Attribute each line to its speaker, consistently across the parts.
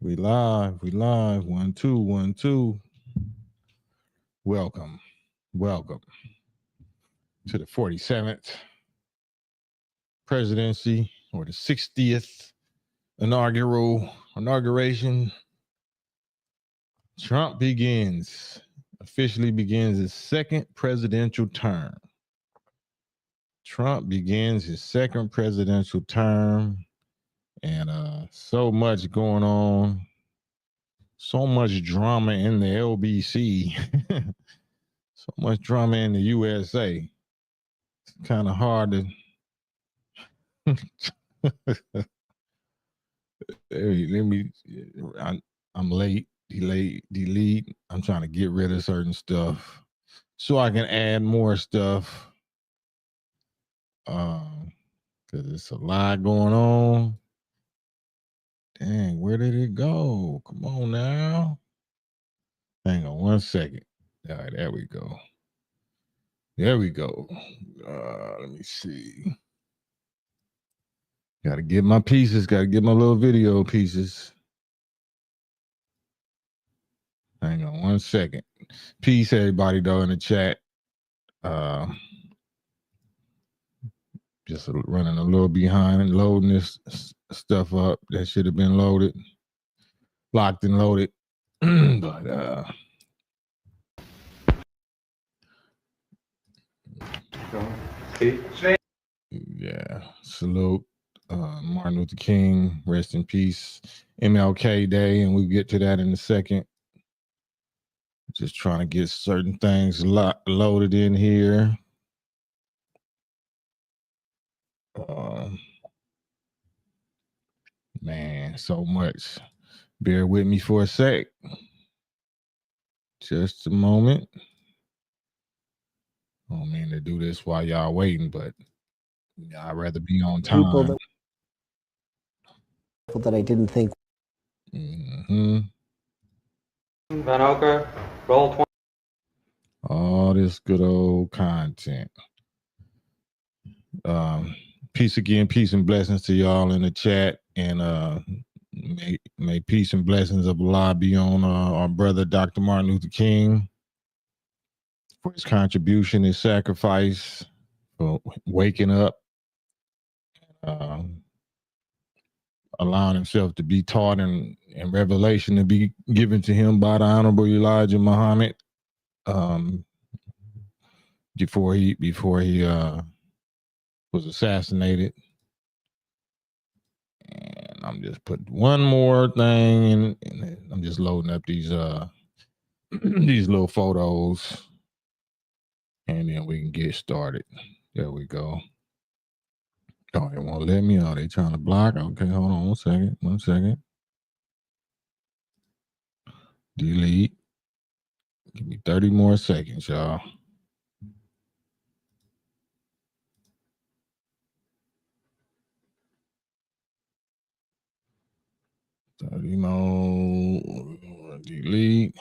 Speaker 1: We live. 1, 2, 1, 2. Welcome to the 47th presidency or the 60th inauguration. Trump officially begins his second presidential term. And so much going on. So much drama in the LBC. So much drama in the USA. It's kind of hard to. I'm late. Delete. I'm trying to get rid of certain stuff so I can add more stuff. Because it's a lot going on. Dang, where did it go? Come on now. Hang on 1 second. All right, there we go. Let me see. Got to get my pieces. Got to get my little video pieces. Hang on 1 second. Peace, everybody, though, in the chat. Just running a little behind and loading this stuff up that should have been locked and loaded. But yeah, salute Martin Luther King, rest in peace. MLK Day, and we'll get to that in a second. Just trying to get certain things loaded in here. Man, so much. Bear with me for a sec. Just a moment. I don't mean to do this while y'all waiting, but I'd rather be on time.
Speaker 2: People that I didn't think.
Speaker 1: Mm-hmm.
Speaker 3: Van Oker, roll 20.
Speaker 1: All this good old content. Peace again, peace and blessings to y'all in the chat, and may peace and blessings of Allah be on our brother Dr. Martin Luther King for his contribution, his sacrifice, for waking up, allowing himself to be taught and revelation to be given to him by the Honorable Elijah Muhammad before he was assassinated. And I'm just putting one more thing in, and I'm just loading up these these little photos, and then we can get started. There we go. Oh, they won't let me. Oh, they trying to block. Okay, hold on 1 second. 1 second. Delete. Give me 30 more seconds, y'all. Delete.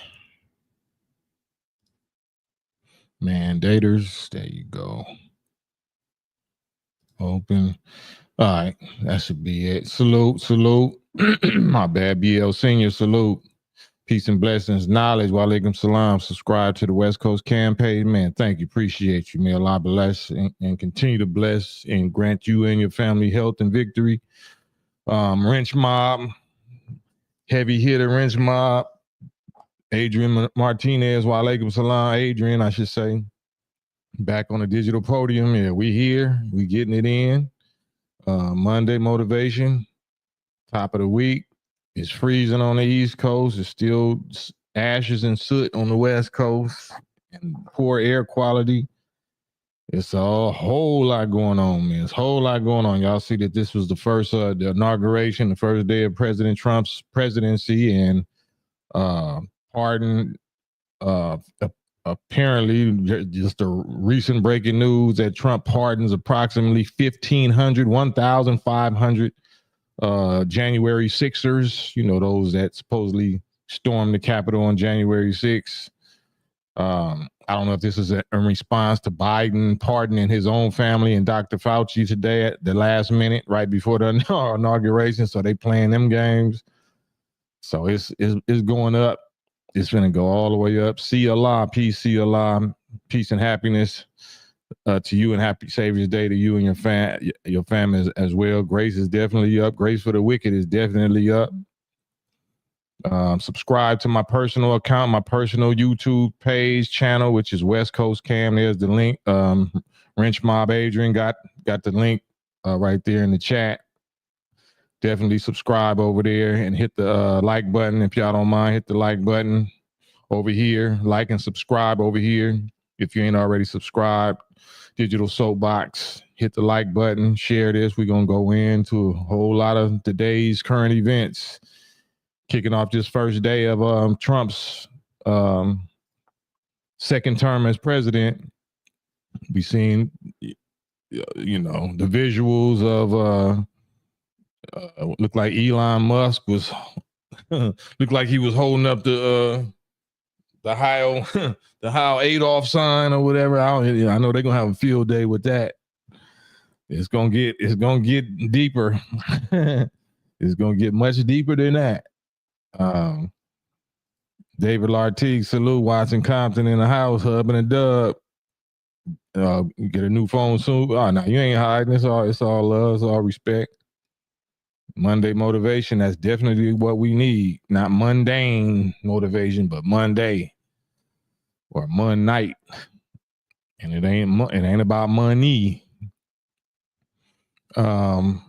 Speaker 1: Mandators. There you go. Open. All right, that should be it. Salute. My bad, BL Senior. Salute. Peace and blessings. Knowledge. Walaikum salam. Subscribe to the West Coast campaign. Man, thank you. Appreciate you. May Allah bless and continue to bless and grant you and your family health and victory. Wrench Mob. Heavy hitter Wrench Mob. Adrian Martinez. Walaikum salam. Adrian, I should say. Back on the digital podium. Yeah, we here. We getting it in. Monday motivation. Top of the week. It's freezing on the East Coast. It's still ashes and soot on the West Coast and poor air quality. It's a whole lot going on, man. It's a whole lot going on. Y'all see that this was the first, the inauguration, the first day of President Trump's presidency, and apparently just a recent breaking news that Trump pardons approximately 1,500 January 6'ers, you know, those that supposedly stormed the Capitol on January 6th. I don't know if this is in response to Biden pardoning his own family and Dr. Fauci today at the last minute, right before the inauguration. So they playing them games. So it's going up. It's gonna go all the way up. See Allah, peace, peace and happiness to you, and happy Savior's Day to you and your family as well. Grace is definitely up. Grace for the wicked is definitely up. Subscribe to my personal account, my personal YouTube page channel, which is West Coast Cam. There's the link. Wrench Mob Adrian got the link right there in the chat. Definitely subscribe over there and hit the like button. If y'all don't mind, hit the like button over here. Like and subscribe over here. If you ain't already subscribed, Digital Soapbox, hit the like button, share this. We're going to go into a whole lot of today's current events. Kicking off this first day of Trump's second term as president. We seen, the visuals of looked like Elon Musk was looked like he was holding up the Heil the Heil Adolf sign or whatever. I know they're gonna have a field day with that. It's gonna get deeper. It's gonna get much deeper than that. David Lartigue, salute. Watson Compton in the house, Hub and a Dub. Get a new phone soon. Oh no, you ain't hiding. It's all love, it's all respect. Monday motivation, that's definitely what we need. Not mundane motivation, but Monday or Mon night. And it ain't about money. And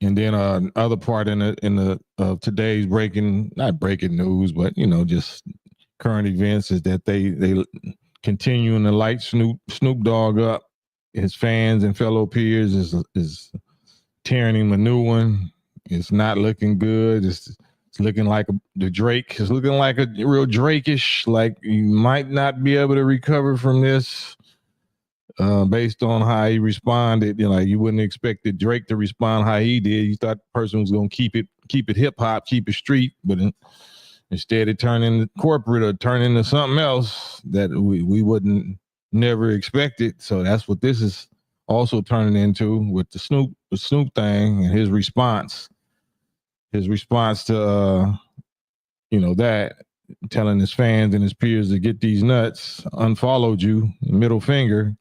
Speaker 1: then other part in the today's not breaking news, but just current events is that they continuing to light Snoop Dogg up. His fans and fellow peers is tearing him a new one. It's not looking good. It's looking like the Drake. It's looking like a real Drake-ish. Like you might not be able to recover from this based on how he responded. You wouldn't expect the Drake to respond how he did. You thought the person was going to keep it hip hop, keep it street, but instead it turned into corporate or turned into something else that we wouldn't never expected. So that's what this is also turning into with the Snoop thing and his response. His response to that, telling his fans and his peers to get these nuts, unfollowed you, middle finger,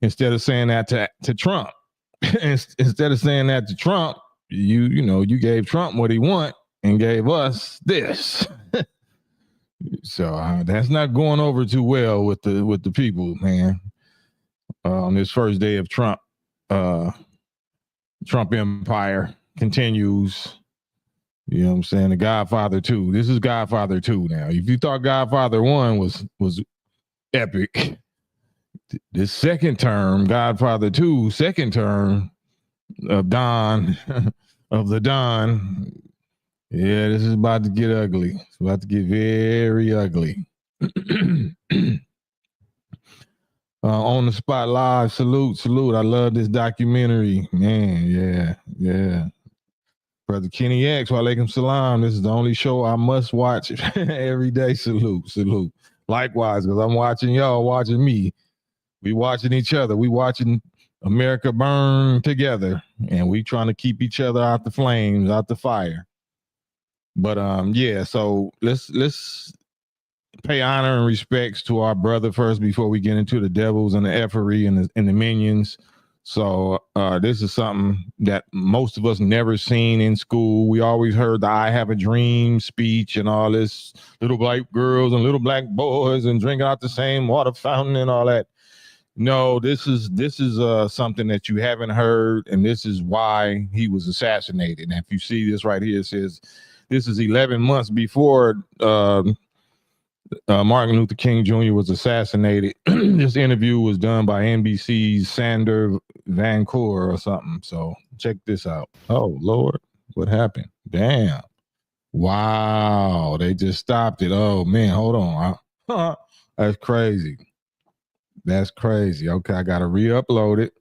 Speaker 1: instead of saying that to Trump. Instead of saying that to Trump, you gave Trump what he want and gave us this. So that's not going over too well with the people, man. On this first day of Trump empire continues. You know what I'm saying? The Godfather 2. This is Godfather 2 now. If you thought Godfather 1 was epic, this second term, Godfather 2, second term of Don, of the Don, yeah, this is about to get ugly. It's about to get very ugly. On the spot live, salute. I love this documentary, man. Yeah. Brother Kenny X, walaikum salam. This is the only show I must watch every day. Salute. Likewise, because I'm watching y'all, watching me. We watching each other. We watching America burn together, and we trying to keep each other out the flames, out the fire. But yeah. So let's pay honor and respects to our brother first before we get into the devils and the effery and the minions. So this is something that most of us never seen in school. We always heard the I have a dream speech and all this, little black girls and little black boys and drinking out the same water fountain and all that. No, this is something that you haven't heard, and this is why he was assassinated. And if you see this right here, it says this is 11 months before Martin Luther King Jr. was assassinated. This interview was done by NBC's Sander Van Coor or something. So check this out. Oh, Lord, what happened? Damn. Wow, they just stopped it. Oh, man, hold on. That's crazy. Okay, I got to re-upload it.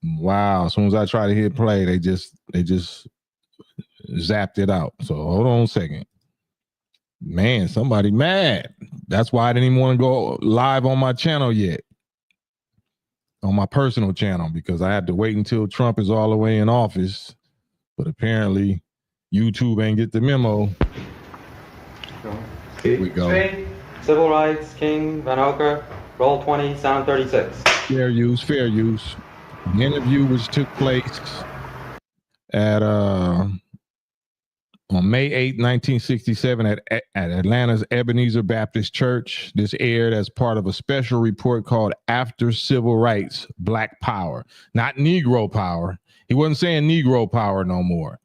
Speaker 1: Wow, as soon as I try to hit play, they just zapped it out. So hold on a second. Man, somebody mad. That's why I didn't even want to go live on my channel yet. On my personal channel, because I had to wait until Trump is all the way in office. But apparently, YouTube ain't get the memo. Here we go.
Speaker 3: Civil Rights, King, Van Oker, roll 20, sound 36.
Speaker 1: Fair use, fair use. The interview which took place at on May 8, 1967 at Atlanta's Ebenezer Baptist Church. This aired as part of a special report called After Civil Rights, Black Power. Not Negro Power. He wasn't saying Negro Power no more.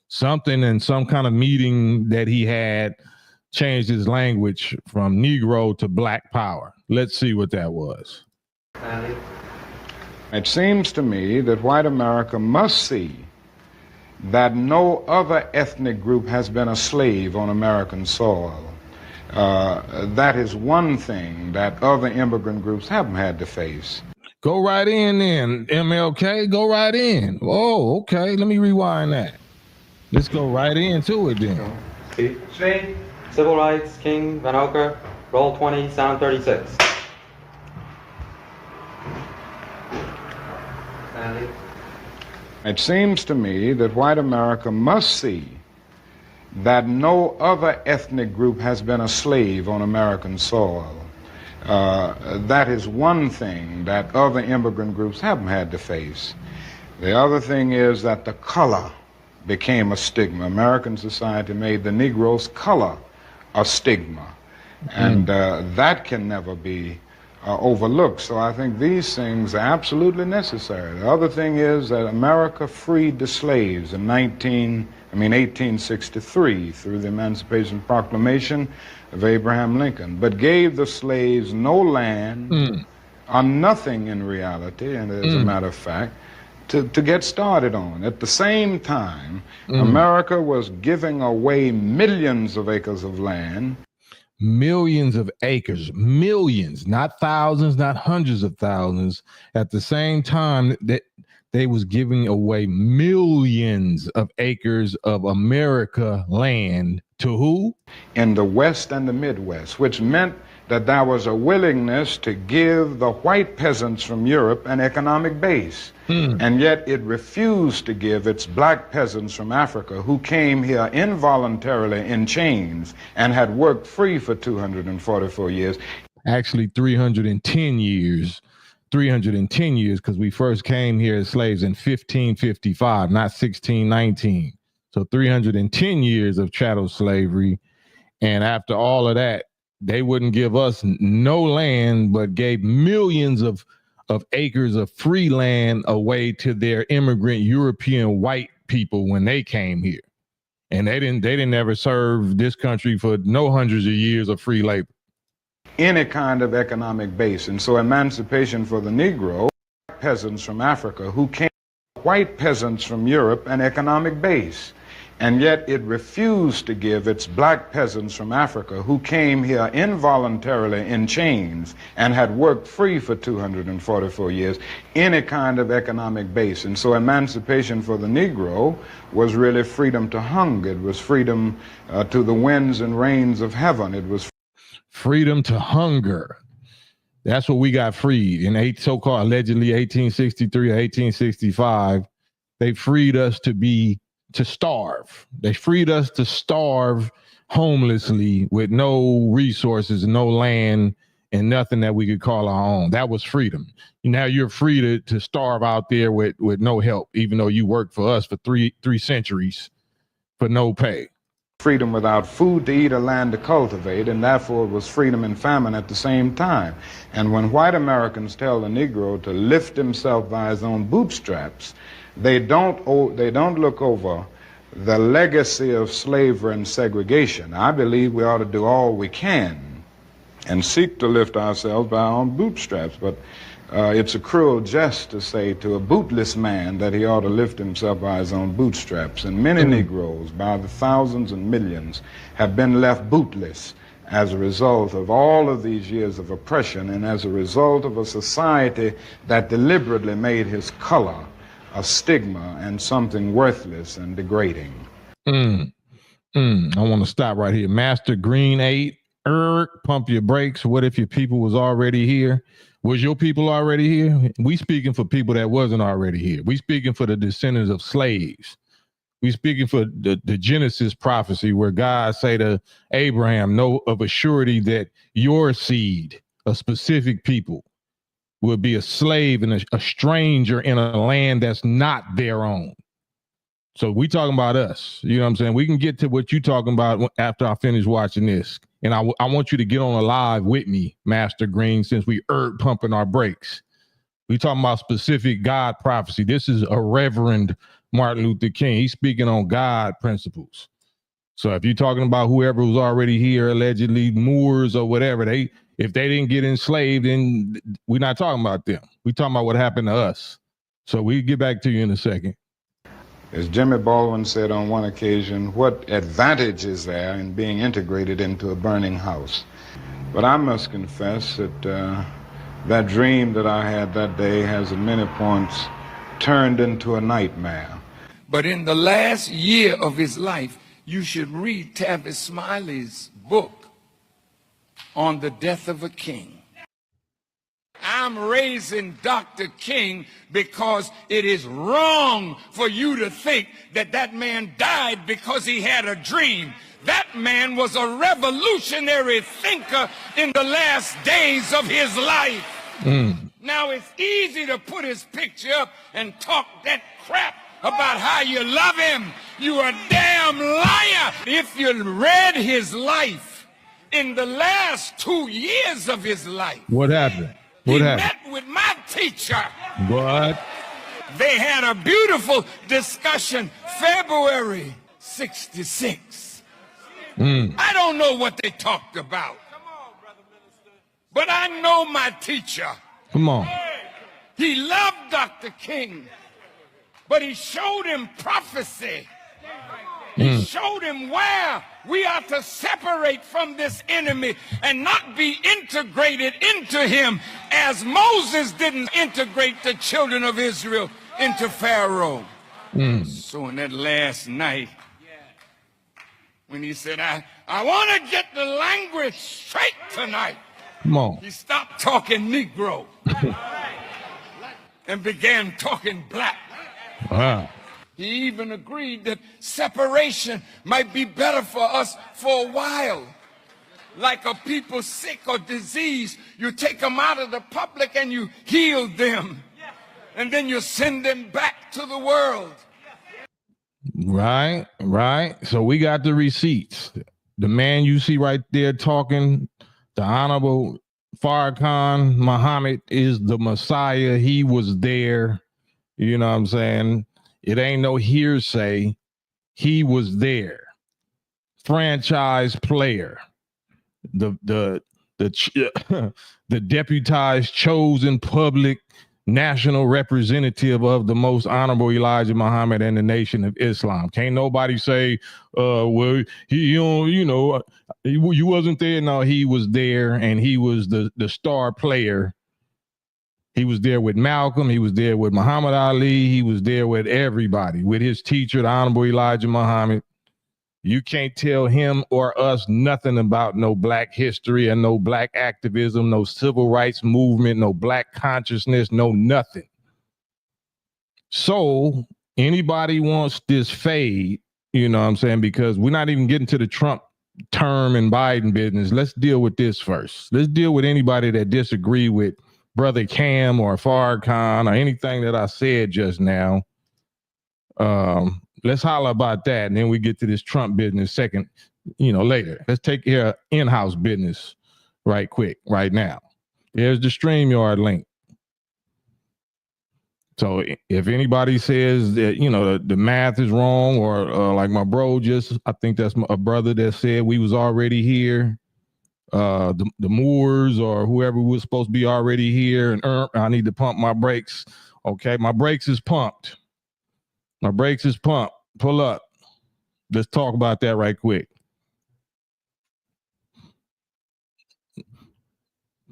Speaker 1: Something in some kind of meeting that he had changed his language from Negro to Black Power. Let's see what that was.
Speaker 2: It seems to me that white America must see that no other ethnic group has been a slave on American soil. That is one thing that other immigrant groups haven't had to face.
Speaker 1: Go right in then, MLK. Go right in. Oh, okay. Let me rewind that. Let's go right into it then.
Speaker 3: Civil Rights, King, Van Oker, roll 20, sound 36.
Speaker 2: It seems to me that white America must see that no other ethnic group has been a slave on American soil. That is one thing that other immigrant groups haven't had to face. The other thing is that the color became a stigma. American society made the Negro's color a stigma, and that can never be overlooked. So I think these things are absolutely necessary. The other thing is that America freed the slaves in 1863 through the Emancipation Proclamation of Abraham Lincoln, but gave the slaves no land or nothing in reality, and as a matter of fact, to get started on. At the same time, America was giving away millions of acres of land.
Speaker 1: Millions of acres, millions, not thousands, not hundreds of thousands. At the same time that they was giving away millions of acres of America land to who?
Speaker 2: In the West and the Midwest, which meant that there was a willingness to give the white peasants from Europe an economic base. And yet it refused to give its black peasants from Africa, who came here involuntarily in chains and had worked free for 244 years.
Speaker 1: Actually 310 years. 310 years, because we first came here as slaves in 1555, not 1619. So 310 years of chattel slavery. And after all of that, they wouldn't give us no land, but gave millions of acres of free land away to their immigrant European white people when they came here. And they didn't ever serve this country for no hundreds of years of free labor.
Speaker 2: Any kind of economic base. And so emancipation for the Negro, peasants from Africa who came, white peasants from Europe, an economic base. And yet it refused to give its black peasants from Africa, who came here involuntarily in chains and had worked free for 244 years, any kind of economic base. And so emancipation for the Negro was really freedom to hunger. It was freedom to the winds and rains of heaven. It was
Speaker 1: freedom to hunger. That's what we got freed in so-called allegedly 1863 or 1865. They freed us to starve. They freed us to starve homelessly with no resources, no land, and nothing that we could call our own. That was freedom. Now you're free to starve out there with no help, even though you worked for us for three centuries for no pay.
Speaker 2: Freedom without food to eat or land to cultivate, and therefore it was freedom and famine at the same time. And when white Americans tell the Negro to lift himself by his own bootstraps, they don't look over the legacy of slavery and segregation. I believe we ought to do all we can and seek to lift ourselves by our own bootstraps, but it's a cruel jest to say to a bootless man that he ought to lift himself by his own bootstraps. And many Negroes, by the thousands and millions, have been left bootless as a result of all of these years of oppression and as a result of a society that deliberately made his color a stigma and something worthless and degrading.
Speaker 1: I want to stop right here. Master Green 8, pump your brakes. What if your people was already here? Was your people already here? We speaking for people that wasn't already here. We speaking for the descendants of slaves. We speaking for the Genesis prophecy where God say to Abraham, know of a surety that your seed, a specific people, will be a slave and a stranger in a land that's not their own. So we talking about us. You know what I'm saying? We can get to what you talking about after I finish watching this. And I want you to get on a live with me, Master Green, since we pumping our brakes. We talking about specific God prophecy. This is a Reverend Martin Luther King. He's speaking on God principles. So if you're talking about whoever was already here, allegedly Moors or whatever, if they didn't get enslaved, then we're not talking about them. We're talking about what happened to us. So we get back to you in a second.
Speaker 2: As Jimmy Baldwin said on one occasion, what advantage is there in being integrated into a burning house? But I must confess that that dream that I had that day has at many points turned into a nightmare.
Speaker 4: But in the last year of his life, you should read Tavis Smiley's book on the death of a king. I'm raising Dr. King because it is wrong for you to think that that man died because he had a dream. That man was a revolutionary thinker in the last days of his life. Now, it's easy to put his picture up and talk that crap about how you love him. You a damn liar. If you read his life in the last 2 years of his life.
Speaker 1: What happened?
Speaker 4: He met with my teacher.
Speaker 1: What?
Speaker 4: They had a beautiful discussion, February 66. I don't know what they talked about. But I know my teacher.
Speaker 1: Come on.
Speaker 4: He loved Dr. King, but he showed him prophecy. He showed him where we are to separate from this enemy and not be integrated into him as Moses didn't integrate the children of Israel into Pharaoh. So in that last night, when he said, I want to get the language straight tonight.
Speaker 1: Come on.
Speaker 4: He stopped talking Negro and began talking black.
Speaker 1: Wow.
Speaker 4: He even agreed that separation might be better for us for a while. Like a people sick or diseased, you take them out of the public and you heal them. And then you send them back to the world.
Speaker 1: Right. So we got the receipts. The man you see right there talking, the Honorable Farrakhan Muhammad, is the Messiah. He was there. You know what I'm saying? It ain't no hearsay. He was there. Franchise player. The deputized, chosen public national representative of the most honorable Elijah Muhammad and the Nation of Islam. Can't nobody say, well, you wasn't there. No, he was there, and he was the star player. He was there with Malcolm. He was there with Muhammad Ali. He was there with everybody, with his teacher, the Honorable Elijah Muhammad. You can't tell him or us nothing about no black history and no black activism, no civil rights movement, no black consciousness, no nothing. So anybody wants this fade, you know what I'm saying? Because we're not even getting to the Trump term and Biden business. Let's deal with this first. Let's deal with anybody that disagree with Brother Cam or Farrakhan or anything that I said just now. Let's holler about that, and then we get to this Trump business second, later. Let's take care of in-house business right quick, right now. There's the StreamYard link. So if anybody says that, the math is wrong, or like my bro I think that's a brother that said we was already here, the Moors or whoever was supposed to be already here, and I need to pump my brakes. Okay, my brakes is pumped. My brakes is pumped. Pull up. Let's talk about that right quick.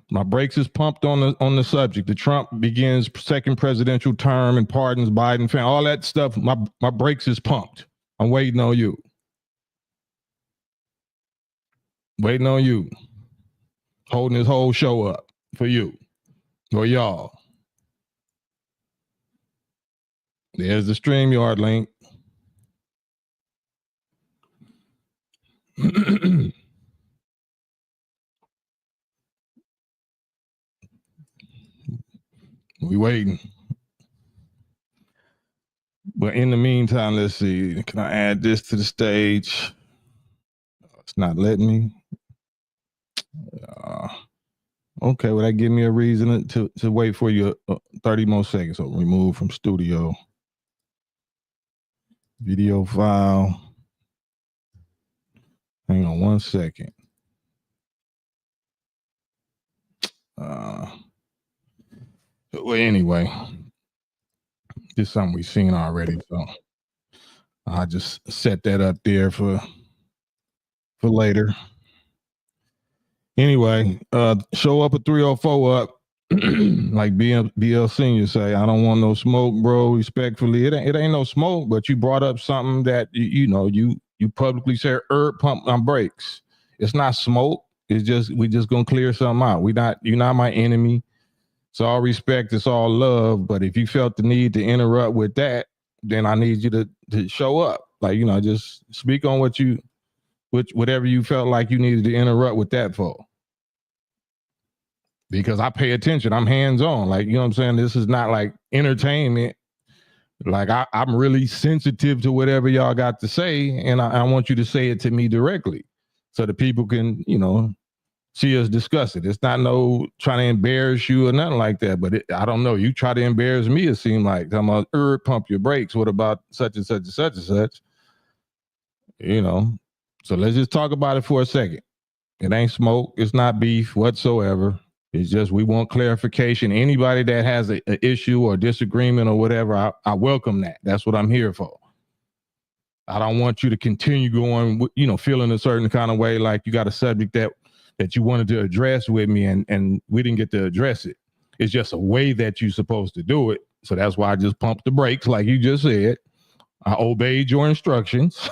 Speaker 1: My brakes is pumped on the subject. The Trump begins second presidential term and pardons Biden family. All that stuff. My brakes is pumped. I'm waiting on you. Waiting on you. Holding this whole show up for you. For y'all. There's the StreamYard link. We waiting. But in the meantime, let's see. Can I add this to the stage? It's not letting me. Okay, well, that give me a reason to wait for you 30 more seconds. So remove from studio. Video file. Hang on 1 second. Well, anyway, this is something we've seen already, so I just set that up there for later. Anyway, show up a 304 up, like BL Senior say. I don't want no smoke, bro. Respectfully, it ain't no smoke, but you brought up something that you publicly said, pump my brakes. It's not smoke. It's just we just gonna clear something out. You're not my enemy. It's all respect. It's all love. But if you felt the need to interrupt with that, then I need you to show up. Like, just speak on whatever you felt like you needed to interrupt with that for. Because I pay attention. I'm hands-on. Like, you know what I'm saying? This is not like entertainment. Like, I'm really sensitive to whatever y'all got to say, and I want you to say it to me directly so that people can, see us discuss it. It's not no trying to embarrass you or nothing like that, but I don't know. You try to embarrass me, it seemed like. I'm about, pump your brakes. What about such and such and such and such? So let's just talk about it for a second. It ain't smoke. It's not beef whatsoever. It's just we want clarification. Anybody that has an issue or disagreement or whatever, I welcome that. That's what I'm here for. I don't want you to continue going, feeling a certain kind of way, like you got a subject that you wanted to address with me and we didn't get to address it. It's just a way that you're supposed to do it. So that's why I just pumped the brakes, like you just said. I obeyed your instructions.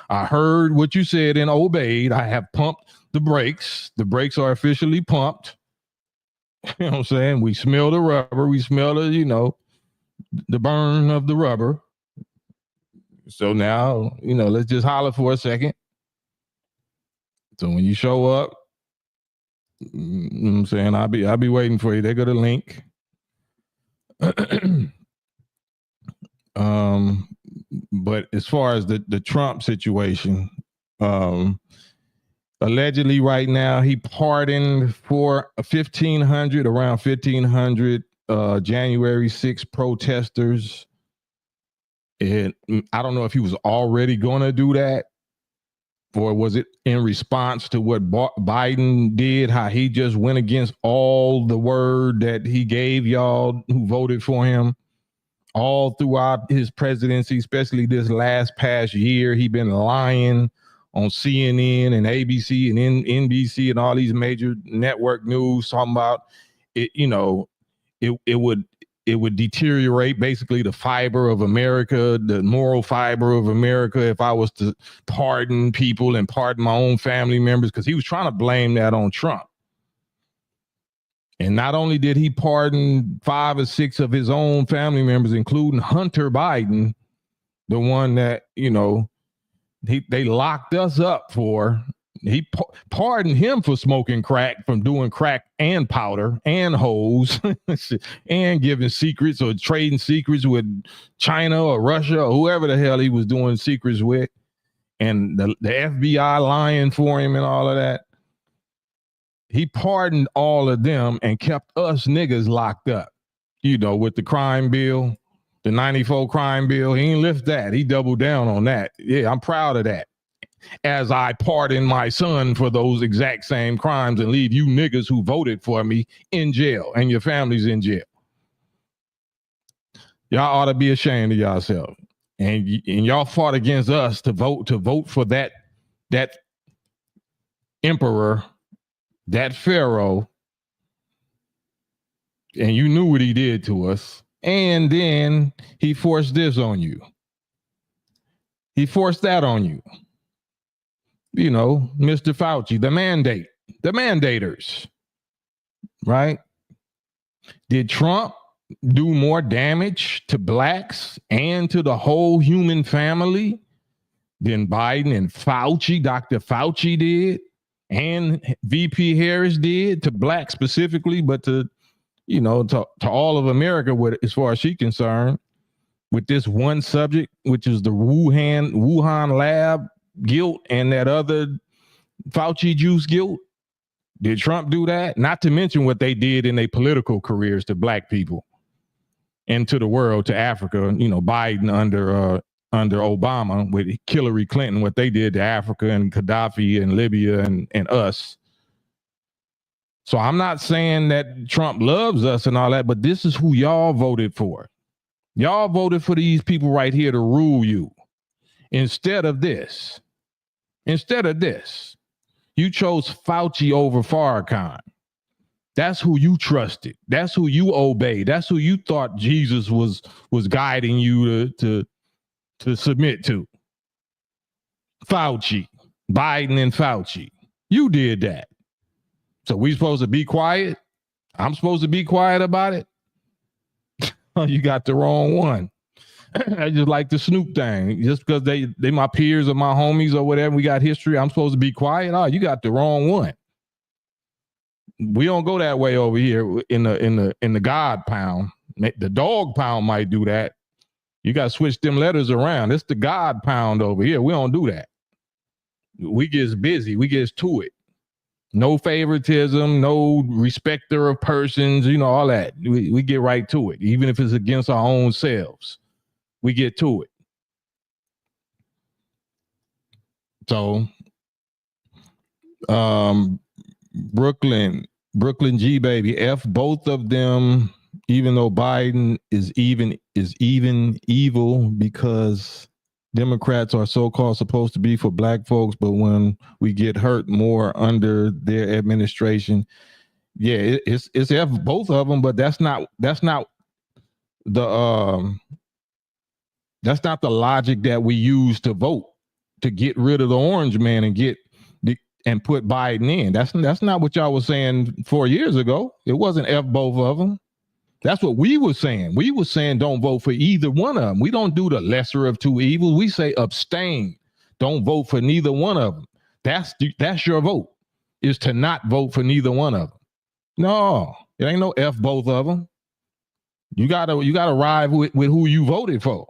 Speaker 1: I heard what you said and obeyed. I have pumped the brakes. The brakes are officially pumped. You know what I'm saying? We smell the rubber. We smell the, the burn of the rubber. So now, let's just holler for a second. So when you show up, you know what I'm saying, I'll be waiting for you. They go to link. But as far as the Trump situation, allegedly right now he pardoned for around 1,500 January 6th protesters. And I don't know if he was already going to do that, or was it in response to what Biden did, how he just went against all the word that he gave y'all who voted for him all throughout his presidency, especially this past year. He been lying on CNN and ABC and NBC and all these major network news talking about it. It would deteriorate basically the fiber of America, the moral fiber of America, if I was to pardon people and pardon my own family members, because he was trying to blame that on Trump. And not only did he pardon 5 or 6 of his own family members, including Hunter Biden, the one that, they locked us up for. He pardoned him for smoking crack, from doing crack and powder and hoes and giving secrets or trading secrets with China or Russia or whoever the hell he was doing secrets with. And the FBI lying for him and all of that. He pardoned all of them and kept us niggas locked up, with the crime bill, the 94 crime bill. He ain't lift that. He doubled down on that. Yeah, I'm proud of that. As I pardon my son for those exact same crimes and leave you niggas who voted for me in jail and your families in jail. Y'all ought to be ashamed of yourself. And y'all fought against us to vote for that emperor, that pharaoh. And you knew what he did to us. And then he forced this on you. He forced that on you. Mr. Fauci, the mandators, right? Did Trump do more damage to blacks and to the whole human family than Biden and Fauci, Dr. Fauci did, and VP Harris did to blacks specifically, but to all of America, as far as she's concerned, with this one subject, which is the Wuhan lab guilt and that other Fauci juice guilt. Did Trump do that? Not to mention what they did in their political careers to black people and to the world, to Africa. Biden under Obama with Hillary Clinton, what they did to Africa and Gaddafi and Libya and us. So I'm not saying that Trump loves us and all that, but this is who y'all voted for. Y'all voted for these people right here to rule you. Instead of this, you chose Fauci over Farrakhan. That's who you trusted. That's who you obeyed. That's who you thought Jesus was guiding you to submit to. Fauci, Biden and Fauci. You did that. So we supposed to be quiet? I'm supposed to be quiet about it? You got the wrong one. I just like the Snoop thing. Just because they my peers or my homies or whatever, we got history, I'm supposed to be quiet? Oh, you got the wrong one. We don't go that way over here in the God pound. The dog pound might do that. You got to switch them letters around. It's the God pound over here. We don't do that. We get busy. We get to it. No favoritism, no respecter of persons, all that. We get right to it. Even if it's against our own selves, we get to it. So, Brooklyn G baby, F both of them, even though Biden is even evil because Democrats are so-called supposed to be for black folks, but when we get hurt more under their administration, it's F both of them, but that's not the logic that we use to vote to get rid of the orange man and put Biden in. That's not what y'all was saying 4 years ago. It wasn't F both of them. That's what we were saying. We were saying don't vote for either one of them. We don't do the lesser of two evils. We say abstain. Don't vote for neither one of them. That's your vote, is to not vote for neither one of them. No, it ain't no F both of them. You gotta ride with who you voted for.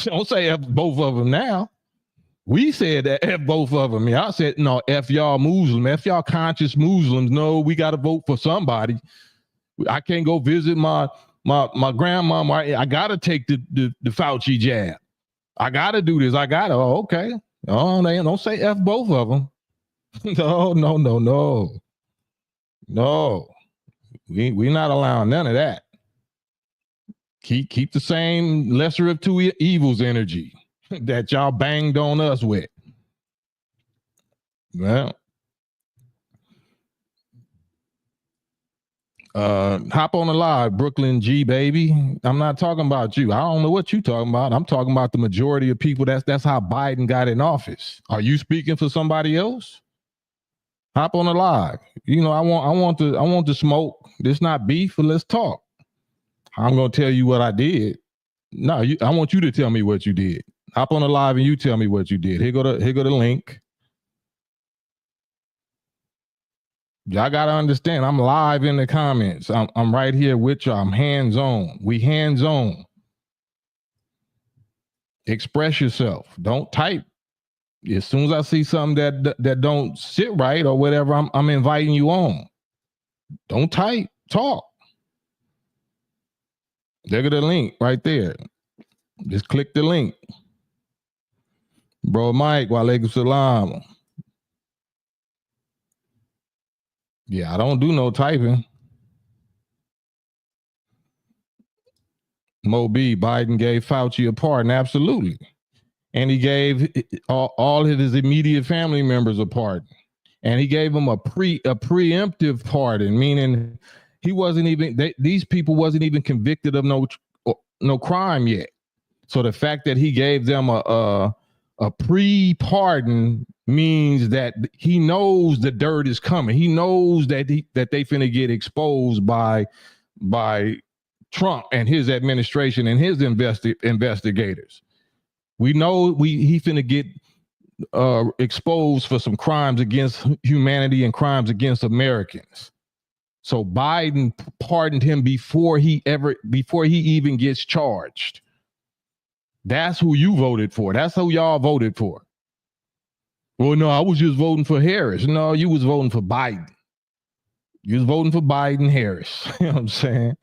Speaker 1: Don't say F both of them now. We said that F both of them. Y'all said no, F y'all Muslim, F y'all conscious Muslims. No, we got to vote for somebody. I can't go visit my grandmama. I gotta take the Fauci jab. I gotta do this. Oh, okay. Oh, they don't say F both of them. No. We not allowing none of that. Keep the same lesser of two evils energy that y'all banged on us with. Well. Hop on the live, Brooklyn G baby. I'm not talking about you. I don't know what you talking about. I'm talking about the majority of people. That's how Biden got in office. Are you speaking for somebody else? Hop on the live. I want to smoke. This not beef, but let's talk. I'm gonna tell you what I did. No, I want you to tell me what you did. Hop on the live and you tell me what you did. Here go the link. Y'all gotta understand, I'm live in the comments. I'm right here with y'all. I'm hands-on. We hands-on. Express yourself. Don't type. As soon as I see something that don't sit right or whatever, I'm inviting you on. Don't type. Talk. Look at the link right there. Just click the link. Bro Mike, walaikum salam. Yeah, I don't do no typing. Mo B, Biden gave Fauci a pardon, absolutely. And he gave all of his immediate family members a pardon. And he gave them a preemptive pardon, meaning he wasn't even, these people wasn't even convicted of no crime yet. So the fact that he gave them a pre-pardon means that he knows the dirt is coming. He knows that they finna get exposed by Trump and his administration and his investigators. We know he finna get exposed for some crimes against humanity and crimes against Americans. So Biden pardoned him before he even gets charged. That's who you voted for. That's who y'all voted for. Well, no, I was just voting for Harris. No, you was voting for Biden. You was voting for Biden, Harris. You know what I'm saying?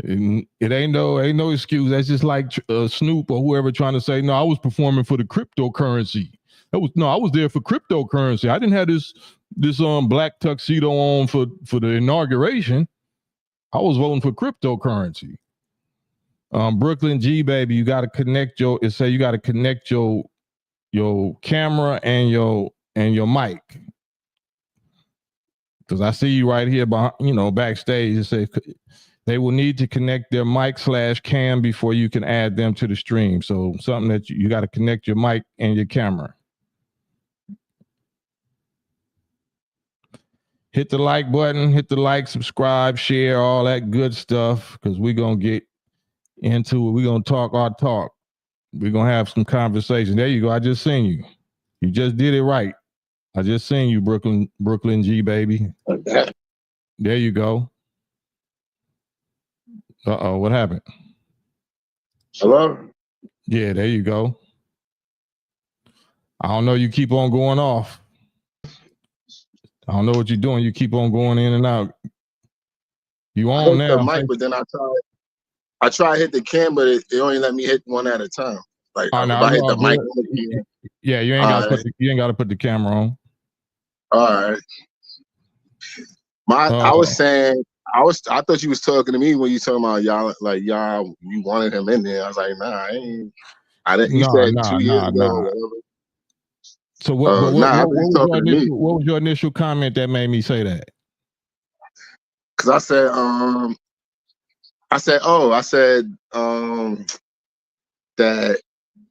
Speaker 1: And it ain't no excuse. That's just like Snoop or whoever trying to say, no, I was performing for the cryptocurrency. I was there for cryptocurrency. I didn't have this black tuxedo on for the inauguration. I was voting for cryptocurrency. Brooklyn G baby, you got to connect your camera and your mic. Because I see you right here behind, backstage. It says they will need to connect their mic/cam before you can add them to the stream. So something that you got to connect your mic and your camera. Hit the like button, subscribe, share, all that good stuff, because we're going to get into it. We're going to talk our talk. We're going to have some conversation. There you go. I just seen you. You just did it right. I just seen you, Brooklyn G, baby.
Speaker 5: Okay.
Speaker 1: There you go. Uh-oh, what happened?
Speaker 5: Hello?
Speaker 1: Yeah, there you go. I don't know. You keep on going off. I don't know what you're doing. You keep on going in and out. You on now?
Speaker 5: The mic, but then I try to hit the cam, but it only let me hit one at a time. Like if I hit the mic,
Speaker 1: yeah, you ain't got to put the camera on.
Speaker 5: All right. I was saying, I thought you was talking to me when you talking about y'all, you wanted him in there. I was like, nah, I didn't. You said 2 years ago or whatever.
Speaker 1: So what was your initial comment that made me say that?
Speaker 5: Because I said that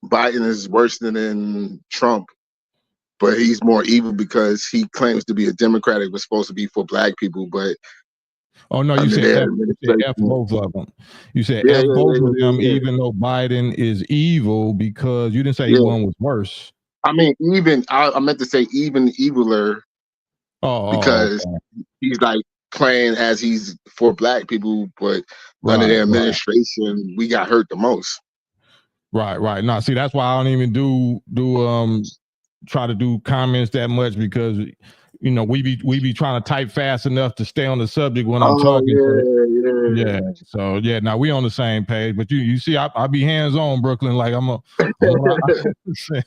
Speaker 5: Biden is worse than Trump, but he's more evil because he claims to be a Democrat. It was supposed to be for black people, but
Speaker 1: oh no, you said F both of them. You said F both of them, even though Biden is evil, because you didn't say one was worse.
Speaker 5: I mean, I meant to say even eviler. Because he's like playing as he's for black people, but under their administration, we got hurt the most.
Speaker 1: Right. No, see, that's why I don't even try to do comments that much, because we be trying to type fast enough to stay on the subject when I'm talking. Yeah. So yeah, now we on the same page. But you see, I be hands on, Brooklyn. Like I'm a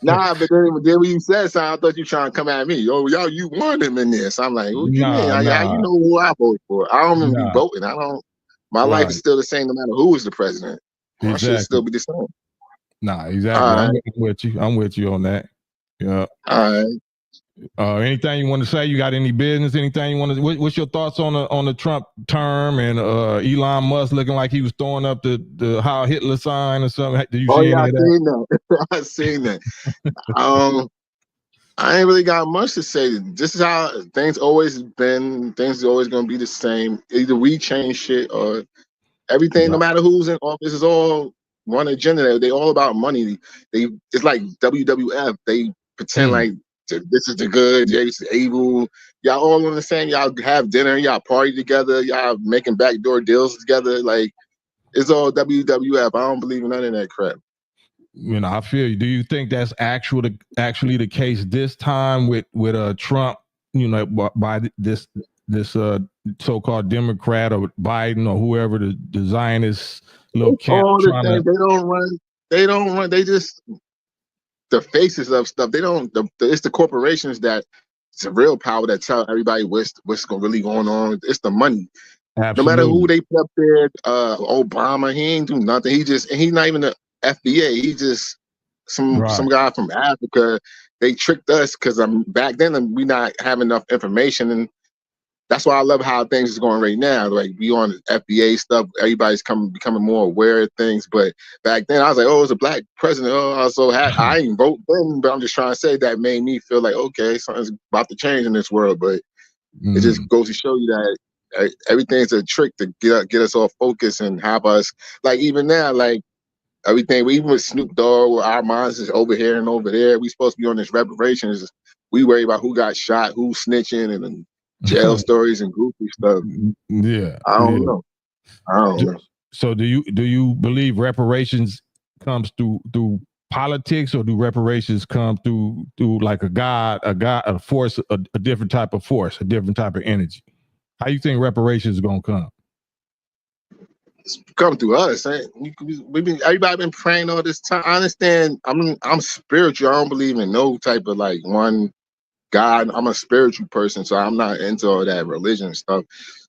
Speaker 5: nah, but then when you said something, I thought you trying to come at me. Oh, y'all, you want him in this? I'm like, what you mean? How you know who I vote for? I don't even be voting. My life is still the same no matter who is the president. My shit still be the same.
Speaker 1: Nah, exactly. I'm with you on that. Yeah.
Speaker 5: All right.
Speaker 1: Anything you want to say? You got any business? Anything you want to? What's your thoughts on the Trump term and Elon Musk looking like he was throwing up the Heil Hitler sign or something? Did you see any of that?
Speaker 5: I seen that. I ain't really got much to say. This is how things always been. Things are always gonna be the same. Either we change shit or everything. No matter who's in office, is all one agenda. They all about money. It's like WWF. They pretend like this is the good, this is evil. Y'all all on the same. Y'all have dinner, y'all party together, y'all making backdoor deals together. Like it's all WWF. I don't believe in none of that crap.
Speaker 1: I feel you. Do you think that's actually the case this time with Trump? By this so-called Democrat or Biden or whoever the Zionist little camp.
Speaker 5: They don't run. They just the faces of stuff. They don't. It's the corporations that it's the real power that tell everybody what's really going on. It's the money.
Speaker 1: Absolutely.
Speaker 5: No matter who they put up there, Obama, he ain't do nothing. He's not even the FDA. He just some guy from Africa. They tricked us because back then we not having enough information, and that's why I love how things is going right now. Like we on FDA stuff, everybody's becoming more aware of things. But back then I was like, oh, it's a black president. Oh, I was so happy. I ain't vote then, but I'm just trying to say that made me feel like, okay, something's about to change in this world. But it just goes to show you that everything's a trick to get us all focused and have us like even now, like everything. Even with Snoop Dogg, our minds is over here and over there. We supposed to be on this reparations. We worry about who got shot, who's snitching, and jail stories and goofy stuff.
Speaker 1: Yeah,
Speaker 5: I don't know. I don't know.
Speaker 1: So do you believe reparations comes through politics, or do reparations come through like a force, a different type of force, a different type of energy? How you think reparations is gonna come?
Speaker 5: It's come through us. Everybody been praying all this time. I understand. I'm spiritual. I don't believe in no type of like one God. I'm a spiritual person, so I'm not into all that religion stuff.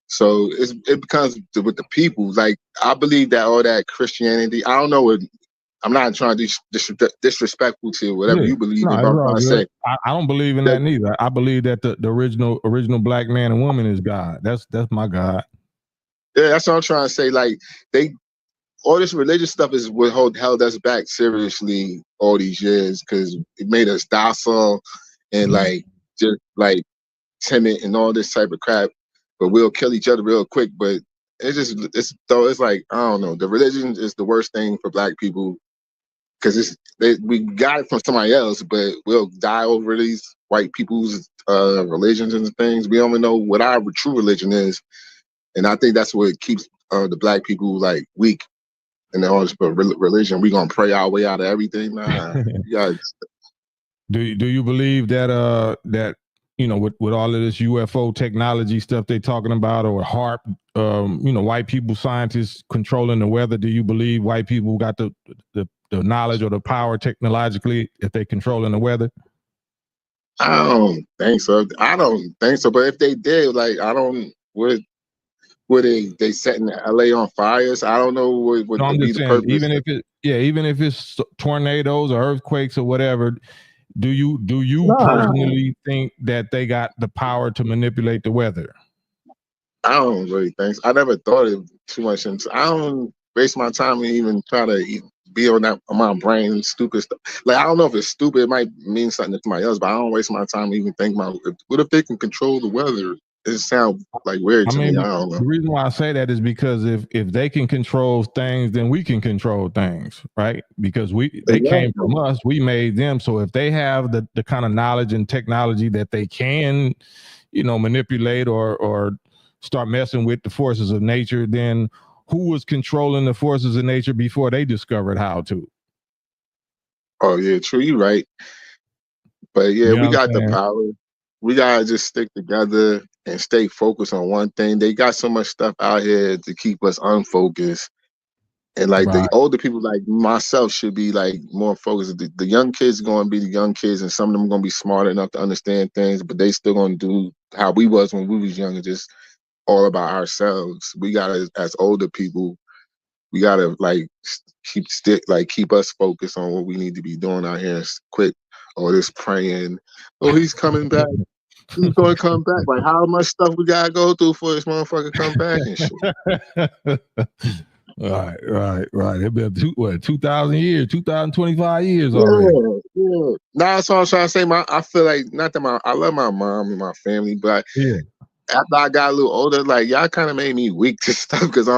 Speaker 5: So it becomes with the people. Like I believe that all that Christianity. I don't know what. I'm not trying to be disrespectful to whatever you believe in. But I'm trying to say
Speaker 1: I don't believe in that neither. I believe that the original black man and woman is God. That's my God.
Speaker 5: Yeah, that's what I'm trying to say. Like all this religious stuff is what held us back seriously all these years, because it made us docile and like just like timid and all this type of crap. But we'll kill each other real quick. But it's like I don't know. The religion is the worst thing for black people, because we got it from somebody else, but we'll die over these white people's religions and things. We don't even know what our true religion is, and I think that's what keeps the black people like weak. And all this religion, we gonna pray our way out of everything. Nah,
Speaker 1: Do you believe that that with all of this UFO technology stuff they talking about, or HARP, white people scientists controlling the weather? Do you believe white people got the knowledge or the power technologically if they controlling the weather?
Speaker 5: I don't think so. But if they did, like, I don't. Would they setting LA on fires? I don't know what would be the purpose.
Speaker 1: Even if it's tornadoes or earthquakes or whatever, do you personally think that they got the power to manipulate the weather?
Speaker 5: I don't really think so. I never thought of too much into. I don't waste my time and even try to be on my brain stupid stuff. Like, I don't know if it's stupid. It might mean something to somebody else, but I don't waste my time even thinking about what if they can control the weather. It sounds like weird to me. I don't know.
Speaker 1: The reason why I say that is because if they can control things, then we can control things, right? Because they came from us, we made them. So if they have the kind of knowledge and technology that they can, manipulate or start messing with the forces of nature, then who was controlling the forces of nature before they discovered how to?
Speaker 5: Oh yeah, true. You're right. But yeah, we got the power. We gotta just stick together and stay focused on one thing. They got so much stuff out here to keep us unfocused. And like the older people like myself should be like more focused. The young kids are gonna be the young kids, and some of them are gonna be smart enough to understand things, but they still gonna do how we was when we was younger, just all about ourselves. We gotta, as older people, we gotta like keep us focused on what we need to be doing out here and quit all this praying. Oh, he's coming back. He's gonna come back. Like, how much stuff we gotta go through for this motherfucker to come back and shit.
Speaker 1: Right. It's been 2,000 years, 2,025 years already.
Speaker 5: Yeah. Nah, that's all I'm trying to say. I feel like I love my mom and my family, but after I got a little older, like y'all kind of made me weak to stuff, because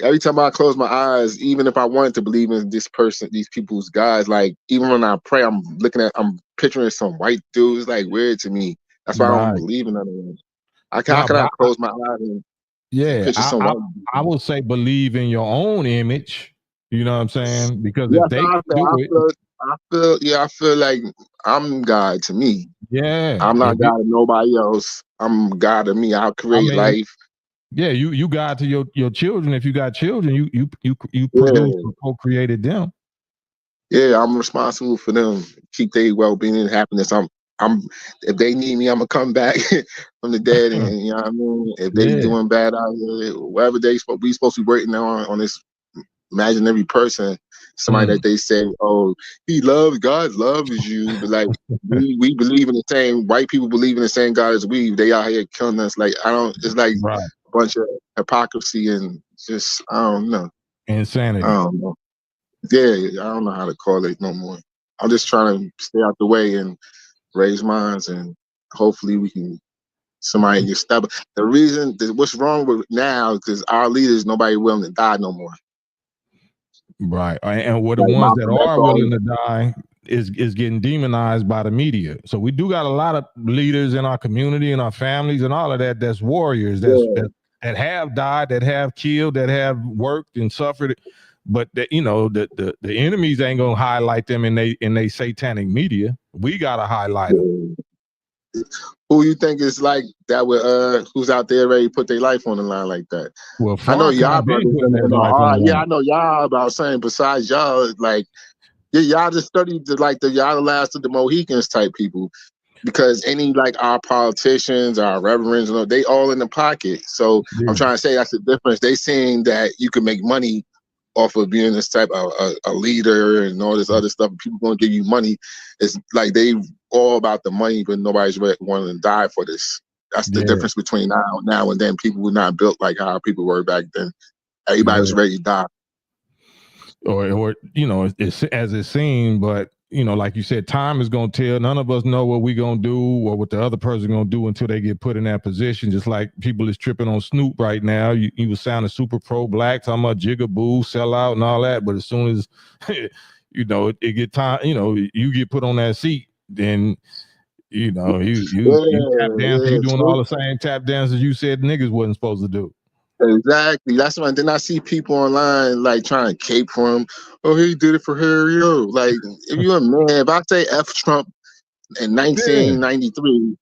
Speaker 5: every time I close my eyes, even if I wanted to believe in this person, these people's guys, like even when I pray, I'm picturing some white dudes. Like weird to me. That's why I don't believe in them. How can I close my eyes and picture some white dudes?
Speaker 1: I would say believe in your own image. You know what I'm saying? Because if they
Speaker 5: I feel like I'm God to me.
Speaker 1: Yeah,
Speaker 5: I'm not God to nobody else. I'm God to me. I'll create life.
Speaker 1: Yeah, you God to your children. If you got children, you produced or co-created them.
Speaker 5: Yeah, I'm responsible for them. Keep their well-being and happiness. If they need me, I'm gonna come back from the dead, and you know what I mean. If they doing bad out here, whatever we supposed to be working on this imaginary person, somebody that they say, oh, he loves God, loves you, but like we believe in the same. White people believe in the same God as we. They out here killing us. Like it's like a bunch of hypocrisy and just I don't know,
Speaker 1: insanity.
Speaker 5: I don't know. Yeah, I don't know how to call it no more. I'm just trying to stay out the way and raise minds, and hopefully we can somebody get stubborn. The reason what's wrong with now, because our leaders, nobody willing to die no more.
Speaker 1: Right. And what the
Speaker 5: Like
Speaker 1: ones that
Speaker 5: Malcolm X
Speaker 1: are
Speaker 5: always.
Speaker 1: willing to die is getting demonized by the media. So we do got a lot of leaders in our community and our families and all of that. That's warriors. That have died, that have killed, that have worked and suffered. But that, you know, the enemies ain't gonna highlight them in they satanic media. We gotta highlight them.
Speaker 5: Who you think is like that with who's out there ready to put their life on the line like that?
Speaker 1: Well,
Speaker 5: I know y'all
Speaker 1: Farrakhan been
Speaker 5: brothers
Speaker 1: putting his life on the
Speaker 5: yeah,
Speaker 1: line.
Speaker 5: I know y'all about saying besides y'all, like y'all just studied y'all the last of the Mohicans type people. Because any like our politicians, our reverends, they all in the pocket. So I'm trying to say that's the difference. They saying that you can make money off of being this type of a leader and all this other stuff. People gonna give you money. It's like they all about the money, but nobody's wanting to die for this. That's the difference between now and then. People were not built like how people were back then. Everybody was ready to die.
Speaker 1: Or you know, it's as it seemed, but you know, like you said, time is gonna tell. None of us know what we gonna do or what the other person gonna do until they get put in that position. Just like people is tripping on Snoop right now. You was sounding super pro-black, talking about jigaboo, sell out, and all that. But as soon as you know it get time, you know, you get put on that seat, then you know you tap dancing, you doing all the same tap dances you said niggas wasn't supposed to do.
Speaker 5: Exactly. That's why then I see people online like trying to cape for him. Oh, he did it for Harry O. Like, if you're a man, if I say F Trump in 1993,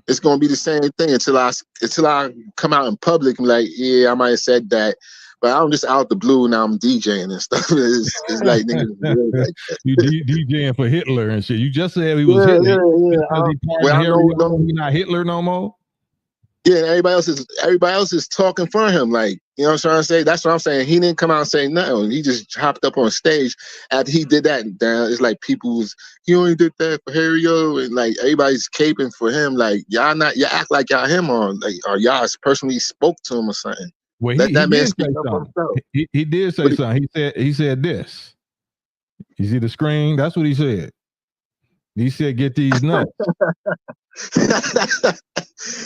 Speaker 5: it's gonna be the same thing until I come out in public and be like, yeah, I might have said that. But I'm just out the blue now. I'm DJing and stuff. It's like niggas really like that.
Speaker 1: You DJing for Hitler and shit. You just said he was Hitler. Because he pardoned Harry O, he not Hitler no more.
Speaker 5: Yeah, and everybody else is talking for him. Like, you know what I'm trying to say? That's what I'm saying. He didn't come out and say nothing. He just hopped up on stage after he did that. And it's like he only did that for Harry O, and like everybody's caping for him. Like y'all act like y'all him on, like, or y'all personally spoke to him or something.
Speaker 1: Well,
Speaker 5: Let that man
Speaker 1: did
Speaker 5: speak
Speaker 1: say
Speaker 5: up for
Speaker 1: something.
Speaker 5: himself.
Speaker 1: He did say something. He said this. You see the screen? That's what he said. He said, "Get these nuts."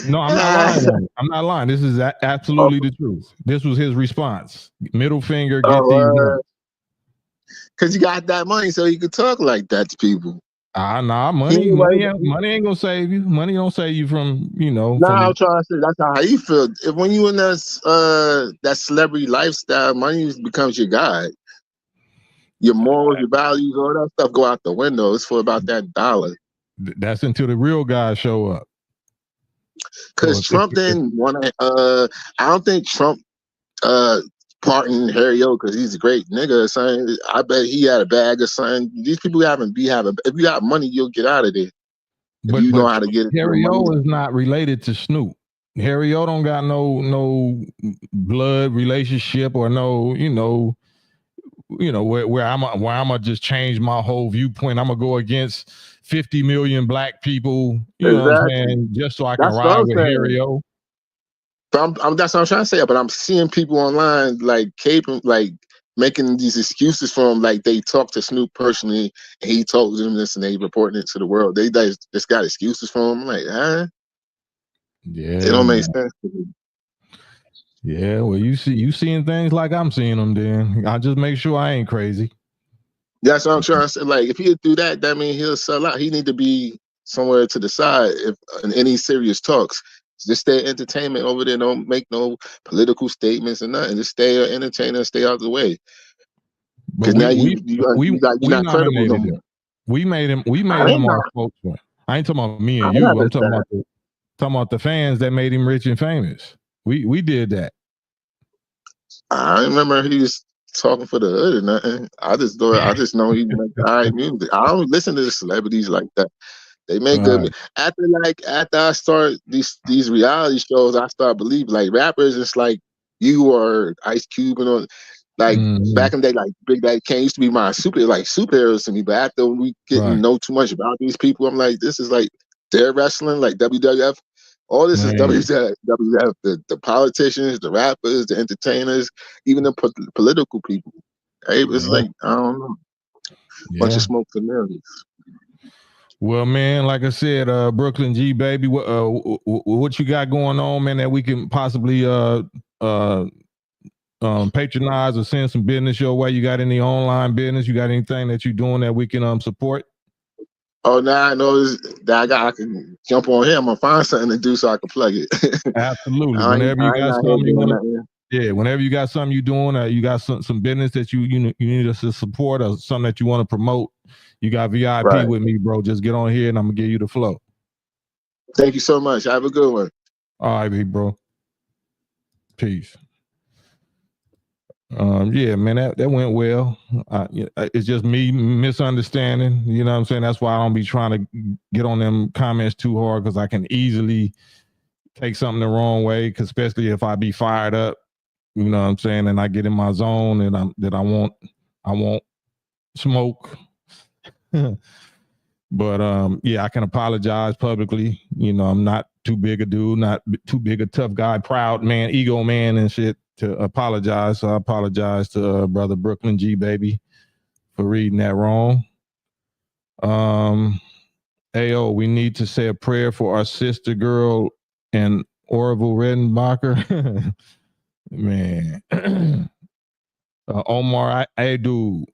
Speaker 1: No, I'm not lying. I'm not lying. This is absolutely the truth. This was his response. Middle finger, get these nuts.
Speaker 5: Because you got that money, so you could talk like that to people.
Speaker 1: Nah, money ain't gonna save you. Money don't save you from, you know.
Speaker 5: I'm trying to say that's how you feel. If when you in that celebrity lifestyle, money becomes your guide. Your morals, your values, all that stuff go out the window. It's for about that dollar.
Speaker 1: That's until the real guys show up.
Speaker 5: Because Trump didn't want to. I don't think Trump pardoned Harry O because he's a great nigga or something. I bet he had a bag or something. These people having. If you got money, you'll get out of there. If you know how to get it.
Speaker 1: Harry O is not related to Snoop. Harry O don't got no blood relationship or no, you know, where I'm gonna just change my whole viewpoint. I'm gonna go against 50 million black people, you know what I'm saying, just so I can ride with Harry O.
Speaker 5: But that's what I'm trying to say. But I'm seeing people online like caping, like making these excuses for him. Like they talk to Snoop personally, and he told them this, and they reporting it to the world. They just got excuses for him. I'm like, huh?
Speaker 1: Yeah,
Speaker 5: it don't make sense to me.
Speaker 1: Yeah, well, you seeing things like I'm seeing them. Then I just make sure I ain't crazy.
Speaker 5: That's what I'm trying to say. Like, if he'll do that, that means he'll sell out. He need to be somewhere to the side if in any serious talks. Just stay entertainment over there. Don't make no political statements or nothing. Just stay an entertainer. Stay out of the way. Because now you're not credible no more.
Speaker 1: We made him our spokesman. I ain't talking about me and you. I'm talking about the fans that made him rich and famous. We did that.
Speaker 5: I remember he was talking for the hood or nothing. I just know he makes all right music. I don't listen to the celebrities like that. They make good. After I start these reality shows, I start believing like rappers. It's like you or Ice Cube and all. Like back in the day, like Big Daddy Kane used to be my superheroes to me. But after we getting know too much about these people, I'm like, this is like their wrestling, like WWF. All this is WWF. The politicians, the rappers, the entertainers, even the political people. Hey, it's like I don't know, bunch of smoke and mirrors.
Speaker 1: Well, man, like I said, Brooklyn G, baby, what you got going on, man, that we can possibly patronize or send some business your way? You got any online business? You got anything that you're doing that we can support?
Speaker 5: Oh, now I know that I can jump on here. I'm gonna find something to do so I can plug it.
Speaker 1: Absolutely. Whenever you got something you want to, whenever you got something you're doing, you got some business that you need us to support or something that you want to promote, you got VIP with me, bro. Just get on here and I'm gonna give you the flow.
Speaker 5: Thank you so much. Have a good one.
Speaker 1: All right, big bro. Peace. Yeah, man, that went well. It's just me misunderstanding. You know what I'm saying? That's why I don't be trying to get on them comments too hard, because I can easily take something the wrong way. Cause especially if I be fired up, you know what I'm saying, and I get in my zone and I won't smoke. But yeah, I can apologize publicly. You know, I'm not too big a dude, not too big a tough guy, proud man, ego man and shit to apologize. So I apologize to brother Brooklyn G baby for reading that wrong. Ayo, we need to say a prayer for our sister girl and Orville Redenbacher. Man. Omar, I do.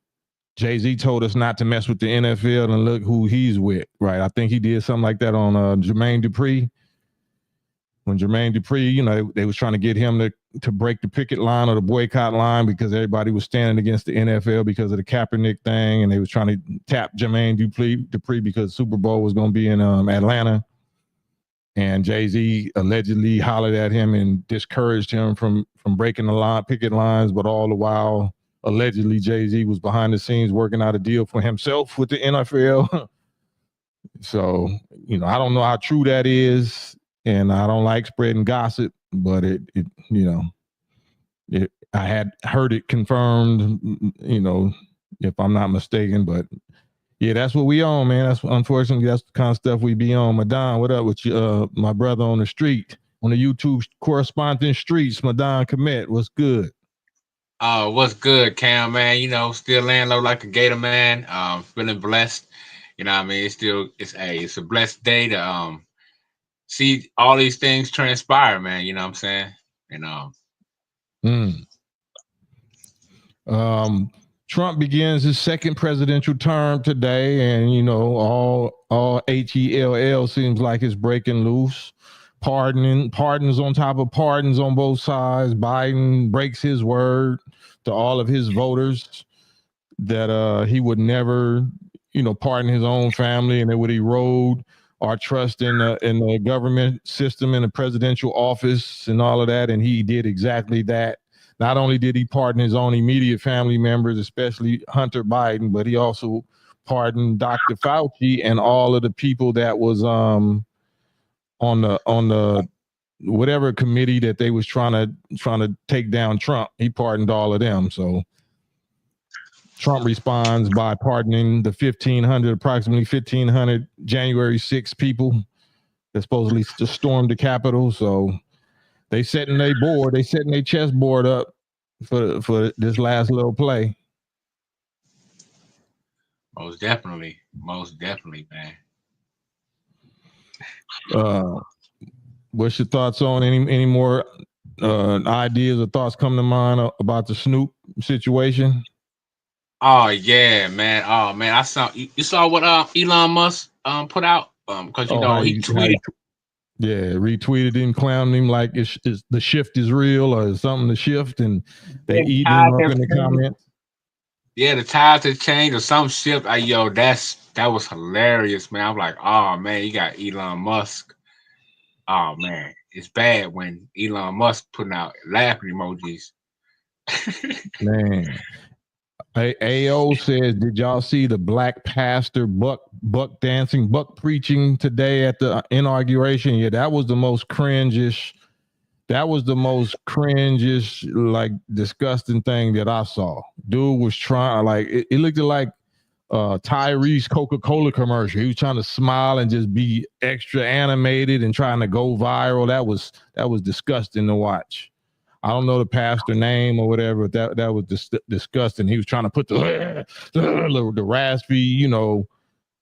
Speaker 1: Jay-Z told us not to mess with the NFL, and look who he's with, right? I think he did something like that on Jermaine Dupri. When Jermaine Dupri, you know, they was trying to get him to break the picket line or the boycott line because everybody was standing against the NFL because of the Kaepernick thing, and they was trying to tap Jermaine Dupri because Super Bowl was going to be in Atlanta. And Jay-Z allegedly hollered at him and discouraged him from breaking the picket lines, but all the while, allegedly Jay-Z was behind the scenes working out a deal for himself with the NFL. So, you know, I don't know how true that is, and I don't like spreading gossip, but it you know, I had heard it confirmed, you know, if I'm not mistaken. But yeah, that's what we on, man. Unfortunately, that's the kind of stuff we be on. Madon, what up with you, my brother on the street, on the YouTube correspondent streets? Madon Komet, what's good?
Speaker 6: What's good, Cam, man? You know, still laying low like a gator, man. Feeling blessed. You know what I mean? It's a blessed day to see all these things transpire, man. You know what I'm saying? And
Speaker 1: Trump begins his second presidential term today, and you know, all HELL seems like it's breaking loose. Pardons on top of pardons on both sides. Biden breaks his word to all of his voters that he would never, you know, pardon his own family, and it would erode our trust in the government system, in the presidential office, and all of that. And he did exactly that. Not only did he pardon his own immediate family members, especially Hunter Biden, but he also pardoned Dr. Fauci and all of the people that was on the whatever committee that they was trying to take down Trump. He pardoned all of them. So Trump responds by pardoning the approximately 1,500 January 6 people that supposedly stormed the Capitol. So they setting their chessboard up for this last little play.
Speaker 6: Most definitely, man.
Speaker 1: What's your thoughts on any more ideas or thoughts come to mind about the Snoop situation?
Speaker 6: Oh yeah, man. Oh man, I saw you saw what Elon Musk put out because you know he tweeted.
Speaker 1: Retweeted him, clowned him like it's the shift is real or something. The shift, and they eat him up in the comments.
Speaker 6: Yeah, the tides have changed or some shift. That was hilarious, man. I'm like, oh man, you got Elon Musk. Oh man, it's bad when Elon Musk putting out laughing emojis.
Speaker 1: Man. AO says, did y'all see the black pastor buck dancing, buck preaching today at the inauguration? Yeah, that was the most cringish, like disgusting thing that I saw. Dude was trying, like, it looked like Tyrese Coca-Cola commercial. He was trying to smile and just be extra animated and trying to go viral. That was disgusting to watch. I don't know the pastor name or whatever, but that was disgusting. He was trying to put the raspy, you know,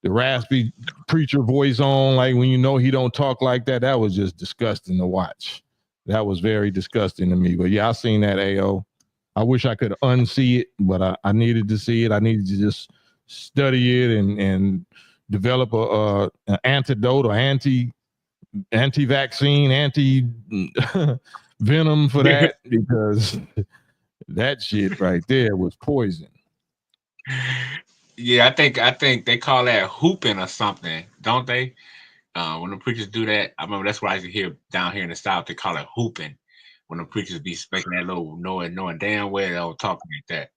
Speaker 1: the raspy preacher voice on, like when you know he don't talk like that. That was just disgusting to watch. That was very disgusting to me. But yeah, I seen that, AO. I wish I could unsee it, but I needed to see it. I needed to just study it and develop an antidote or anti-vaccine, anti-venom for that, because that shit right there was poison.
Speaker 6: Yeah, I think they call that hooping or something, don't they? When the preachers do that, I remember that's what I used to hear down here in the South. They call it hooping when the preachers be making that little noise, knowing damn well they don't talk like that.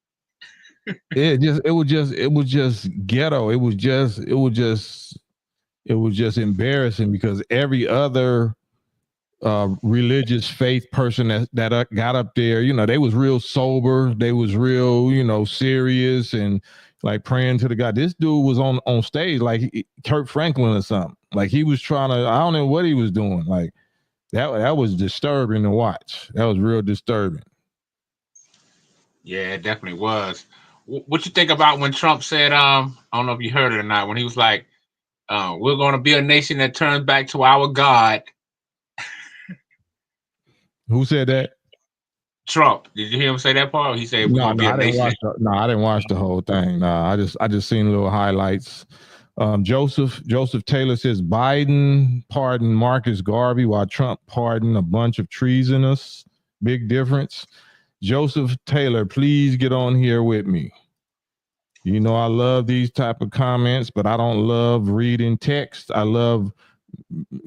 Speaker 1: It was just ghetto. It was just embarrassing, because every other religious faith person that got up there, they was real sober, they was real, serious and like praying to the God. This dude was on stage like Kirk Franklin or something. Like he was trying to, I don't know what he was doing. Like that was disturbing to watch. That was real disturbing.
Speaker 6: Yeah, it definitely was. What you think about when Trump said, I don't know if you heard it or not, when he was like, we're going to be a nation that turns back to our God.
Speaker 1: Who said that?
Speaker 6: Trump. Did you hear him say that part? He said we're going to be a nation.
Speaker 1: I didn't watch the whole thing. I just seen little highlights. Joseph Taylor says Biden pardoned Marcus Garvey while Trump pardoned a bunch of treasonous. Big difference. Joseph Taylor, please get on here with me. I love these type of comments, but I don't love reading text. I love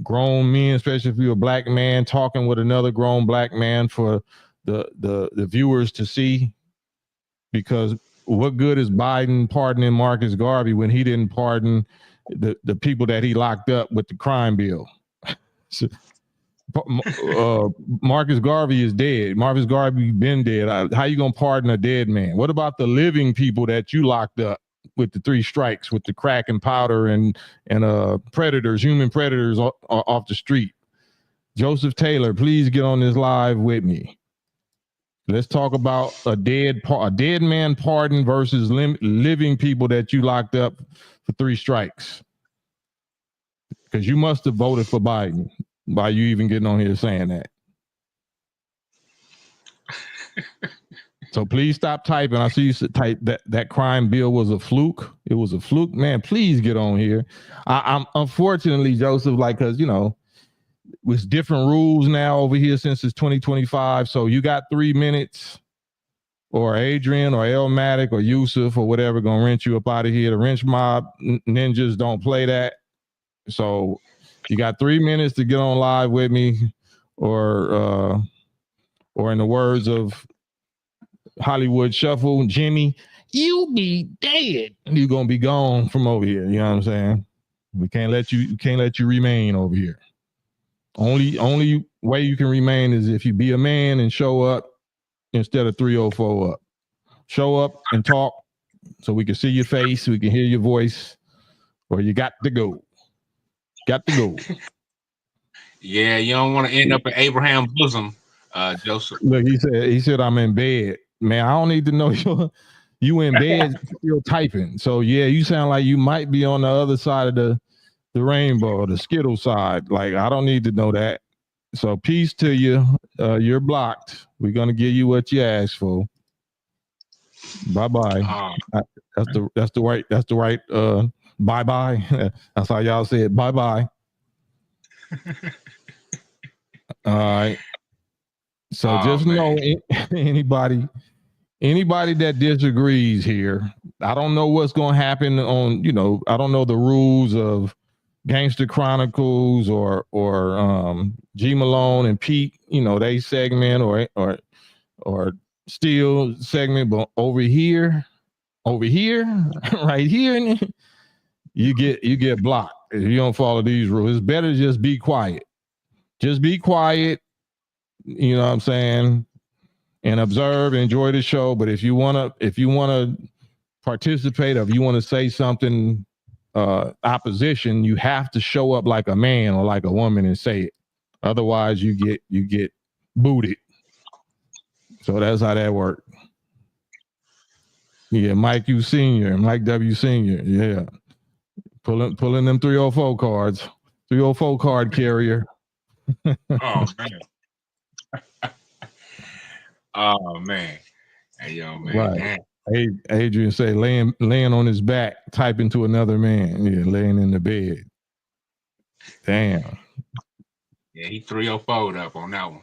Speaker 1: grown men, especially if you're a black man, talking with another grown black man for the viewers to see. Because what good is Biden pardoning Marcus Garvey when he didn't pardon the people that he locked up with the crime bill? So, Marcus Garvey is dead. Marcus Garvey been dead. How you gonna pardon a dead man? What about the living people that you locked up with the 3 strikes, with the crack and powder and predators, human predators off the street? Joseph Taylor, please get on this live with me. Let's talk about a dead man pardon versus living people that you locked up for 3 strikes. Because you must have voted for Biden by you even getting on here saying that. So please stop typing. I see you type that crime bill was a fluke. It was a fluke. Man, please get on here. I'm unfortunately, Joseph, because with different rules now over here since it's 2025. So you got 3 minutes, or Adrian or Elmatic or Yusuf or whatever gonna wrench you up out of here. The wrench mob ninjas don't play that. So you got 3 minutes to get on live with me, or in the words of Hollywood Shuffle, Jimmy, you be dead. You're gonna be gone from over here. You know what I'm saying? We can't let you remain over here. Only way you can remain is if you be a man and show up instead of 304 up. Show up and talk so we can see your face, we can hear your voice, or you got to go. Got to go.
Speaker 6: Yeah, you don't want to end up in Abraham's bosom, Joseph.
Speaker 1: Look, he said I'm in bed. Man, I don't need to know you in bed still typing. So yeah, you sound like you might be on the other side of the rainbow, the Skittle side. Like, I don't need to know that. So peace to you. You're blocked. We're gonna give you what you asked for. Bye-bye. That's the right bye-bye. That's how y'all say it. Bye-bye. All right. So just know anybody that disagrees here, I don't know what's going to happen on, I don't know the rules of Gangster Chronicles or G Malone and Pete, they segment or Steel segment, but over here, right here, you get blocked if you don't follow these rules. It's better to just be quiet. Just be quiet. You know what I'm saying? And observe, enjoy the show. But if you wanna participate, or if you want to say something opposition, you have to show up like a man or like a woman and say it. Otherwise, you get booted. So that's how that worked. Yeah, Mike W. Senior. Yeah, pulling them 304 cards. 304 card carrier.
Speaker 6: Oh man. Oh man. Yo, man.
Speaker 1: Right. Adrian say laying on his back, typing to another man. Yeah, laying in the bed. Damn.
Speaker 6: Yeah, he 304 up on that one.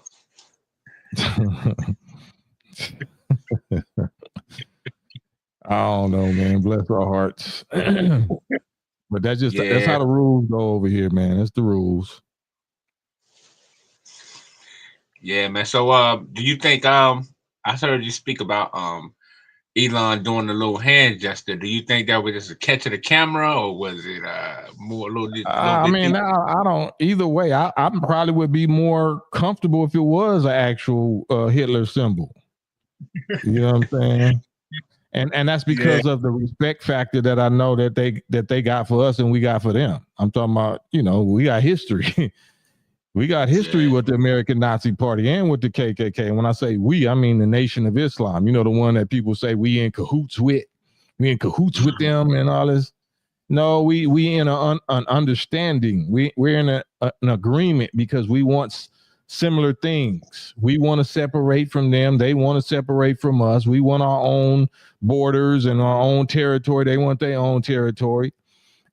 Speaker 1: I don't know, man. Bless our hearts. But that's how the rules go over here, man. That's the rules.
Speaker 6: Yeah, man. So do you think I heard you speak about Elon doing the little hand gesture. Do you think that was just a catch of the camera, or was it more a little bit?
Speaker 1: I mean, I don't. Either way, I probably would be more comfortable if it was an actual Hitler symbol. You know what I'm saying? And that's because of the respect factor that I know that they got for us and we got for them. I'm talking about, we got history. We got history with the American Nazi Party and with the KKK. And when I say we, I mean the Nation of Islam. You know, the one that people say we in cahoots with. We in cahoots with them and all this. No, we in an understanding. We're in an agreement because we want similar things. We want to separate from them. They want to separate from us. We want our own borders and our own territory. They want their own territory.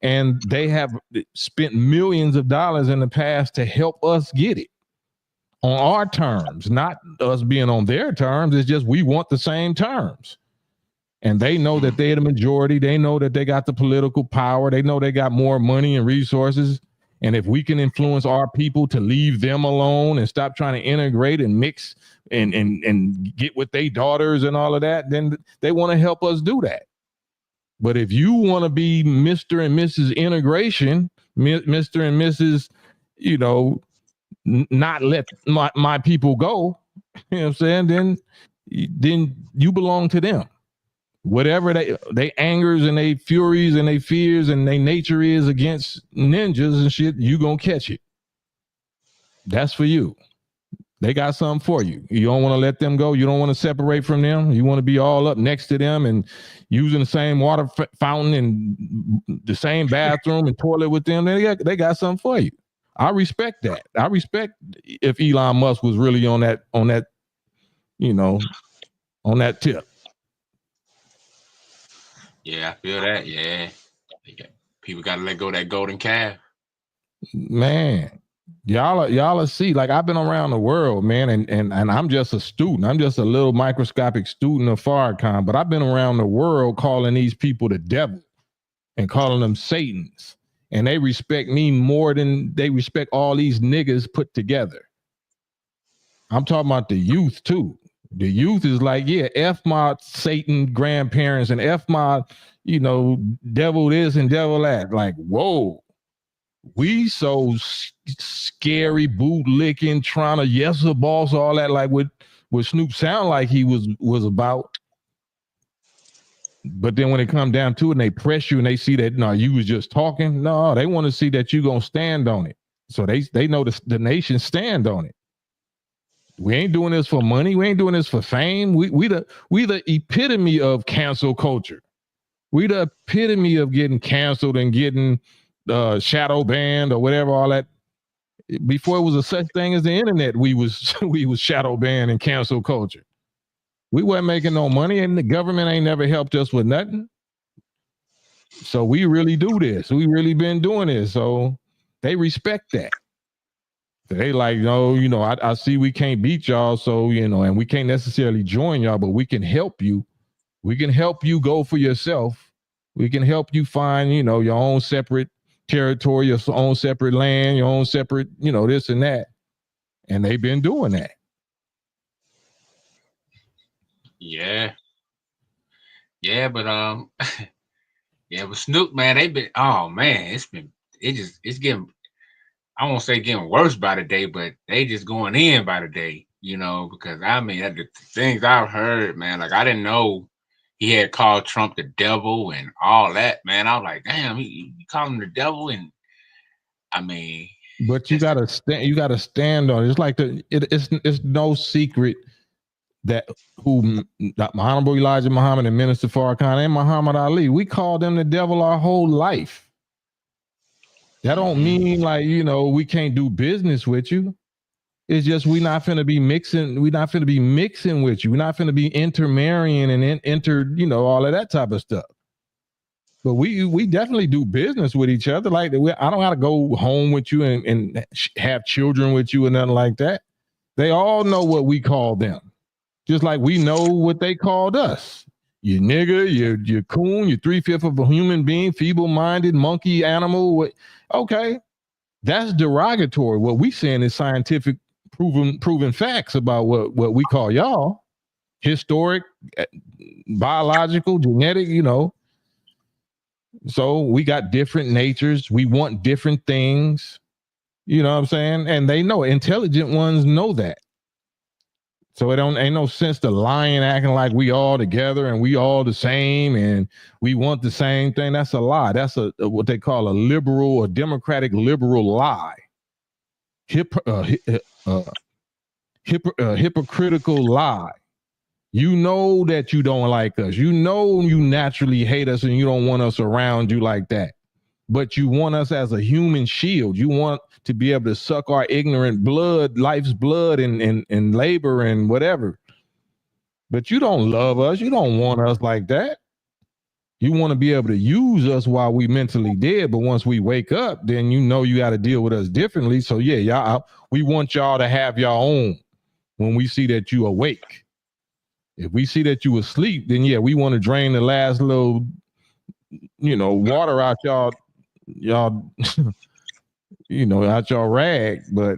Speaker 1: And they have spent millions of dollars in the past to help us get it on our terms, not us being on their terms. It's just we want the same terms. And they know that they're the majority. They know that they got the political power. They know they got more money and resources. And if we can influence our people to leave them alone and stop trying to integrate and mix and get with their daughters and all of that, then they want to help us do that. But if you want to be Mr. and Mrs. Integration, Mr. and Mrs., not let my people go, you know what I'm saying? Then you belong to them. Whatever they angers and they furies and they fears and they nature is against ninjas and shit, you gonna catch it. That's for you. They got something for you. You don't want to let them go. You don't want to separate from them. You want to be all up next to them and using the same water fountain and the same bathroom and toilet with them. They got something for you. I respect that. I respect if Elon Musk was really on that, on that tip.
Speaker 6: Yeah, I feel that. Yeah. People got to let go of that golden calf.
Speaker 1: Man. Y'all see, like, I've been around the world, man, and I'm just a student. I'm just a little microscopic student of Farrakhan, but I've been around the world calling these people the devil and calling them Satans. And they respect me more than they respect all these niggas put together. I'm talking about the youth too. The youth is like, yeah, F my Satan grandparents and F my, devil this and devil that. Like, whoa. We so scary, boot licking, trying to yes a boss, all that, like what Snoop sound like he was about. But then when it come down to it and they press you and they see that no, you was just talking. No, they want to see that you gonna stand on it. So they know the nation stand on it. We ain't doing this for money. We ain't doing this for fame. We the epitome of cancel culture. We the epitome of getting canceled and getting shadow banned or whatever, all that. Before it was a such thing as the internet, we was shadow banned and cancel culture. We weren't making no money and the government ain't never helped us with nothing. So we really do this. We really been doing this. So they respect that. They like, no, I see we can't beat y'all. So, and we can't necessarily join y'all, but we can help you. We can help you go for yourself. We can help you find, your own separate territory, your own separate land, your own separate, this and that. And they've been doing that.
Speaker 6: Yeah. Yeah, but but Snoop, man, it's getting, I won't say getting worse by the day, but they just going in by the day, because the things I've heard, man, like I didn't know he had called Trump the devil and all that, man. I was like, damn, he called him the devil, and I mean,
Speaker 1: but you gotta stand. You gotta stand on it. It's like it's no secret that Honorable Elijah Muhammad and Minister Farrakhan and Muhammad Ali, we called them the devil our whole life. That don't mean like we can't do business with you. It's just we not finna be mixing. We not finna be mixing with you. We're not finna be intermarrying and all of that type of stuff. But we definitely do business with each other. Like I don't have to go home with you and have children with you and nothing like that. They all know what we call them, just like we know what they called us. You nigger, you coon, you 3/5 of a human being, feeble-minded, monkey, animal. Okay, that's derogatory. What we saying is scientific, proven facts about what we call y'all. Historic, biological, genetic, So we got different natures. We want different things. You know what I'm saying? And they know, intelligent ones know that. So ain't no sense to lying, acting like we all together and we all the same and we want the same thing. That's a lie. That's what they call a liberal or democratic liberal lie. Hypocritical lie. You know that you don't like us. You know you naturally hate us and you don't want us around you like that. But you want us as a human shield. You want to be able to suck our ignorant blood, life's blood and labor and whatever. But you don't love us. You don't want us like that. You want to be able to use us while we mentally dead. But once we wake up, then you got to deal with us differently. So yeah, y'all, we want y'all to have your own when we see that you awake. If we see that you asleep, then yeah, we want to drain the last little, water out y'all, out your rag. But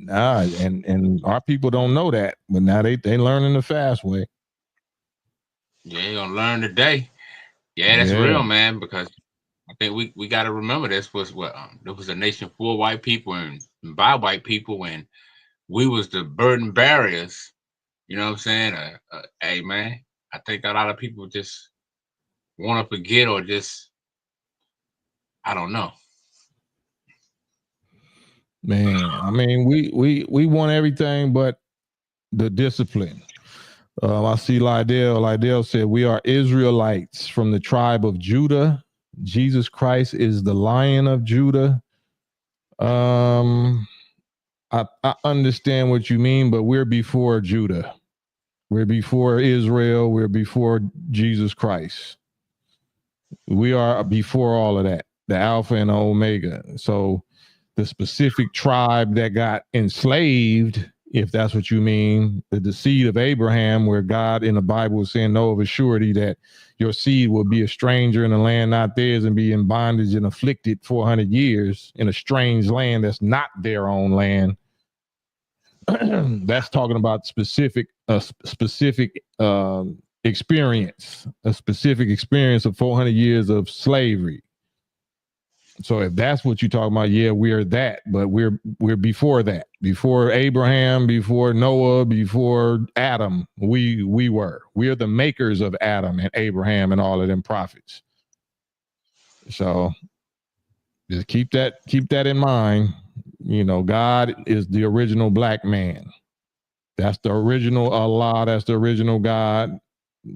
Speaker 1: and our people don't know that. But now they learning the fast way.
Speaker 6: Yeah, you're gonna learn today. Yeah, that's real, man. Because I think we got to remember this was there was a nation full of white people and by white people, and we was the burden barriers. You know what I'm saying? Hey, man, I think a lot of people just want to forget or just, I don't know.
Speaker 1: Man, I mean, we want everything but the discipline. I see Lydell said, we are Israelites from the tribe of Judah. Jesus Christ is the Lion of Judah. I understand what you mean, but we're before Judah. We're before Israel. We're before Jesus Christ. We are before all of that, the Alpha and the Omega. So the specific tribe that got enslaved, if that's what you mean, the seed of Abraham, where God in the Bible is saying, know of a surety that your seed will be a stranger in a land not theirs and be in bondage and afflicted 400 years in a strange land that's not their own land. That's talking about specific experience, a specific experience of 400 years of slavery. So if that's what you're talking about, yeah, we are that, but we're before that, before Abraham, before Noah, before Adam. We're the makers of Adam and Abraham and all of them prophets. So just keep that in mind. God is the original black man. That's the original Allah. That's the original God.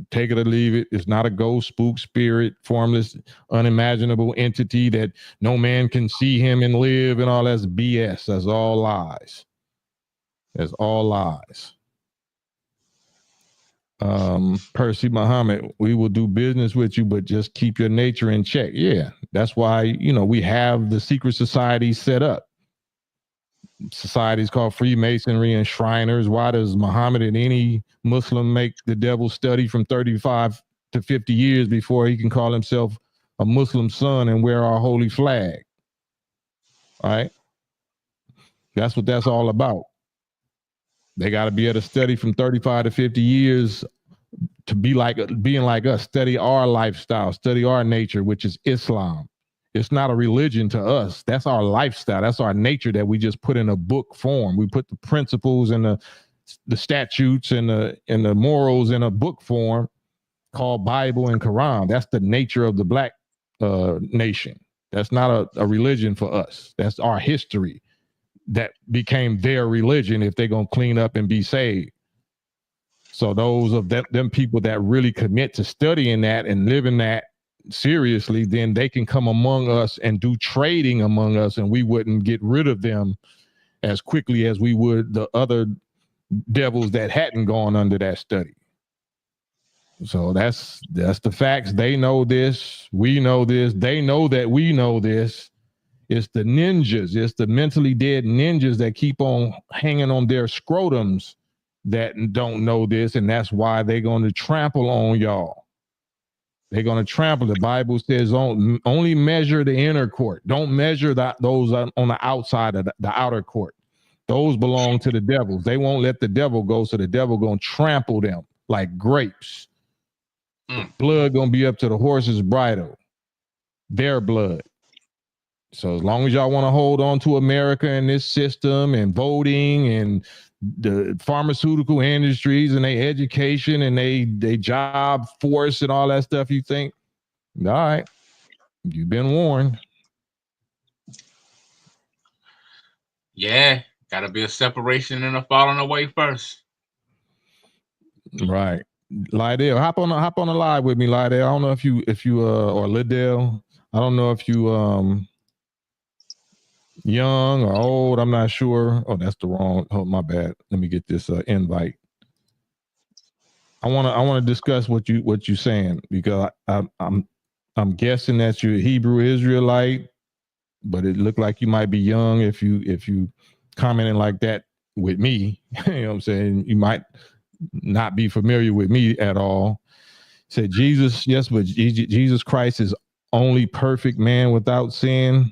Speaker 1: Take it or leave it. It's not a ghost, spook, spirit, formless, unimaginable entity that no man can see him and live and all. That's BS. That's all lies. That's all lies. Percy Muhammad, we will do business with you, but just keep your nature in check. Yeah, that's why, we have the secret society set up. Societies called Freemasonry and Shriners. Why does Muhammad and any Muslim make the devil study from 35 to 50 years before he can call himself a Muslim son and wear our holy flag? All right. That's what that's all about. They got to be able to study from 35 to 50 years to be being like us, study our lifestyle, study our nature, which is Islam. It's not a religion to us. That's our lifestyle. That's our nature that we just put in a book form. We put the principles and the statutes and the morals in a book form called Bible and Quran. That's the nature of the black nation. That's not a religion for us. That's our history that became their religion if they're going to clean up and be saved. So those of them people that really commit to studying that and living that seriously, then they can come among us and do trading among us, and we wouldn't get rid of them as quickly as we would the other devils that hadn't gone under that study. So that's the facts. They know this. We know this. They know that we know this. It's the ninjas. It's the mentally dead ninjas that keep on hanging on their scrotums that don't know this, and that's why they're going to trample on y'all. They're going to trample. The Bible says only measure the inner court. Don't measure those on the outside of the outer court. Those belong to the devils. They won't let the devil go, so the devil going to trample them like grapes. Blood going to be up to the horse's bridle. Their blood. So as long as y'all want to hold on to America and this system and voting and the pharmaceutical industries and their education and they job force and all that stuff, you think, all right, you've been warned.
Speaker 6: Yeah, gotta be a separation and a falling away first.
Speaker 1: Right. Lydell, hop on the live with me, Lydell. I don't know if you or Liddell, I don't know if you young or old, I'm not sure. Oh, that's the wrong. Oh, my bad. Let me get this invite. I want to discuss what you saying, because I'm guessing that you're a Hebrew Israelite, but it looked like you might be young if you commenting like that with me. You know what I'm saying? You might not be familiar with me at all. Said Jesus, yes, but Jesus Christ is only perfect man without sin.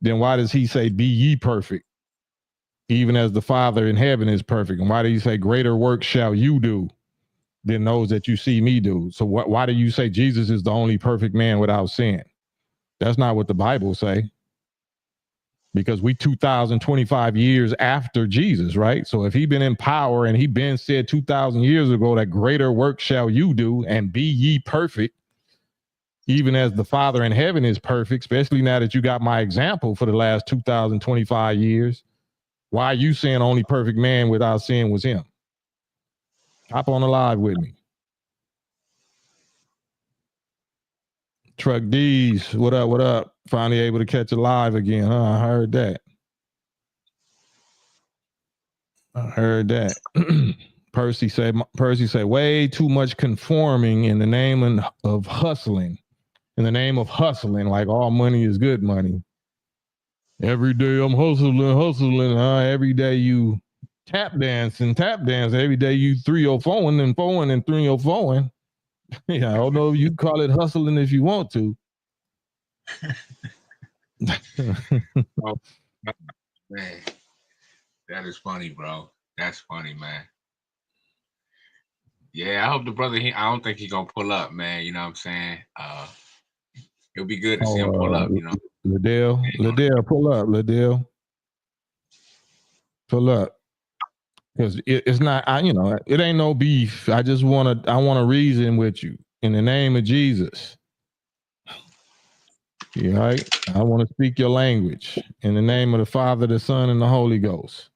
Speaker 1: Then why does he say, be ye perfect, even as the Father in heaven is perfect? And why do you say, greater work shall you do than those that you see me do? So why do you say Jesus is the only perfect man without sin? That's not what the Bible say. Because we 2025 years after Jesus, right? So if he been in power and he been said 2,000 years ago that greater work shall you do and be ye perfect, even as the Father in heaven is perfect, especially now that you got my example for the last 2025 years, why are you saying only perfect man without sin was him? Hop on the live with me. Truck D's, what up, what up? Finally able to catch a live again, huh? I heard that. Percy say, way too much conforming in the name of hustling. In the name of hustling, like all money is good money. Every day I'm hustling. Every day you tap dance. Every day you 304 and 4 and 304. Yeah, I don't know if you call it hustling if you want to.
Speaker 6: Oh, man, that is funny, bro. That's funny, man. Yeah, I hope the brother. I don't think he's gonna pull up, man. You know what I'm saying? It'll be good to see him pull up. You know,
Speaker 1: Liddell, pull up, Liddell. Pull up. Because it's not, it ain't no beef. I want to reason with you in the name of Jesus. You right? I want to speak your language in the name of the Father, the Son, and the Holy Ghost.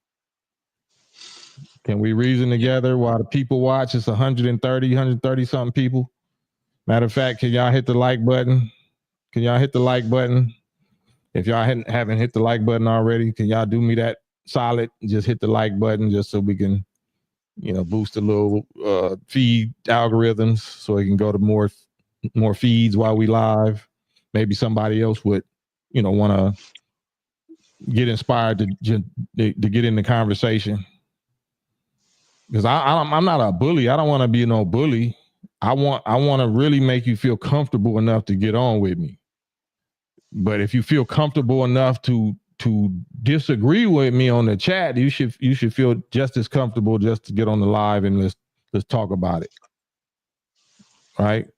Speaker 1: Can we reason together while the people watch? It's 130 something people. Matter of fact, can y'all hit the like button? Can y'all hit the like button? If y'all haven't hit the like button already, can y'all do me that solid? Just hit the like button just so we can, boost the little feed algorithms so it can go to more feeds while we live. Maybe somebody else would, want to get inspired to get in the conversation. Because I'm not a bully. I don't want to be no bully. I want to really make you feel comfortable enough to get on with me. But if you feel comfortable enough to disagree with me on the chat, you should feel just as comfortable just to get on the live and let's talk about it. Right?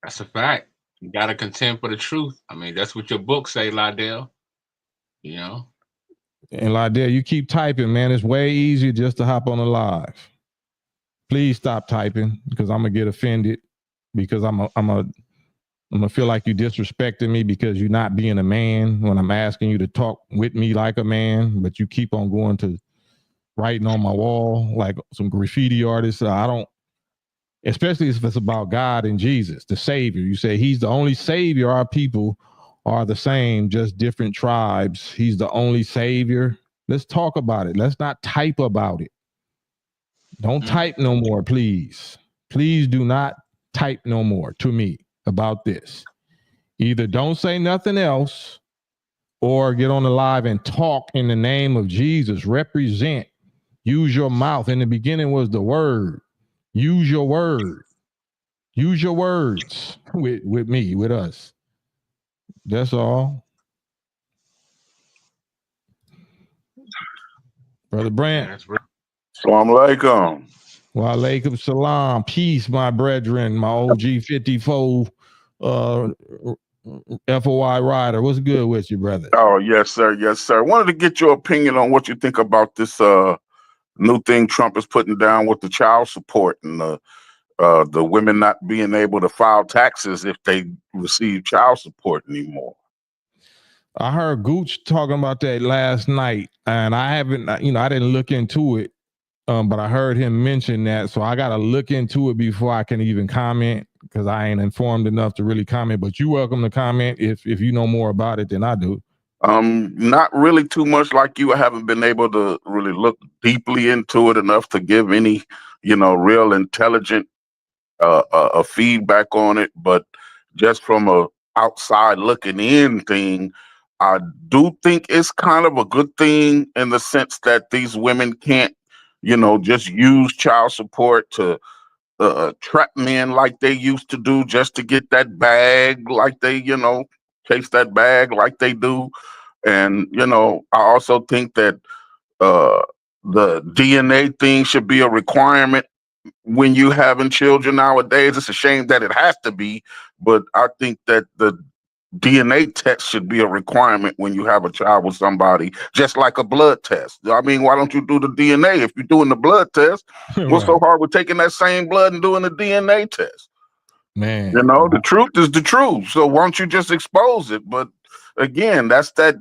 Speaker 6: that's a fact. You gotta contend for the truth. I mean, that's what your book say, Lydell. You know.
Speaker 1: And Lydell, you keep typing, man. It's way easier just to hop on the live. Please stop typing because I'm gonna get offended because I'm gonna feel like you disrespecting me because you're not being a man when I'm asking you to talk with me like a man, but you keep on going to writing on my wall like some graffiti artists. I don't, especially if it's about God and Jesus, the Savior. You say he's the only Savior our people are the same, just different tribes. He's the only savior. Let's talk about it. Let's not type about it. Don't type no more, please. Please do not type no more to me about this. Either don't say nothing else or get on the live and talk in the name of Jesus. Represent. Use your mouth. In the beginning was the word. Use your word. Use your words with me, with us. That's all. Brother Brant.
Speaker 7: Assalamu alaikum.
Speaker 1: Wa alaikum salam. Peace, my brethren, my OG 54 FOI rider. What's good with you, brother?
Speaker 7: Oh, yes, sir. Yes, sir. Wanted to get your opinion on what you think about this new thing Trump is putting down with the child support and the women not being able to file taxes if they receive child support anymore.
Speaker 1: I heard Gooch talking about that last night, and I haven't, I didn't look into it, but I heard him mention that, so I got to look into it before I can even comment, because I ain't informed enough to really comment. But you're welcome to comment if you know more about it than I do.
Speaker 7: Not really too much like you. I haven't been able to really look deeply into it enough to give any, real intelligent feedback on it. But just from a outside looking in thing, I do think it's kind of a good thing in the sense that these women can't, just use child support to trap men like they used to do just to get that bag, like they, chase that bag like they do. And, I also think that the DNA thing should be a requirement when you having children nowadays. It's a shame that it has to be, but I think that the DNA test should be a requirement when you have a child with somebody, just like a blood test. I mean, why don't you do the DNA? If you're doing the blood test, what's so hard with taking that same blood and doing the DNA test?
Speaker 1: Man,
Speaker 7: the truth is the truth. So why don't you just expose it? But again, that's that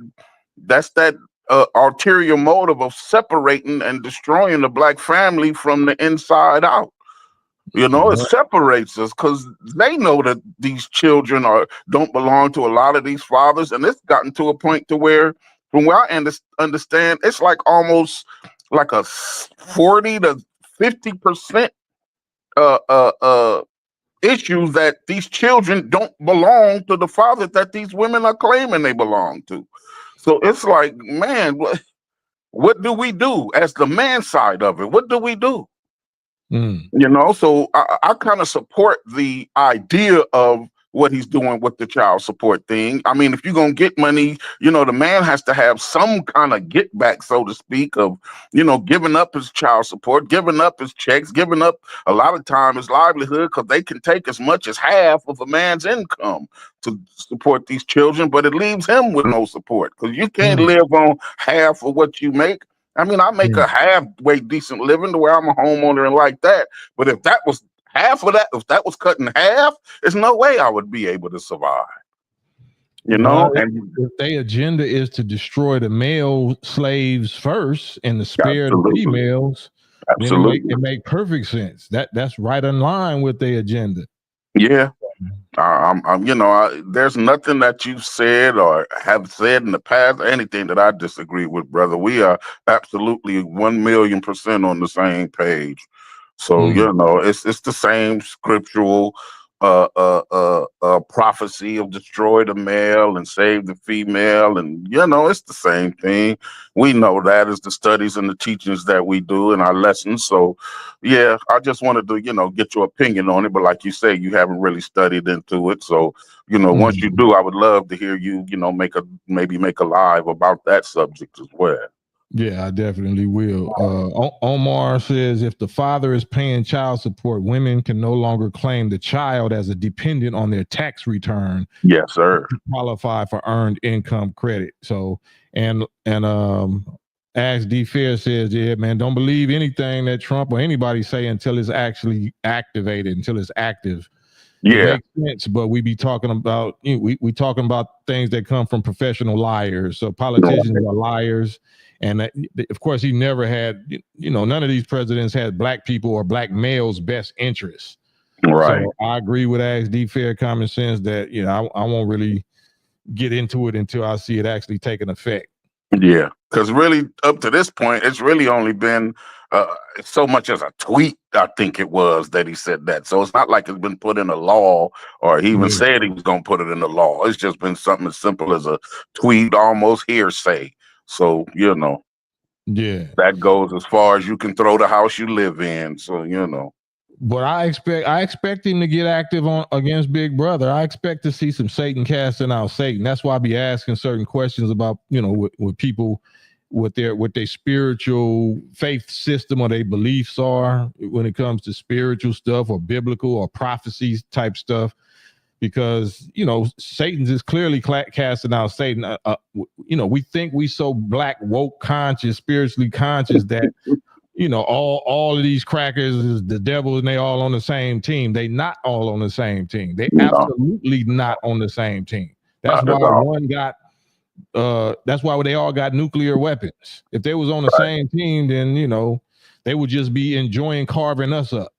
Speaker 7: ulterior motive of separating and destroying the black family from the inside out. It separates us because they know that these children don't belong to a lot of these fathers, and it's gotten to a point to where, from where I understand, it's like almost like a 40 to 50% issue that these children don't belong to the father that these women are claiming they belong to. So it's like, man, what do we do as the man side of it? What do we do? So I kind of support the idea of what he's doing with the child support thing. I mean, if you're going to get money, the man has to have some kind of get back, so to speak, of, giving up his child support, giving up his checks, giving up a lot of time his livelihood, because they can take as much as half of a man's income to support these children, but it leaves him with no support because you can't live on half of what you make. I mean, I make a halfway decent living to where I'm a homeowner and like that. But if that was half of that, if that was cut in half, there's no way I would be able to survive.
Speaker 1: And if their agenda is to destroy the male slaves first and to spare the females, then it make perfect sense. That's right in line with their agenda.
Speaker 7: Yeah. There's nothing that you've said or have said in the past, or anything that I disagree with, brother. We are absolutely 1,000,000% on the same page. So, it's the same scriptural prophecy of destroy the male and save the female. And, it's the same thing. We know that is the studies and the teachings that we do in our lessons. So, yeah, I just wanted to, get your opinion on it. But like you say, you haven't really studied into it. So, once you do, I would love to hear you, maybe make a live about that subject as well.
Speaker 1: Yeah, I definitely will. Omar says if the father is paying child support, women can no longer claim the child as a dependent on their tax return.
Speaker 7: Yes, sir.
Speaker 1: To qualify for earned income credit. So, and Ask D Fair says, yeah, man, don't believe anything that Trump or anybody say until it's actually activated, until it's active.
Speaker 7: Yeah,
Speaker 1: it makes sense, but we be talking about we talking about things that come from professional liars. So politicians are liars. And of course, he never had, none of these presidents had black people or black males' best interests.
Speaker 7: Right.
Speaker 1: So I agree with Ask D Fair Common Sense that, I won't really get into it until I see it actually taking effect.
Speaker 7: Yeah, because really, up to this point, it's really only been so much as a tweet. I think it was that he said that. So it's not like it's been put in a law, or he even said he was going to put it in the law. It's just been something as simple as a tweet, almost hearsay. So
Speaker 1: yeah,
Speaker 7: that goes as far as you can throw the house you live in. So
Speaker 1: But I expect him to get active on against Big Brother. I expect to see some Satan casting out Satan. That's why I be asking certain questions about, what people what their spiritual faith system or their beliefs are when it comes to spiritual stuff or biblical or prophecies type stuff. Because Satan's is clearly casting out Satan. We think we so black woke conscious, spiritually conscious that all of these crackers is the devil and they all on the same team. They not all on the same team. They absolutely not on the same team. That's why that's why they all got nuclear weapons. If they was on the same team, then they would just be enjoying carving us up.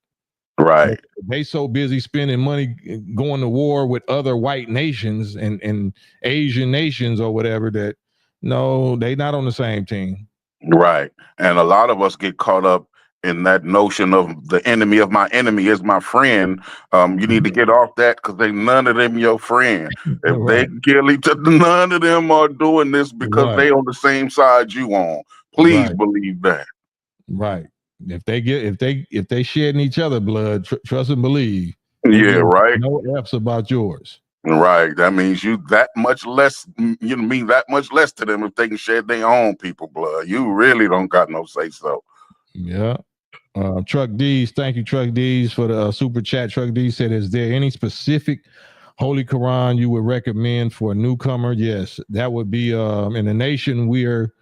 Speaker 7: Right.
Speaker 1: They so busy spending money going to war with other white nations and Asian nations or whatever that no, they not on the same team.
Speaker 7: Right. And a lot of us get caught up in that notion of the enemy of my enemy is my friend. You need to get off that because none of them your friend. If they kill each other, none of them are doing this because they on the same side you on. Please believe that.
Speaker 1: Right. If they shedding each other blood, trust and believe.
Speaker 7: Yeah, right.
Speaker 1: No F's about yours.
Speaker 7: Right. That means you that much less. You mean that much less to them if they can shed their own people blood. You really don't got no say so.
Speaker 1: Yeah. Truck D's, thank you, Truck D's, for the super chat. Truck D said, "Is there any specific Holy Quran you would recommend for a newcomer?" Yes, that would be in the nation we're.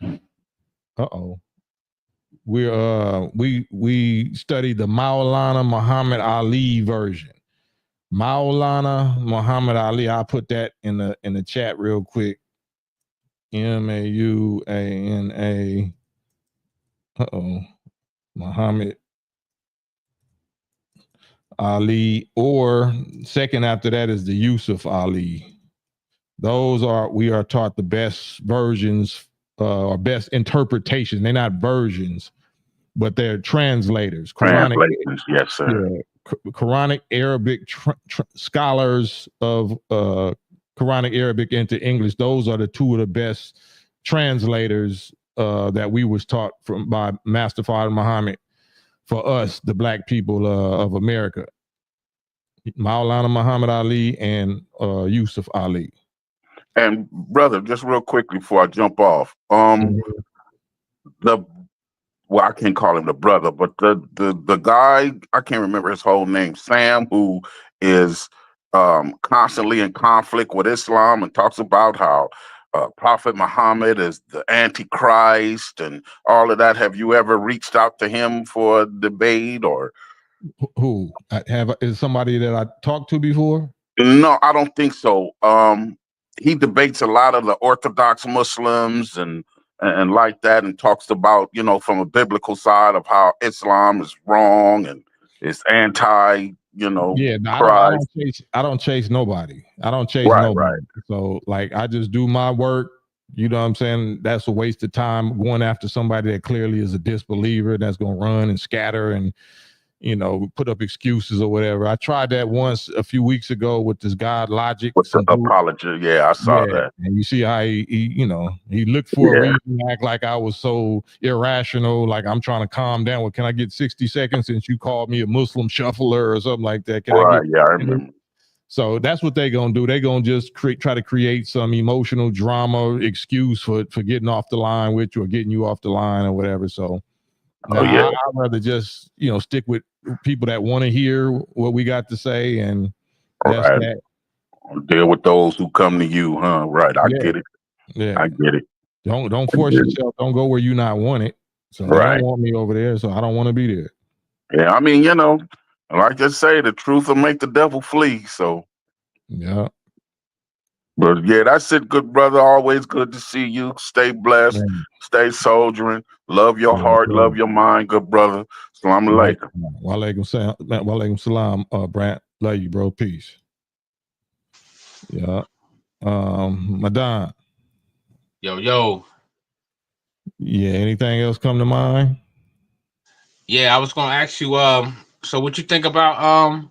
Speaker 1: We study the Maulana Muhammad Ali version. Maulana Muhammad Ali. I'll put that in the chat real quick. Mauna. Muhammad Ali, or second after that is the Yusuf Ali. We are taught the best versions or best interpretations. They're not versions, but they're translators.
Speaker 7: Translators, yes, sir.
Speaker 1: Yeah, Quranic Arabic scholars of Quranic Arabic into English. Those are the two of the best translators that we was taught by Master Father Muhammad for us, the black people of America. Maulana Muhammad Ali and Yusuf Ali.
Speaker 7: And brother, just real quickly before I jump off, I can't call him the brother, but the guy, I can't remember his whole name, Sam, who is constantly in conflict with Islam and talks about how Prophet Muhammad is the Antichrist and all of that. Have you ever reached out to him for a debate or?
Speaker 1: Who is somebody that I talked to before?
Speaker 7: No, I don't think so. He debates a lot of the Orthodox Muslims and like that, and talks about, from a biblical side of how Islam is wrong and it's anti, Christ.
Speaker 1: I don't chase nobody. I don't chase nobody. Right. So I just do my work. You know what I'm saying? That's a waste of time going after somebody that clearly is a disbeliever that's going to run and scatter and, put up excuses or whatever. I tried that once a few weeks ago with this guy Logic.
Speaker 7: With the apology. Yeah, I saw that.
Speaker 1: And you see how he looked for a reason to act like I was so irrational, like I'm trying to calm down. Well, can I get 60 seconds since you called me a Muslim shuffler or something like that?
Speaker 7: I remember.
Speaker 1: So that's what they're going to do. They're going to just try to create some emotional drama excuse for getting off the line with you or getting you off the line or whatever. So I'd rather just, stick with people that want to hear what we got to say, and that's that.
Speaker 7: Deal with those who come to you, huh? Right. I get it.
Speaker 1: Yeah.
Speaker 7: I get it.
Speaker 1: Don't force yourself. Don't go where you not wanted. So they don't want me over there, so I don't want to be there.
Speaker 7: Yeah, I mean, like I say, the truth will make the devil flee. So
Speaker 1: yeah.
Speaker 7: But yeah, that's it, good brother. Always good to see you. Stay blessed. Stay soldiering. Love your heart. Love your mind, good brother. Salaam alaikum.
Speaker 1: Walaikum salam, Brant. Love you, bro. Peace. Yeah. Madon.
Speaker 6: Yo.
Speaker 1: Yeah, anything else come to mind?
Speaker 6: Yeah, I was gonna ask you, so what you think about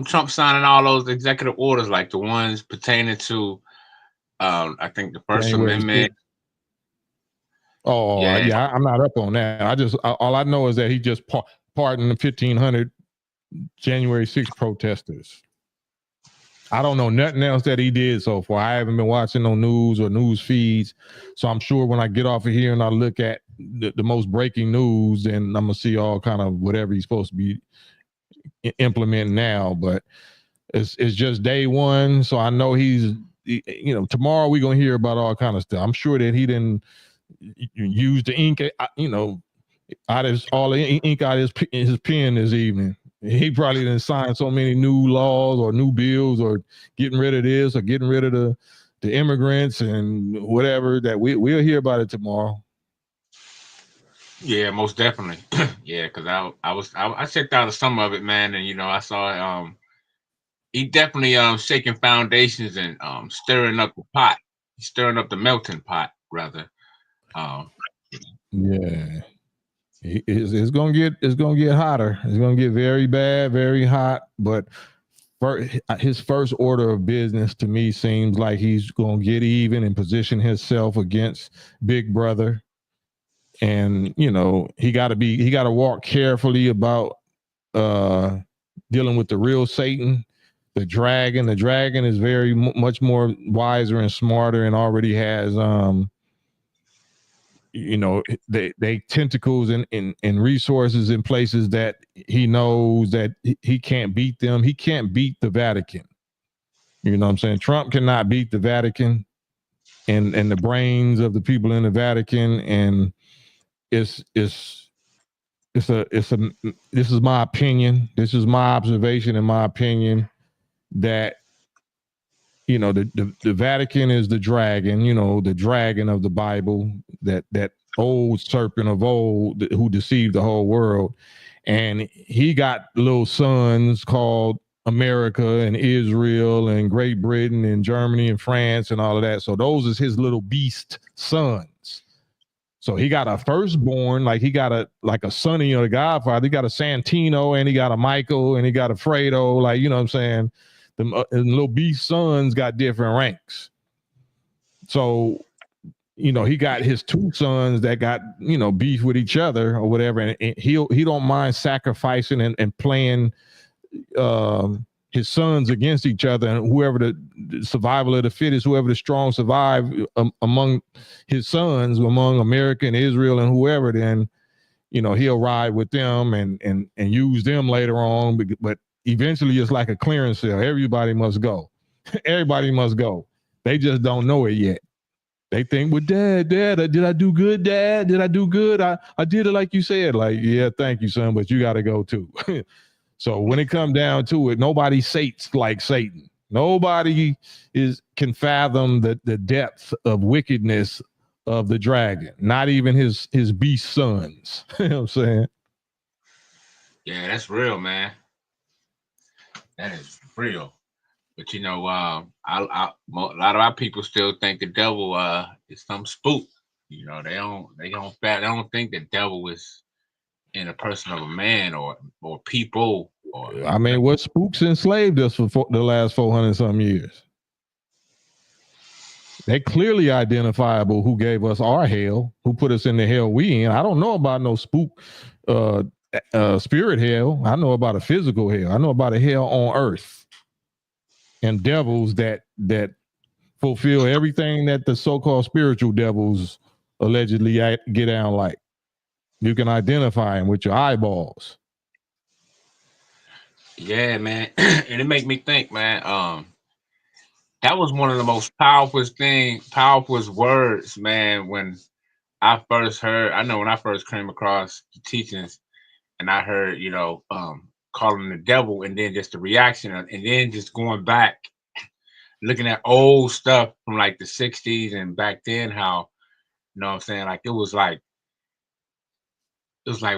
Speaker 6: Trump signing all those executive orders, like the ones pertaining to I think the First
Speaker 1: January
Speaker 6: Amendment.
Speaker 1: 6th. Oh,
Speaker 6: Yeah.
Speaker 1: yeah, I'm not up on that. All I know is that he just pardoned the 1,500 January 6th protesters. I don't know nothing else that he did so far. I haven't been watching no news or news feeds. So I'm sure when I get off of here and I look at the most breaking news, then I'm going to see all kind of whatever he's supposed to be implementing now. But it's just day one. So I know tomorrow we're going to hear about all kind of stuff. I'm sure that he didn't use the ink, all the ink out of his pen this evening. He probably didn't sign so many new laws or new bills or getting rid of this or getting rid of the immigrants and whatever that we'll hear about it tomorrow.
Speaker 6: Yeah, most definitely. Yeah, because I checked out some of it, man, and I saw he definitely shaking foundations and stirring up the pot, stirring up the melting pot rather.
Speaker 1: Yeah. It's gonna get hotter. It's gonna get very bad, very hot. But his first order of business to me seems like he's gonna get even and position himself against Big Brother. And he got to walk carefully about dealing with the real Satan, the dragon. The dragon is very much more wiser and smarter and already has they tentacles and resources in places that he knows that he can't beat them. He can't beat the Vatican. You know what I'm saying? Trump cannot beat the Vatican and the brains of the people in the Vatican. And this is my opinion. This is my observation and my opinion that the Vatican is the dragon, the dragon of the Bible, that old serpent of old who deceived the whole world. And he got little sons called America and Israel and Great Britain and Germany and France and all of that. So those is his little beast sons. So he got a firstborn, like he got a Sonny or a Godfather. He got a Santino and he got a Michael and he got a Fredo. Like, you know what I'm saying? The little beast sons got different ranks. So, he got his two sons that got, beef with each other or whatever. And he don't mind sacrificing and playing his sons against each other, and whoever the survival of the fittest, whoever the strong survive among his sons, among America and Israel and whoever, then, he'll ride with them and use them later on. But eventually it's like a clearance sale. Everybody must go. Everybody must go. They just don't know it yet. They think, well, Dad, did I do good, Dad? Did I do good? I did it like you said. Like, yeah, thank you, son, but you got to go too. So when it comes down to it, nobody sates like Satan. Nobody can fathom the depth of wickedness of the dragon. Not even his beast sons. You know what I'm saying?
Speaker 6: Yeah, that's real, man. That is real. But a lot of our people still think the devil is some spook. They don't think the devil is in a person of a man or people.
Speaker 1: I mean, what spooks enslaved us for the last 400 some years? They clearly identifiable who gave us our hell, who put us in the hell we in. I don't know about no spook spirit hell. I know about a physical hell. I know about a hell on earth and devils that fulfill everything that the so-called spiritual devils allegedly get down like. You can identify them with your eyeballs.
Speaker 6: Yeah, man. And it make me think, man, that was one of the most powerful words, man, when I first heard, I know when I first came across the teachings and I heard, calling the devil, and then just the reaction, and then just going back, looking at old stuff from like the 60s and back then, how, what I'm saying? Like, it was like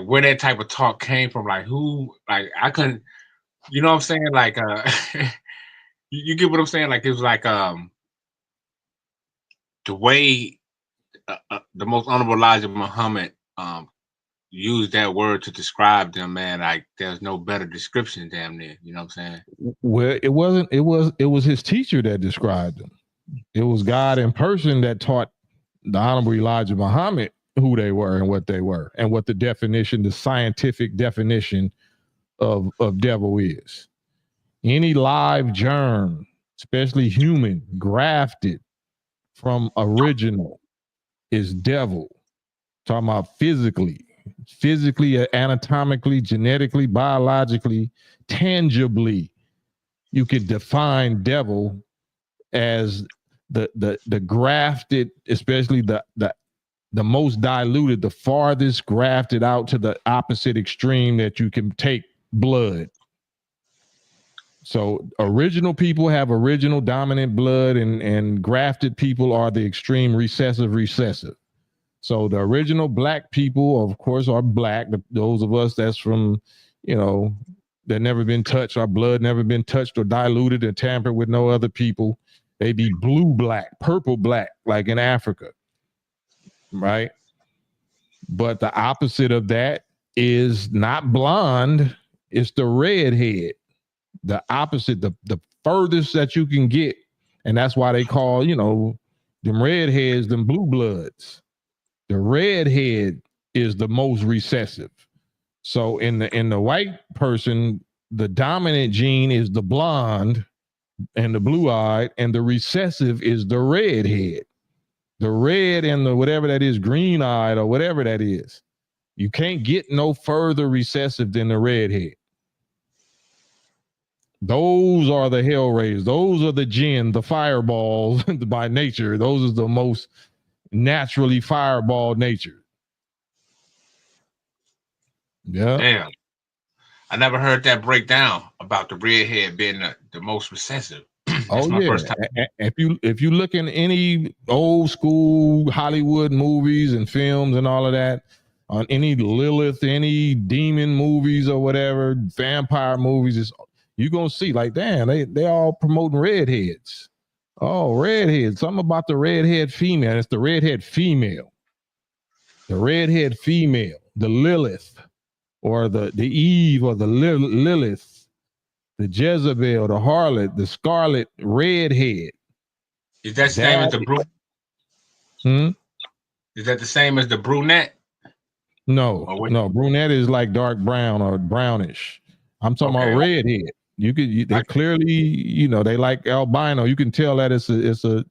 Speaker 6: where that type of talk came from, like who, like I couldn't, what I'm saying? Like, you get what I'm saying? Like, it was like, the way the most honorable Elijah Muhammad used that word to describe them, man, like there's no better description damn near. You know what I'm saying?
Speaker 1: Well, it wasn't. It was his teacher that described them. It was God in person that taught the Honorable Elijah Muhammad who they were and what they were and what the definition, the scientific definition of devil is. Any live germ, especially human, grafted from original is devil. Talking about physically, anatomically, genetically, biologically, tangibly. You could define devil as the grafted, especially the most diluted, the farthest grafted out to the opposite extreme that you can take blood. So original people have original dominant blood, and grafted people are the extreme recessive. So the original black people, of course, are black. Those of us that's from, that never been touched, our blood never been touched or diluted or tampered with no other people. They be blue black, purple black, like in Africa, right? But the opposite of that is not blonde, it's the redhead. The opposite, the furthest that you can get. And that's why they call, them redheads, them blue bloods. The redhead is the most recessive. So in the white person, the dominant gene is the blonde and the blue-eyed, and the recessive is the redhead. The red and the whatever that is, green-eyed or whatever that is. You can't get no further recessive than the redhead. Those are the hell rays. Those are the jinn, the fireballs by nature. Those are the most naturally fireball nature. Yeah.
Speaker 6: Damn. I never heard that breakdown about the redhead being the most recessive. That's my first time.
Speaker 1: If you look in any old school Hollywood movies and films and all of that, on any Lilith, any demon movies or whatever, vampire movies, you're gonna see like, damn, they all promoting redheads. Oh, redhead. Something about the redhead female. It's the redhead female. The redhead female, the Lilith, or the Eve, or the Lilith, the Jezebel, the harlot, the scarlet redhead.
Speaker 6: Is that same as the brunette? Is that the same as the brunette?
Speaker 1: No, brunette is like dark brown or brownish. I'm talking about redhead. They clearly, they like albino. You can tell that it's a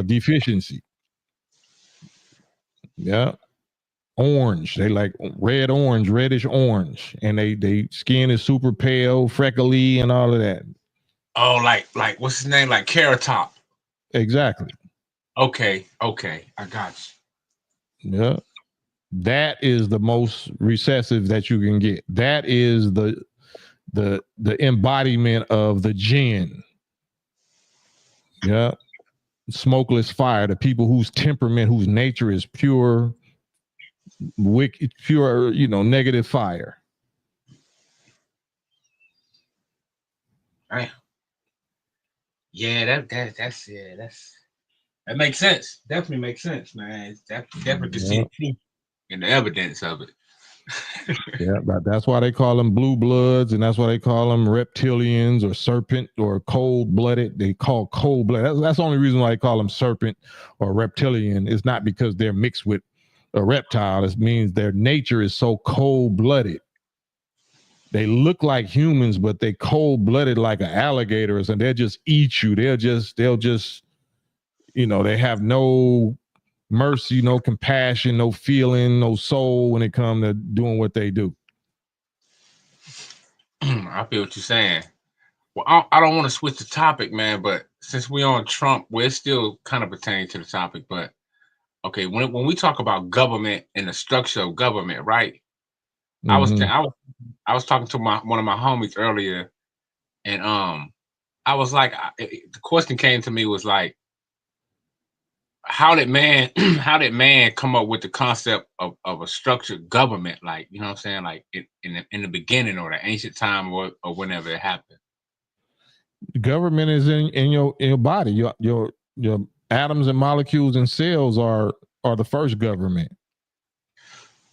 Speaker 1: deficiency. Yeah. Orange. They like red, orange, reddish orange. And they skin is super pale, freckly, and all of that.
Speaker 6: Oh, like what's his name? Like Carrot Top.
Speaker 1: Exactly.
Speaker 6: Okay. I got you.
Speaker 1: Yeah. That is the most recessive that you can get. That is the embodiment of the jinn. Yeah. Smokeless fire, the people whose temperament, whose nature is pure, wicked, pure, negative fire.
Speaker 6: Right. Yeah, that makes sense. Definitely makes sense, man. Definitely can see in the evidence of it.
Speaker 1: Yeah, but that's why they call them blue bloods, and that's why they call them reptilians or serpent or cold blooded. They call cold blood. That's the only reason why they call them serpent or reptilian. It's not because they're mixed with a reptile. It means their nature is so cold blooded. They look like humans, but they cold blooded like an alligator, and they'll just eat you. They'll just they have no mercy, no compassion, no feeling, no soul when it comes to doing what they do.
Speaker 6: I feel what you're saying. Well, I don't want to switch the topic, man, but since we're on Trump, we're still kind of pertaining to the topic. But okay, when we talk about government and the structure of government, right? Mm-hmm. I was talking to one of my homies earlier, and I was like, the question came to me was like, how did man come up with the concept of a structured government? Like, you know what I'm saying? Like in the beginning or the ancient time or whenever it happened.
Speaker 1: Government is in your body. Your atoms and molecules and cells are the first government.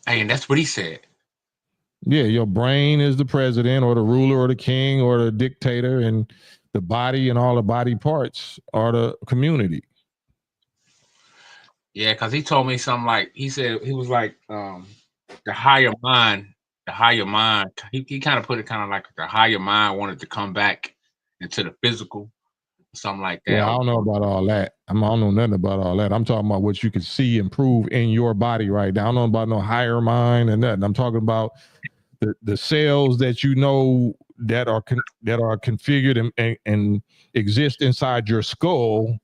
Speaker 6: Hey, and that's what he said.
Speaker 1: Yeah, your brain is the president or the ruler or the king or the dictator, and the body and all the body parts are the community.
Speaker 6: Yeah, because he told me something like, he said, he was like, the higher mind, he kind of put it kind of like the higher mind wanted to come back into the physical, something like that.
Speaker 1: Well, I don't know about all that. I don't know nothing about all that. I'm talking about what you can see and prove in your body right now. I don't know about no higher mind and nothing. I'm talking about the cells that you know that are configured and exist inside your skull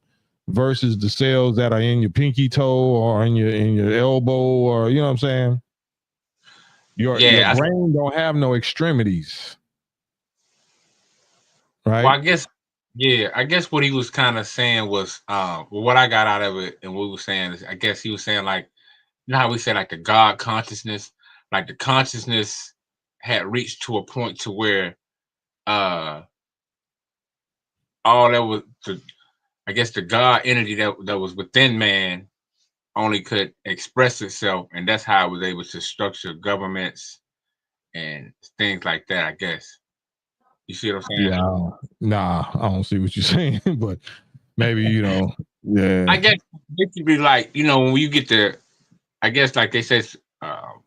Speaker 1: versus the cells that are in your pinky toe or in your elbow, or you know what I'm saying? Your brain don't have no extremities. Right?
Speaker 6: Well, I guess what he was kind of saying was what I got out of it and what we were saying is, I guess he was saying, like, you know how we say like the God consciousness, like the consciousness had reached to a point to where all that was I guess the God entity that was within man only could express itself, and that's how it was able to structure governments and things like that, I guess. You see what I'm saying?
Speaker 1: Yeah. Nah, I don't see what you're saying, but maybe, yeah.
Speaker 6: I guess it could be like, when you get the, I guess like they say,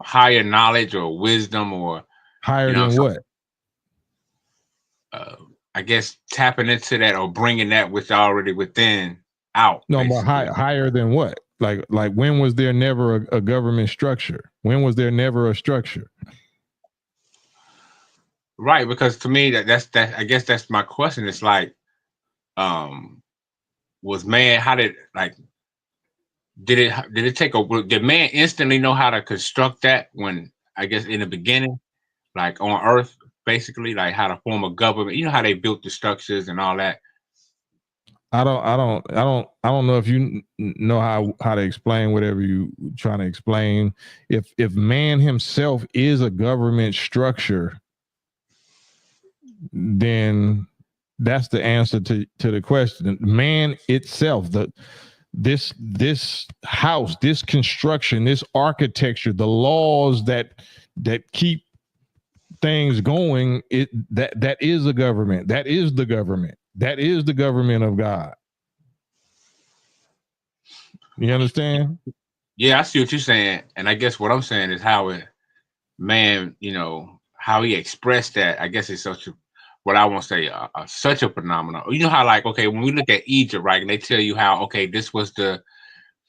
Speaker 6: higher knowledge or wisdom or
Speaker 1: higher than what?
Speaker 6: I guess tapping into that or bringing that which already within out.
Speaker 1: No, but higher than what? Like when was there never a government structure? When was there never a structure?
Speaker 6: Right, because to me that's I guess that's my question. It's like, was man, how did did man instantly know how to construct that when, I guess, in the beginning, like on Earth, basically, like how to form a government? You know how they built the structures and all that.
Speaker 1: I don't know if you know how to explain whatever you trying to explain. If man himself is a government structure, then that's the answer to the question. Man itself, this house, this construction, this architecture, the laws that keep things going, that is a government. That is the government. That is the government of God. You understand?
Speaker 6: Yeah, I see what you're saying. And I guess what I'm saying is how man, how he expressed that. I guess it's such a phenomenon. You know how, like, okay, when we look at Egypt, right, and they tell you how, okay, this was the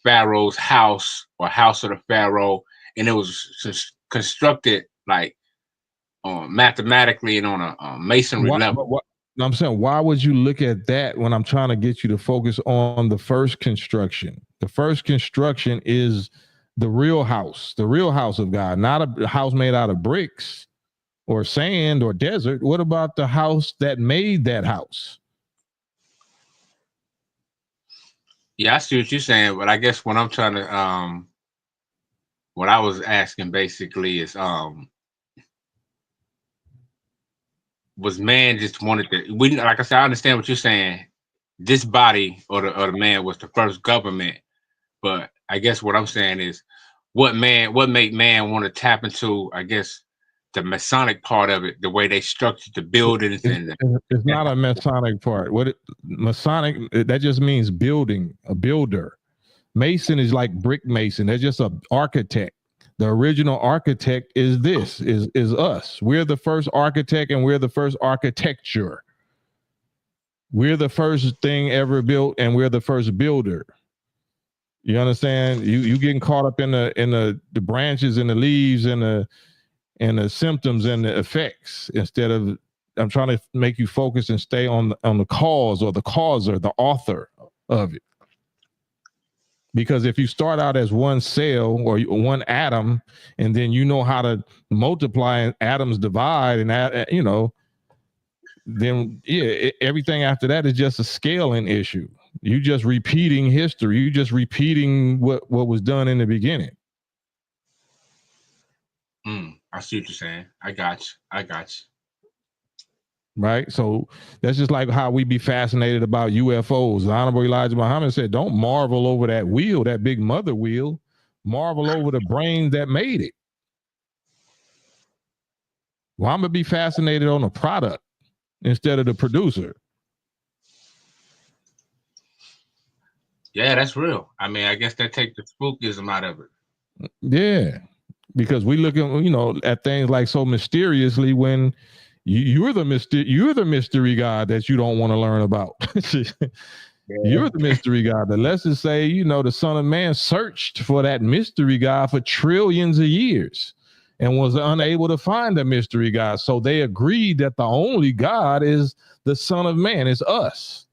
Speaker 6: Pharaoh's house or house of the Pharaoh, and it was constructed like mathematically and on a masonry level.
Speaker 1: I'm saying, why would you look at that when I'm trying to get you to focus on the first construction? The first construction is the real house of God, not a house made out of bricks or sand or desert. What about the house that made that house?
Speaker 6: Yeah, I see what you're saying, but I guess what I'm trying to what I was asking basically is was man just wanted to, like I said, I understand what you're saying. This body or the man was the first government, but I guess what I'm saying is what made man want to tap into, I guess, the Masonic part of it, the way they structured the buildings.
Speaker 1: It's not a Masonic part. Masonic, that just means building, a builder. Mason is like brick mason. They're just an architect. The original architect is us. We're the first architect and we're the first architecture. We're the first thing ever built and we're the first builder. You understand? You getting caught up in the branches and the leaves and the symptoms and the effects, instead of, I'm trying to make you focus and stay on the cause or the causer, the author of it. Because if you start out as one cell or one atom, and then you know how to multiply and atoms divide and then everything after that is just a scaling issue. You just repeating history. You just repeating what was done in the beginning.
Speaker 6: I see what you're saying. I got you.
Speaker 1: right? So that's just like how we be fascinated about UFOs. The Honorable Elijah Muhammad said, don't marvel over that wheel, that big mother wheel. Marvel over the brains that made it. Well, I'm going to be fascinated on the product instead of the producer.
Speaker 6: Yeah, that's real. I mean, I guess that takes the spookism out of it.
Speaker 1: Yeah, because we look at, at things like so mysteriously when you're the mystery god that you don't want to learn about. You're the mystery god. But let's just say, the Son of Man searched for that mystery god for trillions of years and was unable to find a mystery god. So they agreed that the only God is the Son of Man. It's us.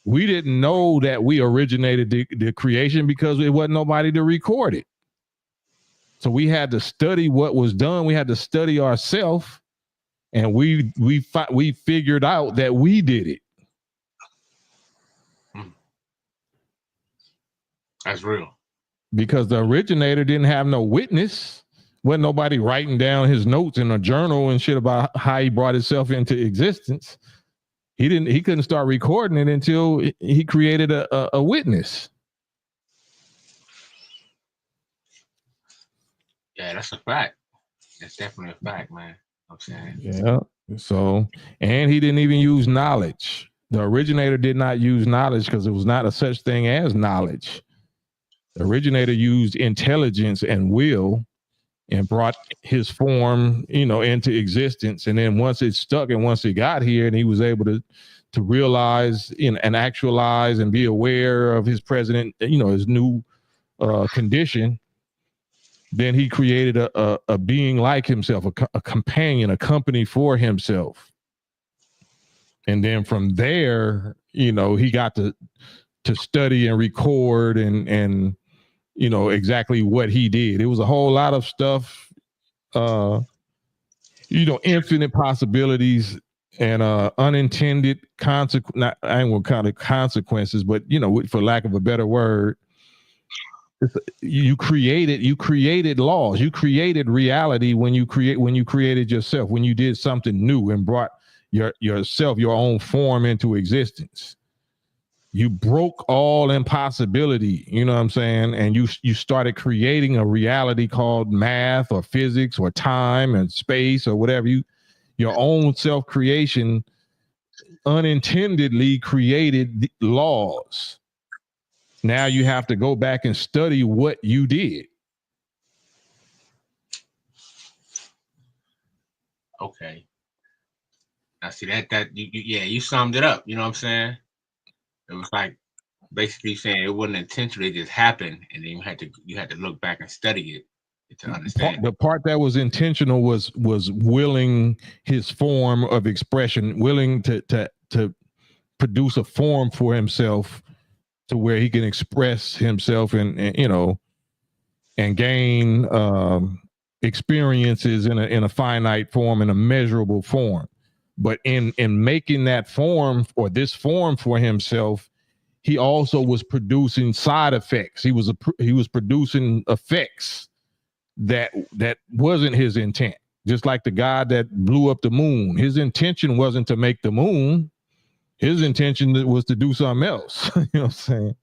Speaker 1: We didn't know that we originated the creation because it wasn't nobody to record it. So we had to study what was done. We had to study ourselves, and we figured out that we did it.
Speaker 6: That's real.
Speaker 1: Because the originator didn't have no witness. Wasn't nobody writing down his notes in a journal and shit about how he brought himself into existence. He couldn't start recording it until he created a witness.
Speaker 6: Yeah, that's a fact. That's definitely a fact, man. I'm saying.
Speaker 1: Yeah. So, and he didn't even use knowledge. The originator did not use knowledge because it was not a such thing as knowledge. The originator used intelligence and will and brought his form, into existence. And then once it stuck and once it got here and he was able to realize and actualize and be aware of his present, his new condition, then he created a being like himself, a companion, a company for himself. And then from there, he got to study and record and exactly what he did. It was a whole lot of stuff, infinite possibilities and unintended consequences. I ain't gonna count it consequences, but for lack of a better word, you created laws, you created reality when you created yourself, when you did something new and brought yourself, your own form into existence. You broke all impossibility, you know what I'm saying? And you started creating a reality called math or physics or time and space or whatever. Your own self-creation unintendedly created laws. Now you have to go back and study what you did.
Speaker 6: Okay. I see that you summed it up. You know what I'm saying? It was like basically saying it wasn't intentional; it just happened, and then you had to look back and study it to understand.
Speaker 1: The part that was intentional was willing his form of expression, willing to produce a form for himself to where he can express himself and gain experiences in a finite form, in a measurable form. But in making that form or this form for himself, he also was producing side effects. He was producing effects that wasn't his intent. Just like the guy that blew up the moon, his intention wasn't to make the moon. His intention was to do something else. You know what I'm saying?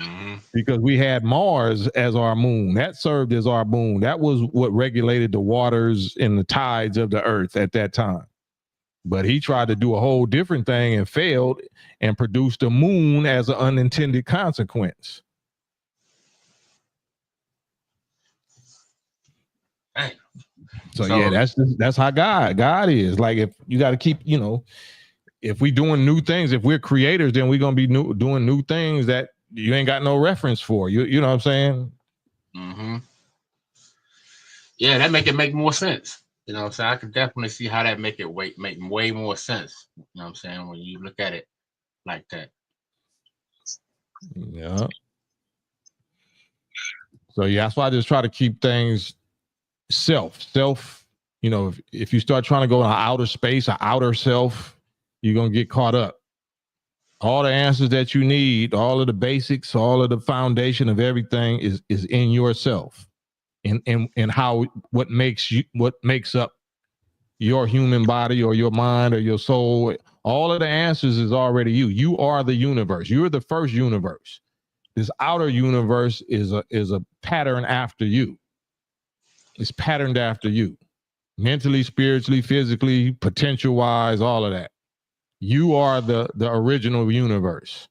Speaker 6: Mm-hmm.
Speaker 1: Because we had Mars as our moon. That served as our moon. That was what regulated the waters and the tides of the earth at that time. But he tried to do a whole different thing and failed and produced a moon as an unintended consequence.
Speaker 6: Hey.
Speaker 1: So yeah, that's how God is. Like, if you got to keep, if we doing new things, if we're creators, then we're going to be doing new things that you ain't got no reference for. You know what I'm saying?
Speaker 6: Mm-hmm. Yeah, that make more sense. You know what I'm saying? I can definitely see how that make way more sense. You know what I'm saying? When you look at it like that.
Speaker 1: Yeah. So yeah, that's why I just try to keep things self. If you start trying to go in outer space, an outer self, you're going to get caught up. All the answers that you need, all of the basics, all of the foundation of everything is in yourself. And how what makes up your human body or your mind or your soul. All of the answers is already you. You are the universe. You're the first universe. This outer universe is a pattern after you. It's patterned after you. Mentally, spiritually, physically, potential wise, all of that. You are the original universe.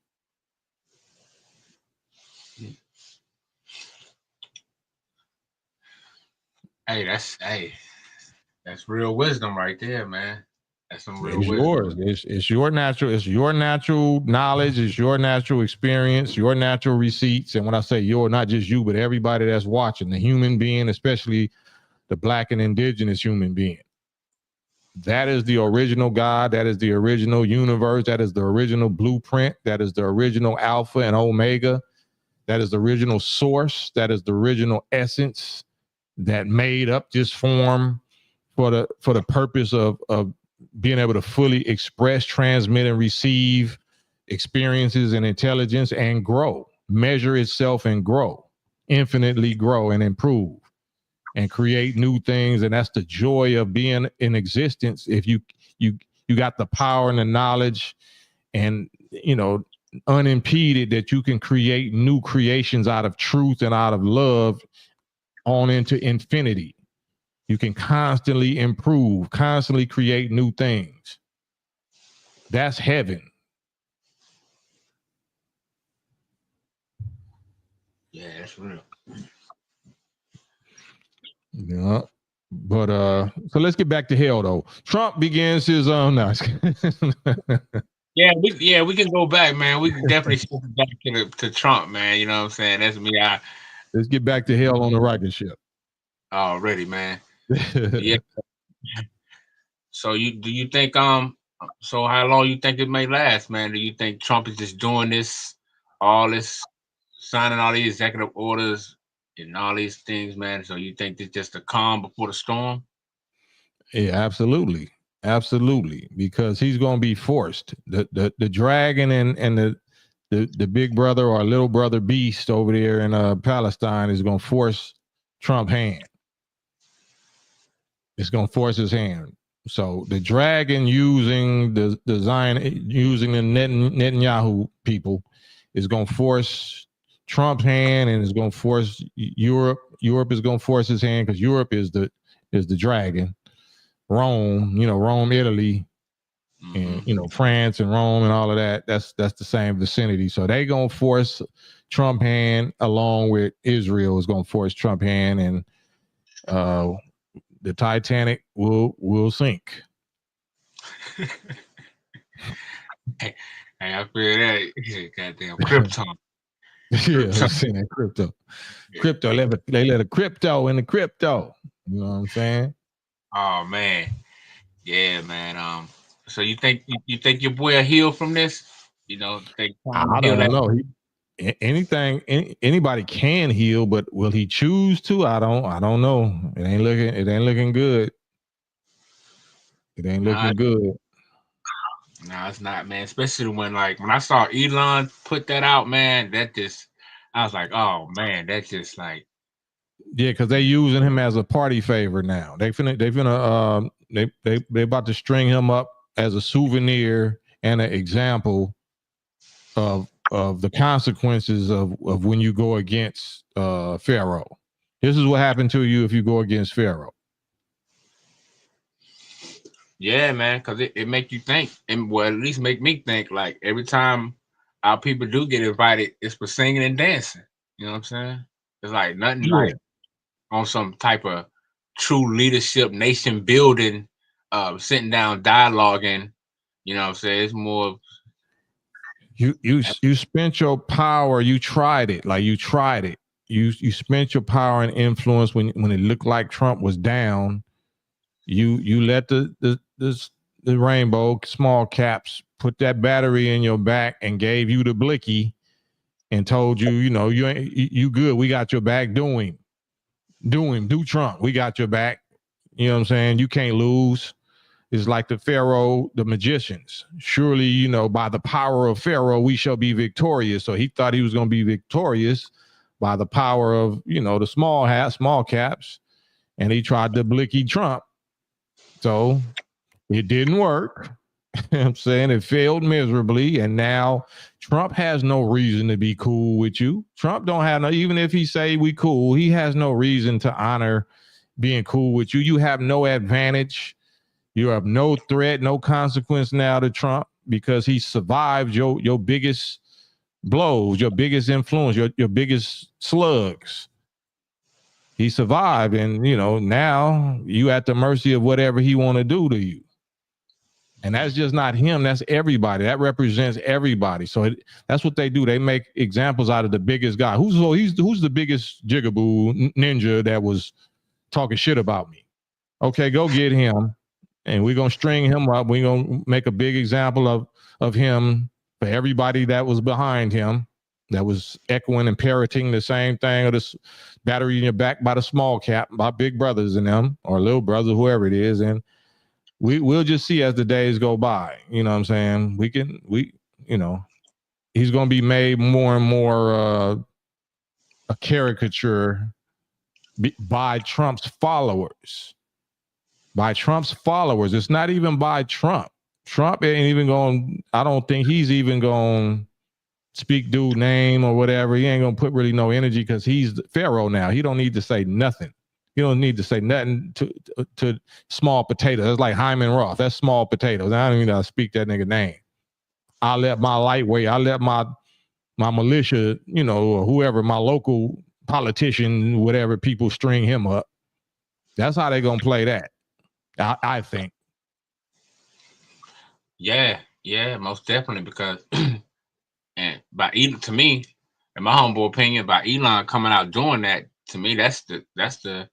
Speaker 6: Hey, that's real wisdom right there, man. That's some real
Speaker 1: It's
Speaker 6: wisdom.
Speaker 1: yours. It's your natural knowledge, it's your natural experience, your natural receipts. And when I say your, not just you, but everybody that's watching, the human being, especially the Black and indigenous human being. That is the original God. That is the original universe. That is the original blueprint. That is the original Alpha and Omega. That is the original source. That is the original essence that made up this form for the purpose of being able to fully express, transmit, and receive experiences and intelligence and grow, measure itself and grow, infinitely grow and improve and create new things. And that's the joy of being in existence. If you got the power and the knowledge and, unimpeded, that you can create new creations out of truth and out of love on into infinity. You can constantly improve, constantly create new things. That's heaven.
Speaker 6: Yeah, that's real.
Speaker 1: Yeah. But so let's get back to hell though. Trump begins his no.
Speaker 6: Yeah, we can go back, man. We can definitely shift back to Trump, man. You know what I'm saying? That's me.
Speaker 1: Let's get back to hell on the rocket ship.
Speaker 6: Already, man. Yeah. So do you think so how long you think it may last, man? Do you think Trump is just doing all this signing all these executive orders and all these things, man? So you think it's just a calm before the storm?
Speaker 1: Yeah, absolutely. Absolutely. Because he's gonna be forced. The dragon and the big brother or little brother beast over there in Palestine is gonna force Trump's hand. It's gonna force his hand. So the dragon using the Netanyahu people is gonna force Trump's hand, and is gonna force Europe. Europe is gonna force his hand because Europe is the dragon. Rome, Rome, Italy, and France and Rome and all of that. That's the same vicinity. So they gonna force Trump hand along with Israel is gonna force Trump hand, and the Titanic will sink.
Speaker 6: Hey, I feel that. Goddamn crypto.
Speaker 1: Yeah, I'm saying that crypto. Crypto, they let a crypto in the crypto. You know what I'm saying?
Speaker 6: Oh man. Yeah, man. So you think your boy will heal from this?
Speaker 1: I don't know. Anybody can heal, but will he choose to? I don't know. It ain't looking good. It ain't looking good.
Speaker 6: No, it's not, man. Especially when I saw Elon put that out, man, I was like, oh man, that's just like,
Speaker 1: yeah, because they using him as a party favor now. They about to string him up as a souvenir and an example of the consequences of when you go against Pharaoh. This is what happened to you if you go against Pharaoh.
Speaker 6: yeah, man, because it make you think, and well, at least make me think. Like every time our people do get invited, it's for singing and dancing. You know what I'm saying? It's like nothing like on some type of true leadership, nation building, sitting down, dialoguing. You know what I'm saying? It's more.
Speaker 1: You spent your power. You tried it. Like you tried it. You spent your power and influence when it looked like Trump was down. You let the rainbow small caps put that battery in your back and gave you the blicky and told you, you good. We got your back. Do Trump. We got your back. You know what I'm saying? You can't lose. It's like the Pharaoh, the magicians. Surely, by the power of Pharaoh, we shall be victorious. So he thought he was going to be victorious by the power of, the small caps. And he tried to blicky Trump. So it didn't work. I'm saying it failed miserably, and now Trump has no reason to be cool with you. Trump don't have no, even if he say we cool, he has no reason to honor being cool with you. You have no advantage. You have no threat, no consequence now to Trump because he survived your biggest blows, your biggest influence, your biggest slugs. He survived, and now you at the mercy of whatever he want to do to you. And that's just not him. That's everybody. That represents everybody. So that's what they do. They make examples out of the biggest guy. Who's the biggest jigaboo ninja that was talking shit about me? Okay, go get him, and we're gonna string him up. We're gonna make a big example of him for everybody that was behind him, that was echoing and parroting the same thing, or this battery in your back by the small cap, by big brothers in them, or little brothers, whoever it is, and we'll just see as the days go by. You know what I'm saying? He's going to be made more and more a caricature by Trump's followers. By Trump's followers. It's not even by Trump. Trump ain't even going, I don't think he's even going to speak dude name or whatever. He ain't going to put really no energy because he's Pharaoh now. He don't need to say nothing. You don't need to say nothing to small potatoes. That's like Hyman Roth. That's small potatoes. I don't even know how to speak that nigga name. I let my lightweight, I let my militia, or whoever, my local politician, whatever, people string him up. That's how they gonna play that. I think.
Speaker 6: Yeah, most definitely, because and to me, in my humble opinion, by Elon coming out doing that, to me, that's the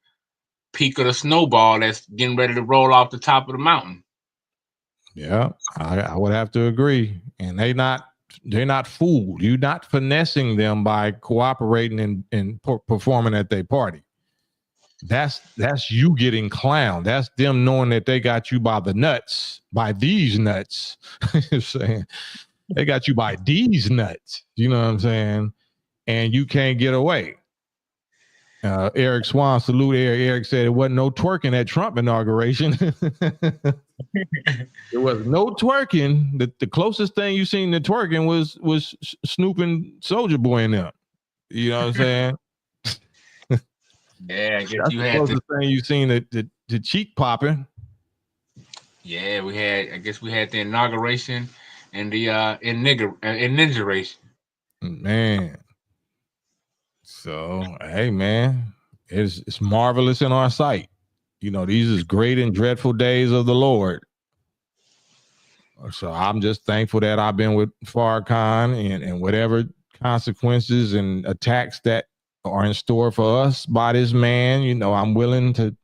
Speaker 6: peak of the snowball that's getting ready to roll off the top of the mountain.
Speaker 1: Yeah, I would have to agree. And they're not fooled. You're not finessing them by cooperating and performing at their party. That's you getting clowned. That's them knowing that they got you by the nuts, by these nuts. Saying they got you by these nuts. You know what I'm saying? And you can't get away. Eric Swan, salute Eric. Eric said it wasn't no twerking at Trump inauguration. There was no twerking. The closest thing you seen to twerking was Snoop and Soulja Boy in them. You know what I'm saying?
Speaker 6: Yeah, I guess
Speaker 1: that's
Speaker 6: you
Speaker 1: the
Speaker 6: had
Speaker 1: closest thing you seen the cheek popping.
Speaker 6: Yeah, I guess we had the inauguration and the inauguration.
Speaker 1: Man. So hey man, it's marvelous in our sight. These is great and dreadful days of the Lord. So I'm just thankful that I've been with Farrakhan and whatever consequences and attacks that are in store for us by this man. I'm willing to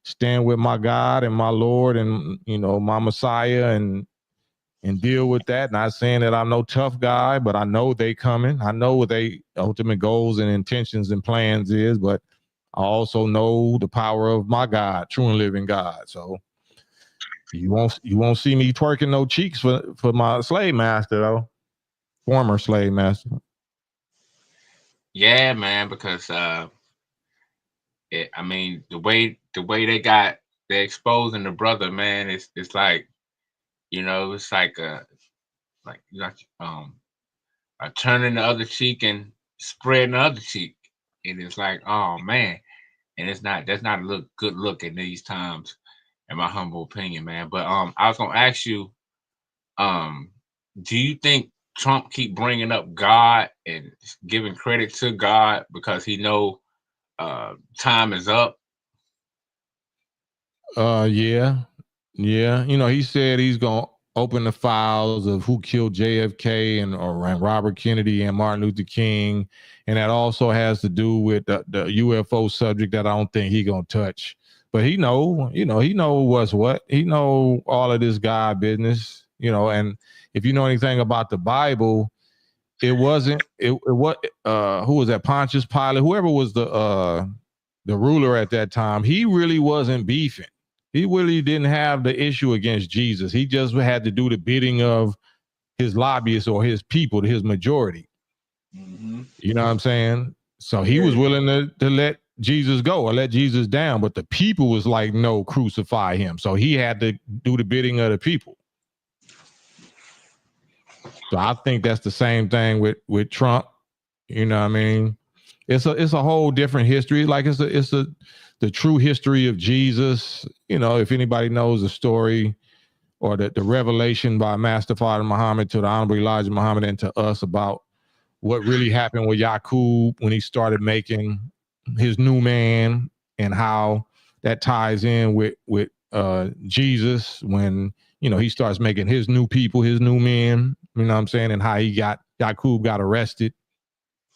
Speaker 1: stand with my God and my Lord and, my Messiah and deal with that. Not saying that I'm no tough guy, but I know they coming. I know what they ultimate goals and intentions and plans is, but I also know the power of my God, true and living God. So you won't see me twerking no cheeks for my slave master though, former slave master.
Speaker 6: Yeah, man, because the way they're exposing the brother, man, it's like, it's like turning the other cheek and spreading the other cheek, and it's like, oh man, and that's not a good look in these times, in my humble opinion, man. But I was gonna ask you, do you think Trump keep bringing up God and giving credit to God because he know time is up?
Speaker 1: Yeah. He said he's gonna open the files of who killed JFK and Robert Kennedy and Martin Luther King, and that also has to do with the UFO subject that I don't think he gonna touch. But he know what's what. He know all of this God business. And if you know anything about the Bible, it wasn't who was that, Pontius Pilate, whoever was the ruler at that time. He really wasn't beefing. He really didn't have the issue against Jesus. He just had to do the bidding of his lobbyists or his people, his majority. Mm-hmm. You know what I'm saying? So he was willing to let Jesus go or let Jesus down, but the people was like, no, crucify him. So he had to do the bidding of the people. So I think that's the same thing with Trump. You know what I mean? It's a whole different history. Like it's the true history of Jesus. You know, if anybody knows the story or the revelation by Master Father Muhammad to the Honorable Elijah Muhammad and to us about what really happened with Yaqub when he started making his new man, and how that ties in with Jesus when, you know, he starts making his new people, his new men, you know what I'm saying, and how Yaqub got arrested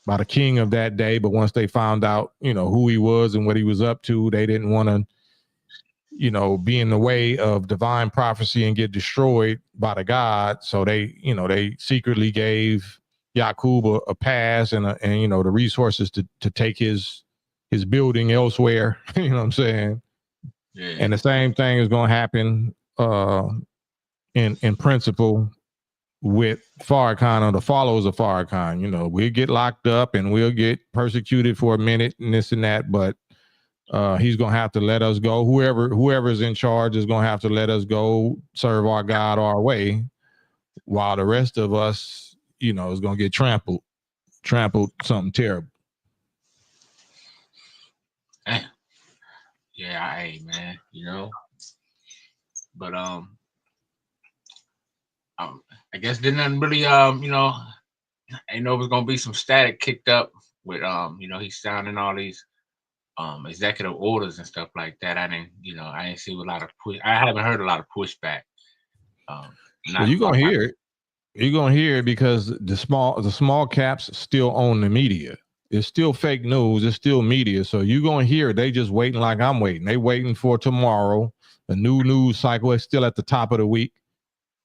Speaker 1: by the king of that day. But once they found out, you know, who he was and what he was up to, they didn't want to, you know, be in the way of divine prophecy and get destroyed by the God. So they, you know, they secretly gave Yaqub a pass and you know, the resources to take his building elsewhere. You know what I'm saying?
Speaker 6: Yeah.
Speaker 1: And the same thing is going to happen in principle with Farrakhan or the followers of Farrakhan. You know, we'll get locked up and we'll get persecuted for a minute and this and that, but he's gonna have to let us go. Whoever's in charge is gonna have to let us go serve our God our way, while the rest of us, you know, is gonna get trampled something terrible.
Speaker 6: Yeah, hey man, you know. But I guess didn't nothing really you know, I know there's gonna be some static kicked up with you know, he's sounding all these executive orders and stuff like that. I didn't see a lot of push. I haven't heard a lot of pushback.
Speaker 1: Well, you're gonna hear it. You're gonna hear it because the small caps still own the media. It's still fake news. It's still media. So you're gonna hear it. They just waiting like I'm waiting. They waiting for tomorrow. A new news cycle is still at the top of the week.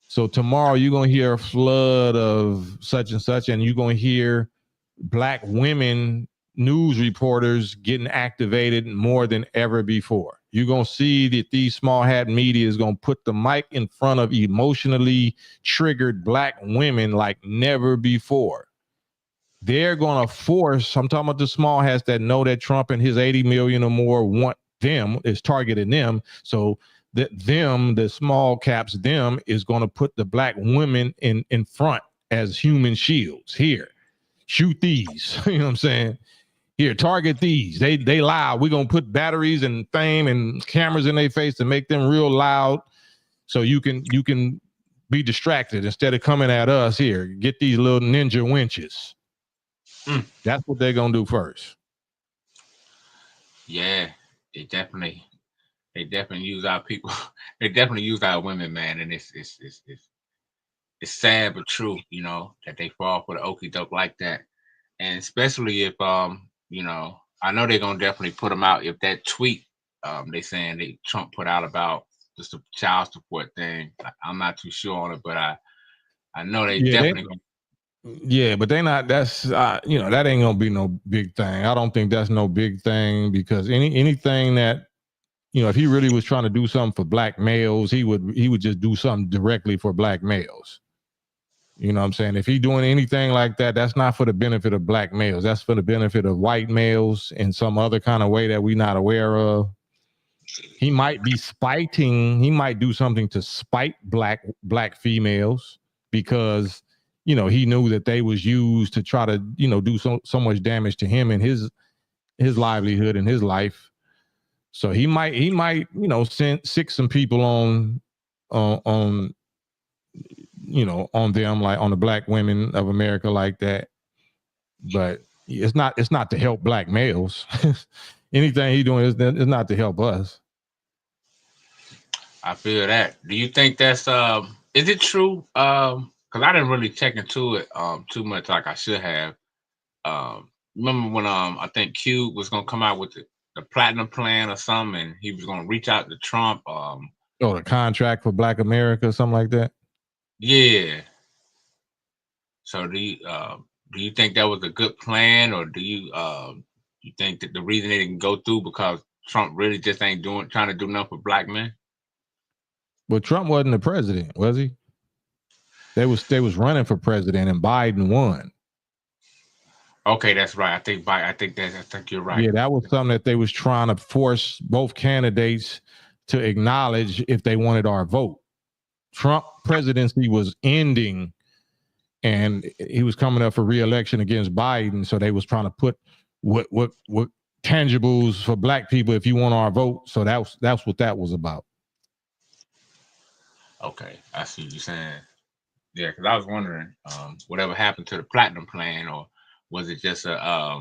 Speaker 1: So tomorrow you're gonna hear a flood of such and such, and you're gonna hear black women news reporters getting activated more than ever before. You're going to see that these small hat media is going to put the mic in front of emotionally triggered black women like never before. They're going to force, I'm talking about the small hats that know that Trump and his 80 million or more want them, is targeting them. So the small caps, them is going to put the black women in front as human shields. Here, shoot these. You know what I'm saying? Here, target these. They loud. We're gonna put batteries and fame and cameras in their face to make them real loud, so you can be distracted instead of coming at us. Here, get these little ninja winches. That's what they're gonna do first.
Speaker 6: Yeah, they definitely use our people. They definitely use our women, man, and it's sad but true, you know, that they fall for the okie doke like that. And especially if you know, I know they're gonna definitely put them out if that tweet they saying Trump put out about just the child support thing. I'm not too sure on it, but I know they definitely gonna.
Speaker 1: Yeah, but they not. That's you know, that ain't gonna be no big thing. I don't think that's no big thing, because anything that, you know, if he really was trying to do something for black males, he would just do something directly for black males. You know what I'm saying? If he's doing anything like that, that's not for the benefit of black males. That's for the benefit of white males in some other kind of way that we're not aware of. He might be spiting. He might do something to spite black females because, you know, he knew that they was used to try to, you know, do so much damage to him and his livelihood and his life. So he might, you know, sick some people on you know, on them, like on the black women of America like that. But it's not to help black males. Anything he doing is not to help us.
Speaker 6: I feel that. Do you think that's is it true? Because I didn't really check into it too much like I should have. Remember when I think Cube was gonna come out with the platinum plan or something, and he was gonna reach out to Trump.
Speaker 1: The contract for Black America or something like that.
Speaker 6: Yeah. So do you think that was a good plan, or do you think that the reason they didn't go through because Trump really just ain't trying to do nothing for black men?
Speaker 1: Well, Trump wasn't the president, was he? They was running for president, and Biden won.
Speaker 6: Okay, that's right. I think you're right.
Speaker 1: Yeah, that was something that they was trying to force both candidates to acknowledge if they wanted our vote. Trump presidency was ending, and he was coming up for re-election against Biden. So they was trying to put what tangibles for black people if you want our vote. So that's what that was about.
Speaker 6: Okay, I see what you're saying. Yeah, because I was wondering, whatever happened to the platinum plan, or was it just a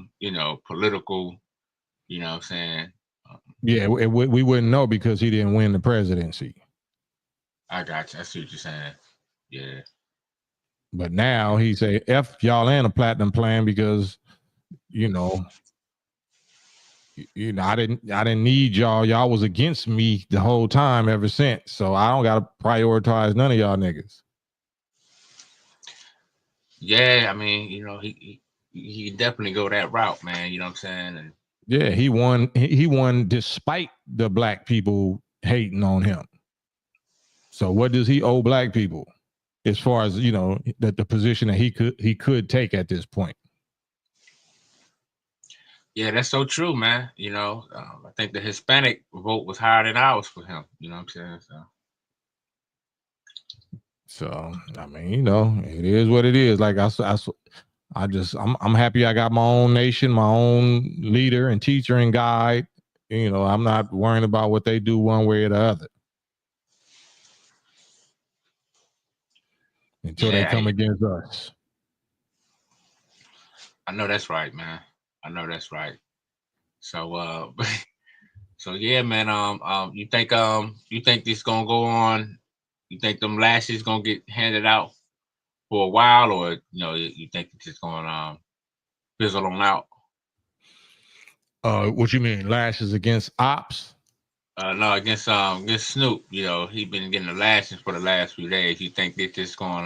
Speaker 6: political, you know what I'm saying?
Speaker 1: Yeah, we wouldn't know because he didn't win the presidency.
Speaker 6: I got you. I see what you're saying. Yeah.
Speaker 1: But now he say F y'all and a platinum plan because I didn't need y'all. Y'all was against me the whole time ever since. So I don't gotta prioritize none of y'all niggas.
Speaker 6: Yeah, I mean, he definitely go that route, man. You know what I'm saying? And
Speaker 1: Yeah, he won. He won despite the black people hating on him. So what does he owe black people, as far as the position that he could take at this point?
Speaker 6: yeah, that's so true, man. I think the Hispanic vote was higher than ours for him. You know what I'm saying?
Speaker 1: So I mean, it is what it is. Like I'm happy I got my own nation, my own leader and teacher and guide. I'm not worrying about what they do one way or the other until they come against us.
Speaker 6: I know that's right, man. I know that's right. So so yeah, man. You think this gonna go on? You think them lashes gonna get handed out for a while, or you think it's just gonna fizzle on out?
Speaker 1: What you mean, lashes against ops?
Speaker 6: No, against Snoop. He been getting the lashes for the last few days. You think that this going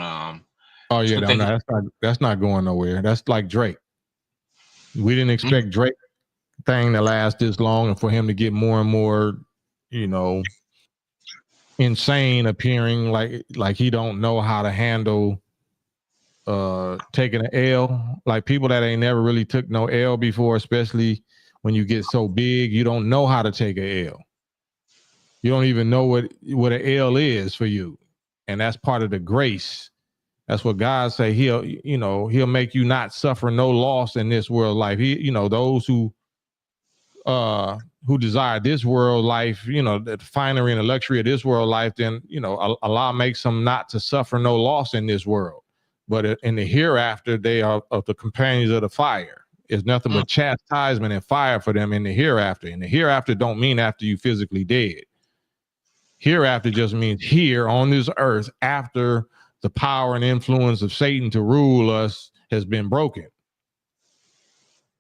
Speaker 1: Oh yeah, no, that's not going nowhere. That's like Drake. We didn't expect Drake thing to last this long, and for him to get more and more, insane appearing, like he don't know how to handle taking an L. Like people that ain't never really took no L before, especially when you get so big, you don't know how to take a L. You don't even know what an L is for you, and that's part of the grace. That's what God say. He'll make you not suffer no loss in this world life. Those who desire this world life, the finery and the luxury of this world life, then Allah makes them not to suffer no loss in this world. But in the hereafter, they are of the companions of the fire. It's nothing but chastisement and fire for them in the hereafter. And the hereafter don't mean after you physically dead. Hereafter just means here on this earth after the power and influence of Satan to rule us has been broken.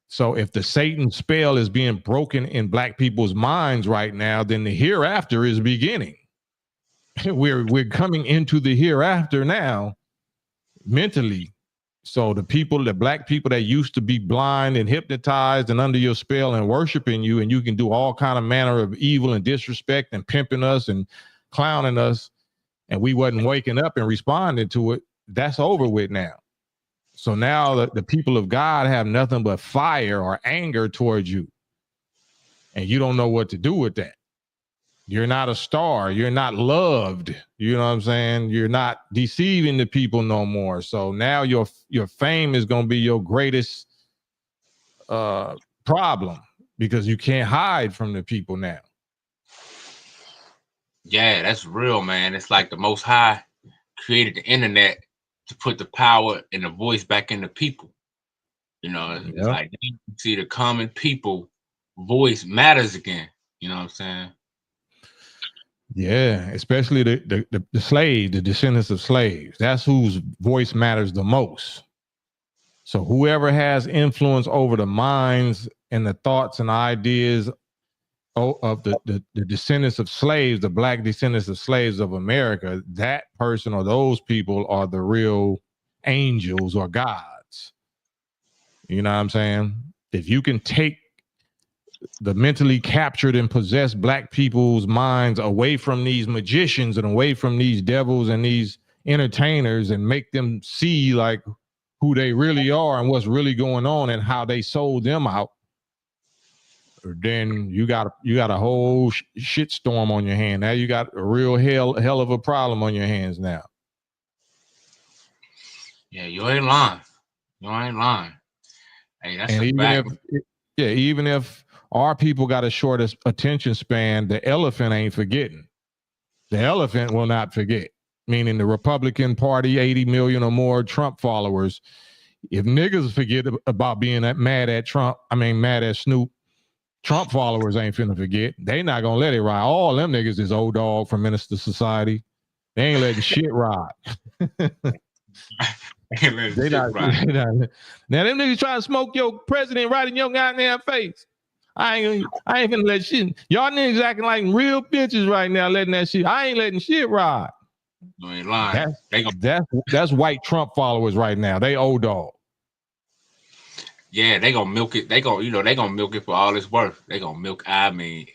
Speaker 1: So if the Satan spell is being broken in black people's minds right now, then the hereafter is beginning. We're coming into the hereafter now mentally. So the black people that used to be blind and hypnotized and under your spell and worshiping you, and you can do all kind of manner of evil and disrespect and pimping us and clowning us, and we wasn't waking up and responding to it, that's over with now. So now the people of God have nothing but fire or anger towards you. And you don't know what to do with that. You're not a star. You're not loved. You know what I'm saying? You're not deceiving the people no more. So now your fame is going to be your greatest problem because you can't hide from the people now.
Speaker 6: Yeah, that's real, man. It's like the Most High created the internet to put the power and the voice back in the people. It's like you see the common people voice matters again. You know what I'm saying?
Speaker 1: Yeah, especially the slaves, the descendants of slaves. That's whose voice matters the most. So whoever has influence over the minds and the thoughts and ideas of the descendants of slaves, the black descendants of slaves of America, that person or those people are the real angels or gods. You know what I'm saying? If you can take the mentally captured and possessed black people's minds away from these magicians and away from these devils and these entertainers and make them see like who they really are and what's really going on and how they sold them out, then you got a whole shitstorm on your hand. Now you got a real hell of a problem on your hands now.
Speaker 6: Yeah, you ain't lying. You ain't lying. Hey, that's
Speaker 1: and
Speaker 6: a fact.
Speaker 1: Even if our people got a short attention span, the elephant ain't forgetting. The elephant will not forget. Meaning the Republican Party, 80 million or more Trump followers. If niggas forget about being mad at Trump, mad at Snoop, Trump followers ain't finna forget. They not gonna let it ride. All them niggas is old dog from Minister Society. They ain't letting shit ride. They not. Now them niggas trying to smoke your president right in your goddamn face. I ain't finna let shit. Y'all niggas acting like real bitches right now, letting that shit. I ain't letting shit ride.
Speaker 6: You ain't lying.
Speaker 1: That's white Trump followers right now. They old dog.
Speaker 6: Yeah, they gonna milk it. They gonna milk it for all it's worth. They gonna milk.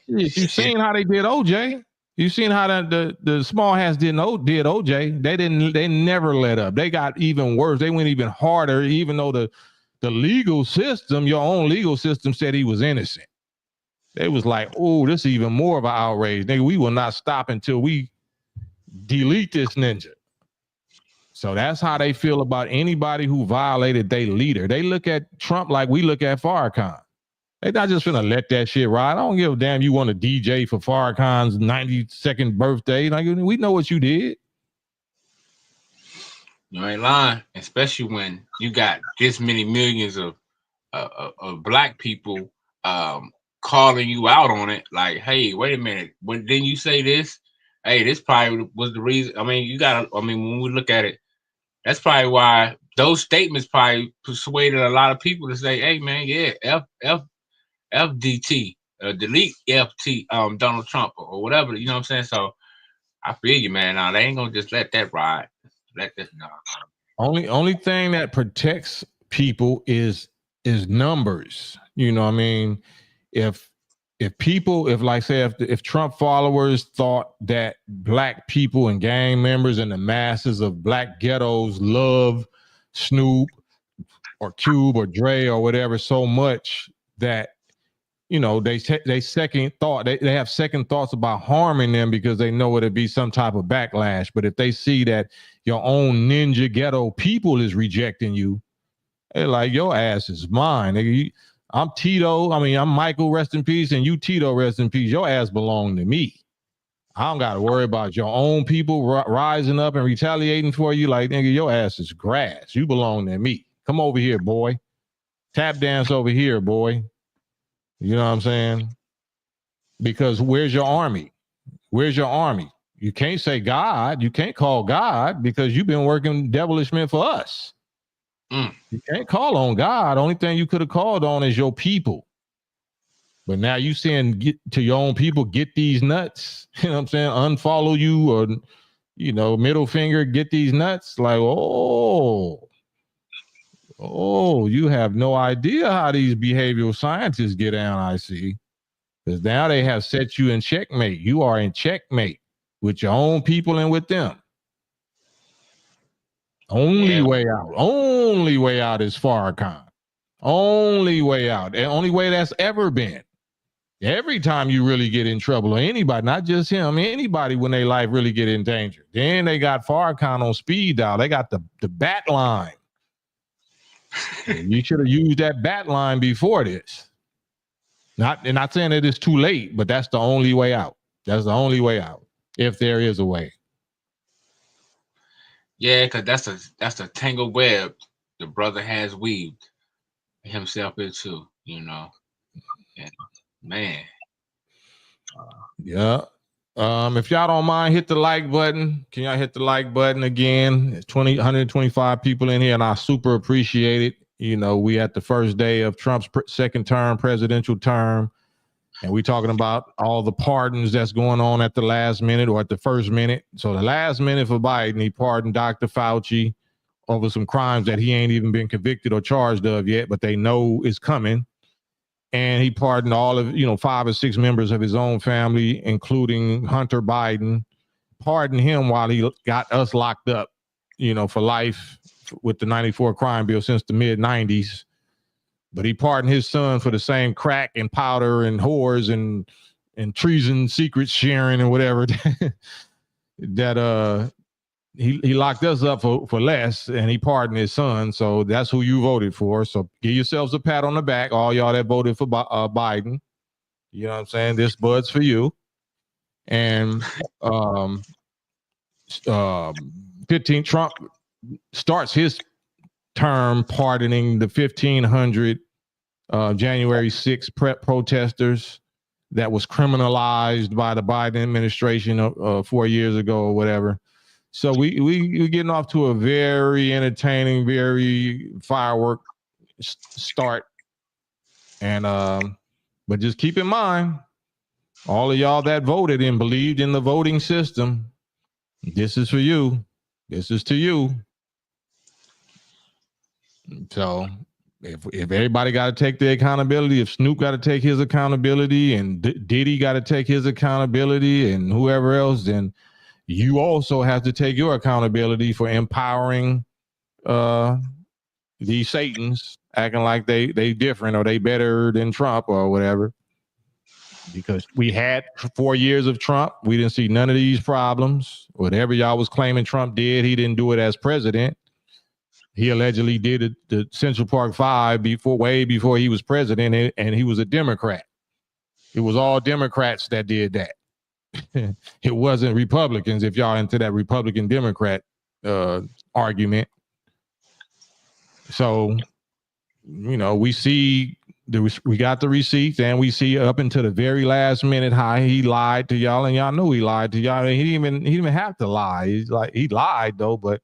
Speaker 1: You seen how they did OJ? You seen how the small hats did OJ? They never let up. They got even worse. They went even harder, even though the legal system, your own legal system, said he was innocent. They was like, oh, this is even more of an outrage. Nigga, we will not stop until we delete this ninja. So that's how they feel about anybody who violated their leader. They look at Trump like we look at Farrakhan. They not just finna let that shit ride. I don't give a damn you want to DJ for Farrakhan's 92nd birthday. Like, we know what you did.
Speaker 6: You ain't lying, especially when you got this many millions of black people calling you out on it. Like, hey, wait a minute, didn't you say this? Hey, this probably was the reason. When we look at it, that's probably why those statements probably persuaded a lot of people to say, hey, man, yeah, FDT, delete FT, Donald Trump or whatever, you know what I'm saying? So I feel you, man. Now they ain't gonna just let that ride.
Speaker 1: Only thing that protects people is numbers. You know what I mean? If Trump followers thought that black people and gang members and the masses of black ghettos love Snoop or Cube or Dre or whatever so much that, you know, they have second thoughts about harming them because they know it'd be some type of backlash. But if they see that your own ninja ghetto people is rejecting you, they're like, your ass is mine. I'm Tito. I'm Michael, rest in peace, and you Tito, rest in peace. Your ass belong to me. I don't got to worry about your own people rising up and retaliating for you. Like, nigga, your ass is grass. You belong to me. Come over here, boy. Tap dance over here, boy. You know what I'm saying? Because where's your army? Where's your army? You can't say God. You can't call God because you've been working devilishment for us. You can't call on God. Only thing you could have called on is your people. But now you saying get to your own people, get these nuts. You know what I'm saying? Unfollow you or, you know, middle finger, get these nuts. Like, oh, you have no idea how these behavioral scientists get down, I see. Because now they have set you in checkmate. You are in checkmate with your own people and with them. Only way out is Farrakhan. Only way out. The only way that's ever been. Every time you really get in trouble, or anybody, not just him, anybody when their life really get in danger. Then they got Farrakhan on speed dial. They got the bat line. You should have used that bat line before this. Not saying that it's too late, but that's the only way out. That's the only way out, if there is a way.
Speaker 6: Yeah, because that's a tangled web the brother has weaved himself into, you know. And man.
Speaker 1: Yeah. If y'all don't mind, hit the like button. Can y'all hit the like button again? It's 125 people in here, and I super appreciate it. You know, we at the first day of Trump's second term, presidential term, and we talking about all the pardons that's going on at the last minute or at the first minute. So the last minute for Biden, he pardoned Dr. Fauci over some crimes that he ain't even been convicted or charged of yet, but they know is coming. And he pardoned all of, 5 or 6 members of his own family, including Hunter Biden. Pardoned him while he got us locked up, for life with the 94 crime bill since the mid 90s. But he pardoned his son for the same crack and powder and whores and treason, secret sharing and whatever that he locked us up for less, and he pardoned his son. So that's who you voted for. So give yourselves a pat on the back, all y'all that voted for Biden. You know what I'm saying? This bud's for you. And 15 Trump starts his term pardoning the 1,500 January 6th protesters that was criminalized by the Biden administration 4 years ago or whatever. So we're getting off to a very entertaining, very firework start. And but just keep in mind, all of y'all that voted and believed in the voting system, this is for you. This is to you. So if everybody got to take their accountability, if Snoop got to take his accountability and Diddy got to take his accountability and whoever else, then you also have to take your accountability for empowering these Satans acting like they different or they better than Trump or whatever. Because we had 4 years of Trump. We didn't see none of these problems. Whatever y'all was claiming Trump did, he didn't do it as president. He allegedly did it, the Central Park 5 way before he was president, and he was a Democrat. It was all Democrats that did that. It wasn't Republicans, if y'all into that Republican-Democrat argument. So, you know, we got the receipts, and we see up until the very last minute how he lied to y'all, and y'all knew he lied to y'all. He didn't even have to lie. He lied though, but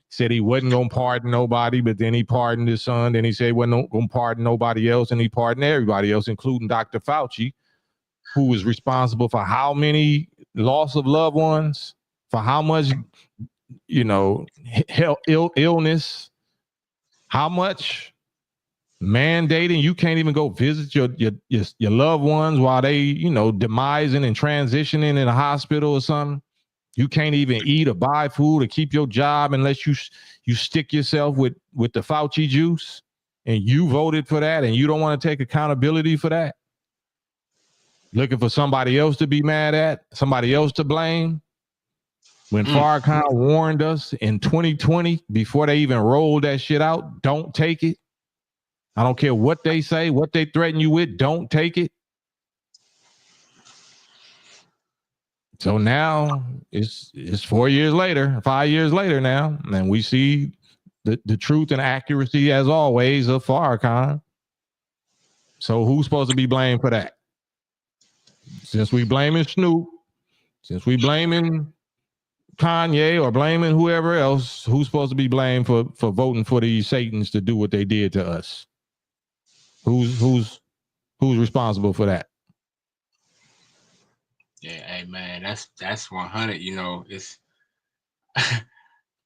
Speaker 1: said he wasn't gonna pardon nobody, but then he pardoned his son. Then he said he wasn't gonna pardon nobody else, and he pardoned everybody else, including Dr. Fauci, who was responsible for how many loss of loved ones, for how much, you know, illness, how much mandating you can't even go visit your loved ones while they, you know, demising and transitioning in a hospital or something. You can't even eat or buy food or keep your job unless you stick yourself with the Fauci juice, and you voted for that, and you don't want to take accountability for that. Looking for somebody else to be mad at, somebody else to blame. When Farrakhan warned us in 2020, before they even rolled that shit out, don't take it. I don't care what they say, what they threaten you with, don't take it. So now it's 4 years later, 5 years later now, and we see the truth and accuracy, as always, of Farrakhan. So who's supposed to be blamed for that? Since we blaming Snoop, since we blaming Kanye or blaming whoever else, who's supposed to be blamed for voting for these Satans to do what they did to us? Who's responsible for that?
Speaker 6: Yeah, hey man, that's 100. You know, it's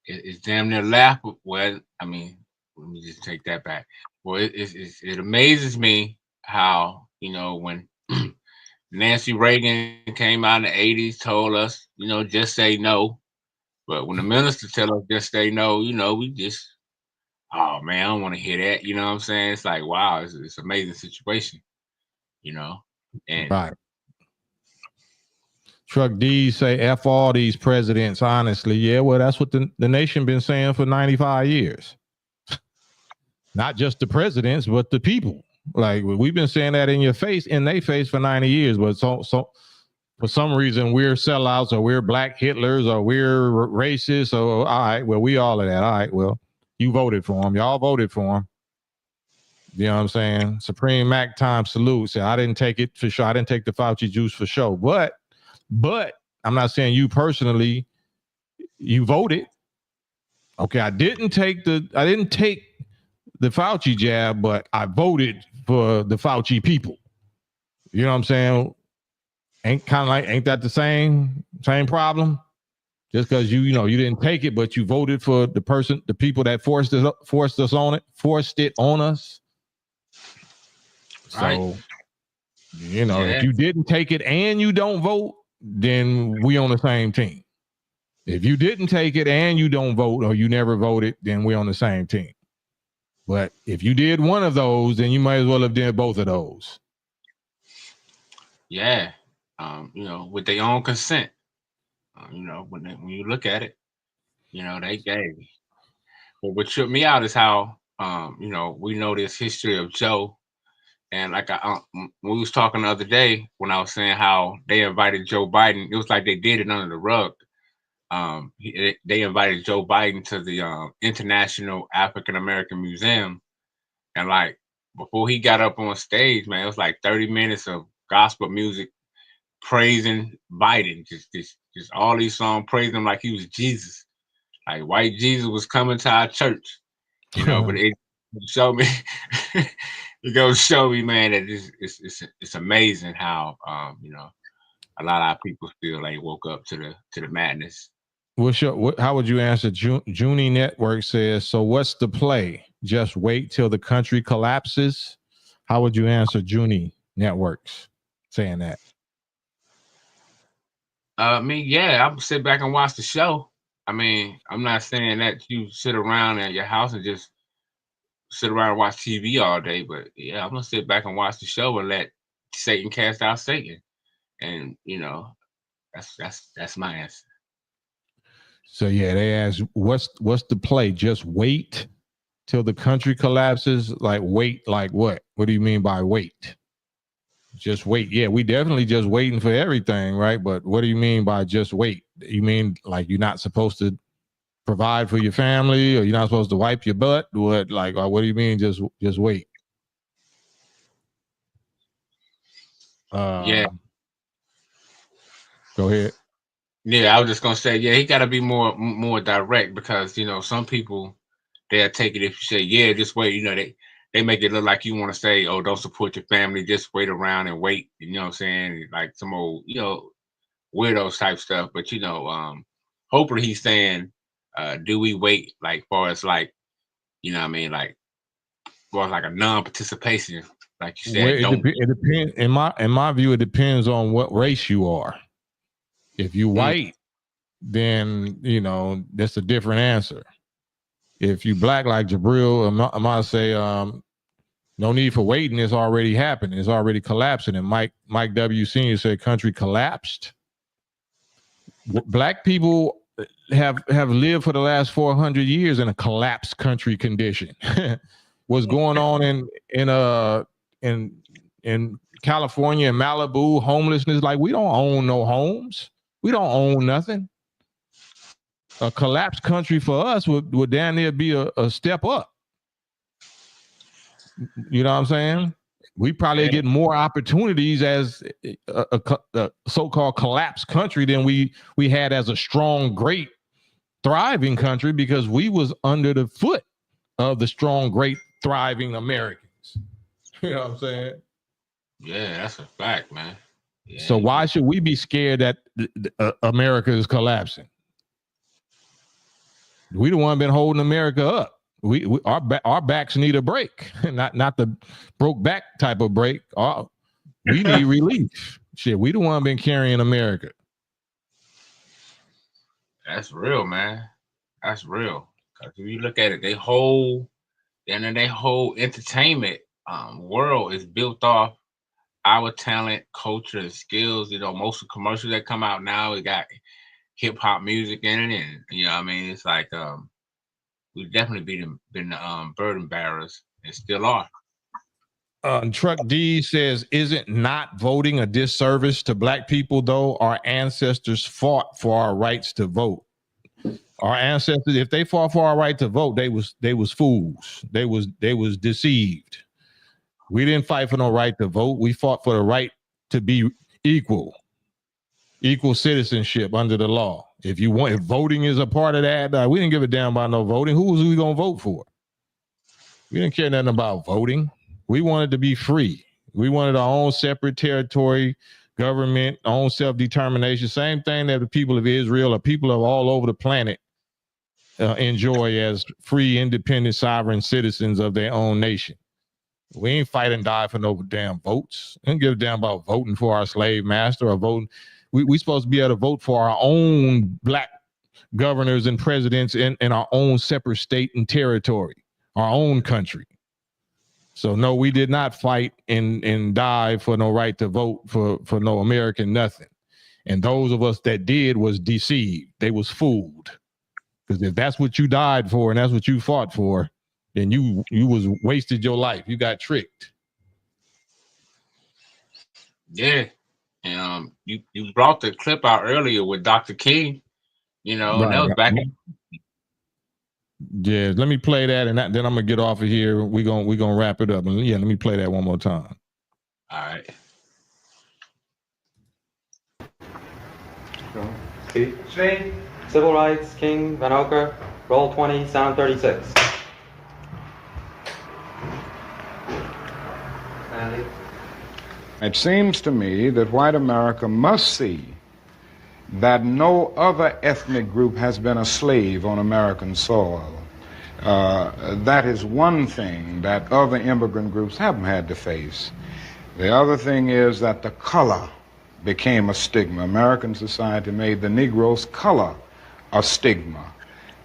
Speaker 6: it's damn near laughable. Well, I mean, let me just take that back. Well, it amazes me how, you know, when Nancy Reagan came out in the 80s, told us, you know, just say no. But when the minister tell us just say no, you know, we just, oh man, I don't want to hear that. You know what I'm saying? It's like, wow, it's an amazing situation, you know. And
Speaker 1: right. Truck D say F all these presidents, honestly. Yeah, well, that's what the nation been saying for 95 years. Not just the presidents, but the people. Like, we've been saying that in their face for 90 years. But so for some reason, we're sellouts, or we're black Hitlers, or we're racist. Or all right, well, we all of that. All right, well, you voted for him. Y'all voted for him. You know what I'm saying? Supreme Mac time salute. Say, I didn't take it for sure. I didn't take the Fauci juice for sure. But I'm not saying you personally, you voted. Okay, I didn't take the Fauci jab, but I voted for the Fauci people. You know what I'm saying? Ain't that the same problem? Just because you didn't take it, but you voted for the people that forced it on us.
Speaker 6: right.
Speaker 1: So, if you didn't take it and you don't vote, then we on the same team. If you didn't take it and you don't vote or you never voted, then we're on the same team. But if you did one of those, then you might as well have did both of those.
Speaker 6: Yeah, with their own consent. When you look at it, they gave. But what tripped me out is how, we know this history of Joe. And like we was talking the other day when I was saying how they invited Joe Biden, it was like they did it under the rug. They invited Joe Biden to the International African American Museum, and like before he got up on stage, man, it was like 30 minutes of gospel music praising Biden, just all these songs praising him like he was Jesus, like white Jesus was coming to our church, But it showed me, it goes show me, man, that it's amazing how a lot of our people still ain't woke up to the madness.
Speaker 1: How would you answer? Junie Network says, so what's the play? Just wait till the country collapses? How would you answer Junie Networks saying that?
Speaker 6: Yeah, I'm sit back and watch the show. I mean, I'm not saying that you sit around at your house and just sit around and watch TV all day, but yeah, I'm gonna sit back and watch the show and let Satan cast out Satan. And that's my answer.
Speaker 1: So yeah, they asked, what's the play? Just wait till the country collapses? Like wait, like what? What do you mean by wait? Just wait. Yeah, we definitely just waiting for everything, right? But what do you mean by just wait? You mean like you're not supposed to provide for your family, or you're not supposed to wipe your butt? What do you mean just wait?
Speaker 6: Yeah.
Speaker 1: Go ahead.
Speaker 6: Yeah, I was just gonna say, yeah, he gotta be more direct, because some people, they'll take it if you say, yeah, just wait, they make it look like you want to say, oh, don't support your family, just wait around and wait, you know what I'm saying? Like some old, weirdos type stuff. But hopefully he's saying, do we wait, like far as like, you know what I mean, like far as like a non-participation, like you said.
Speaker 1: It depends. In my view, it depends on what race you are. If you white, then that's a different answer. If you black like Jabril, I might say no need for waiting. It's already happened. It's already collapsing. And Mike W. Sr. said country collapsed. Black people have lived for the last 400 years in a collapsed country condition. What's going on in California and Malibu, homelessness, like we don't own no homes. We don't own nothing. A collapsed country for us would down there be a step up. You know what I'm saying? We probably get more opportunities as a so-called collapsed country than we had as a strong, great, thriving country, because we was under the foot of the strong, great, thriving Americans. You know what I'm saying?
Speaker 6: Yeah, that's a fact, man. Yeah,
Speaker 1: so why should we be scared that America is collapsing? We the one been holding America up. Our backs need a break, not the broke back type of break. We need relief. Shit, we the one been carrying America.
Speaker 6: That's real, man. That's real. Because if you look at it, their whole entertainment world is built off our talent, culture, and skills. Most of the commercials that come out now, we got hip hop music in it, and I mean, it's like we've definitely been the burden bearers, and still are.
Speaker 1: Truck D says, isn't not voting a disservice to black people, though? Our ancestors fought for our rights to vote. Our ancestors, if they fought for our right to vote, they was fools. They was deceived. We didn't fight for no right to vote. We fought for the right to be equal citizenship under the law. If voting is a part of that, we didn't give a damn about no voting. Who was we gonna vote for? We didn't care nothing about voting. We wanted to be free. We wanted our own separate territory, government, our own self-determination. Same thing that the people of Israel or people of all over the planet enjoy as free, independent, sovereign citizens of their own nation. We ain't fight and die for no damn votes. We don't give a damn about voting for our slave master or voting. We supposed to be able to vote for our own black governors and presidents in our own separate state and territory, our own country. So no, we did not fight and die for no right to vote for no American nothing. And those of us that did was deceived. They was fooled. Because if that's what you died for and that's what you fought for, then you was wasted your life. You got tricked.
Speaker 6: Yeah. And you brought the clip out earlier with Dr. King, you know, and that was back in.
Speaker 1: Yeah, let me play that, and then I'm gonna get off of here. We're gonna wrap it up. And yeah, let me play that one more time.
Speaker 6: All right.
Speaker 3: Speak. Civil Rights, King, Van Oker, roll 20, sound 36. Andy.
Speaker 2: It seems to me that white America must see that no other ethnic group has been a slave on American soil. That is one thing that other immigrant groups haven't had to face. The other thing is that the color became a stigma. American society made the Negro's color a stigma,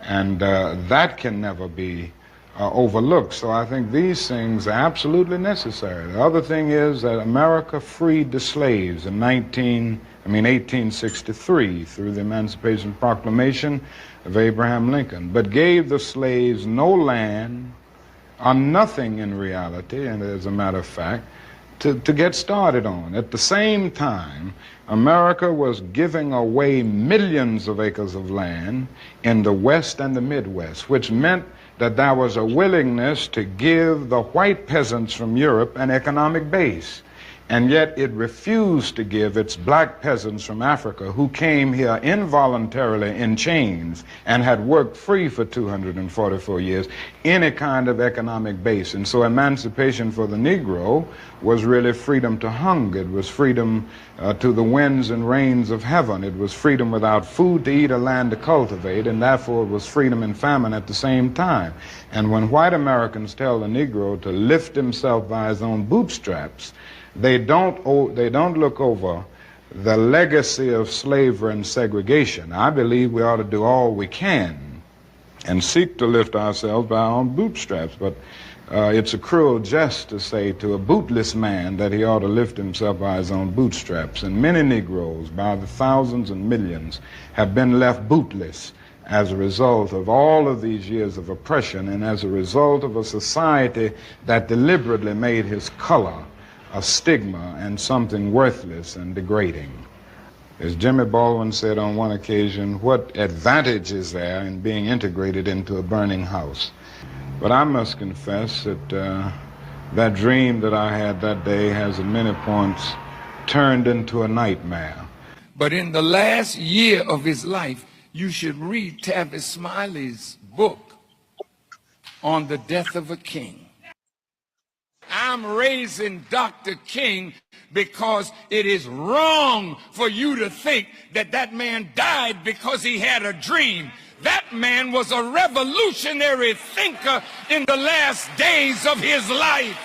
Speaker 2: and that can never be overlooked. So I think these things are absolutely necessary. The other thing is that America freed the slaves in 1863 through the Emancipation Proclamation of Abraham Lincoln, but gave the slaves no land or nothing in reality, and as a matter of fact, to get started on. At the same time, America was giving away millions of acres of land in the West and the Midwest, which meant that there was a willingness to give the white peasants from Europe an economic base. And yet it refused to give its black peasants from Africa, who came here involuntarily in chains and had worked free for 244 years, any kind of economic base. And so emancipation for the Negro was really freedom to hunger. It was freedom to the winds and rains of heaven. It was freedom without food to eat or land to cultivate, and therefore it was freedom and famine at the same time. And when white Americans tell the Negro to lift himself by his own bootstraps, they don't look over the legacy of slavery and segregation. I believe we ought to do all we can and seek to lift ourselves by our own bootstraps, but it's a cruel jest to say to a bootless man that he ought to lift himself by his own bootstraps. And many Negroes, by the thousands and millions, have been left bootless as a result of all of these years of oppression and as a result of a society that deliberately made his color a stigma and something worthless and degrading. As Jimmy Baldwin said on one occasion, what advantage is there in being integrated into a burning house? But I must confess that that dream that I had that day has at many points turned into a nightmare.
Speaker 4: But in the last year of his life, you should read Tavis Smiley's book on the death of a king. I'm raising Dr. King because it is wrong for you to think that that man died because he had a dream. That man was a revolutionary thinker in the last days of his life.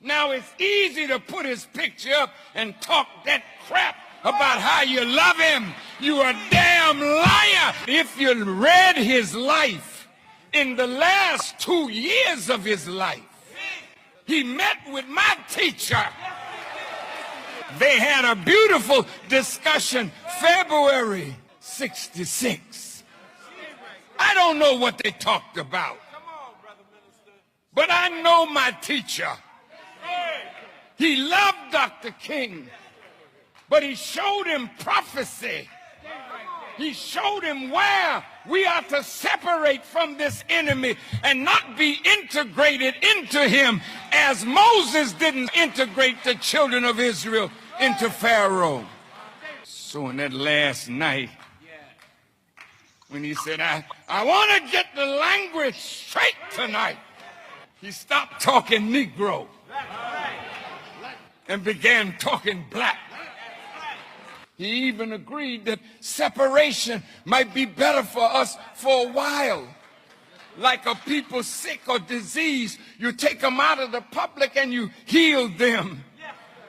Speaker 4: Now, it's easy to put his picture up and talk that crap about how you love him. You a damn liar. If you read his life in the last 2 years of his life, he met with my teacher. They had a beautiful discussion, February 66. I don't know what they talked about, but I know my teacher. He loved Dr. King, but he showed him prophecy. He showed him where we are to separate from this enemy and not be integrated into him as Moses didn't integrate the children of Israel into Pharaoh. So in that last night, when he said, I want to get the language straight tonight, he stopped talking Negro and began talking black. He even agreed that separation might be better for us for a while. Like a people sick or diseased, you take them out of the public and you heal them.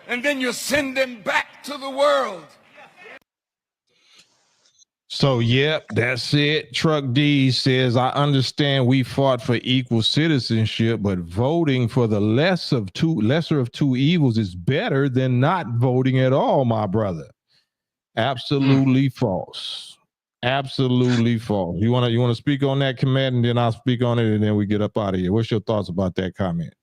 Speaker 4: And then you send them back to the world.
Speaker 1: So, yep, that's it. Truck D says, I understand we fought for equal citizenship, but voting for the lesser of two evils is better than not voting at all, my brother. Absolutely false. Absolutely false. You want to speak on that comment, and then I'll speak on it, and then we get up out of here. What's your thoughts about that comment?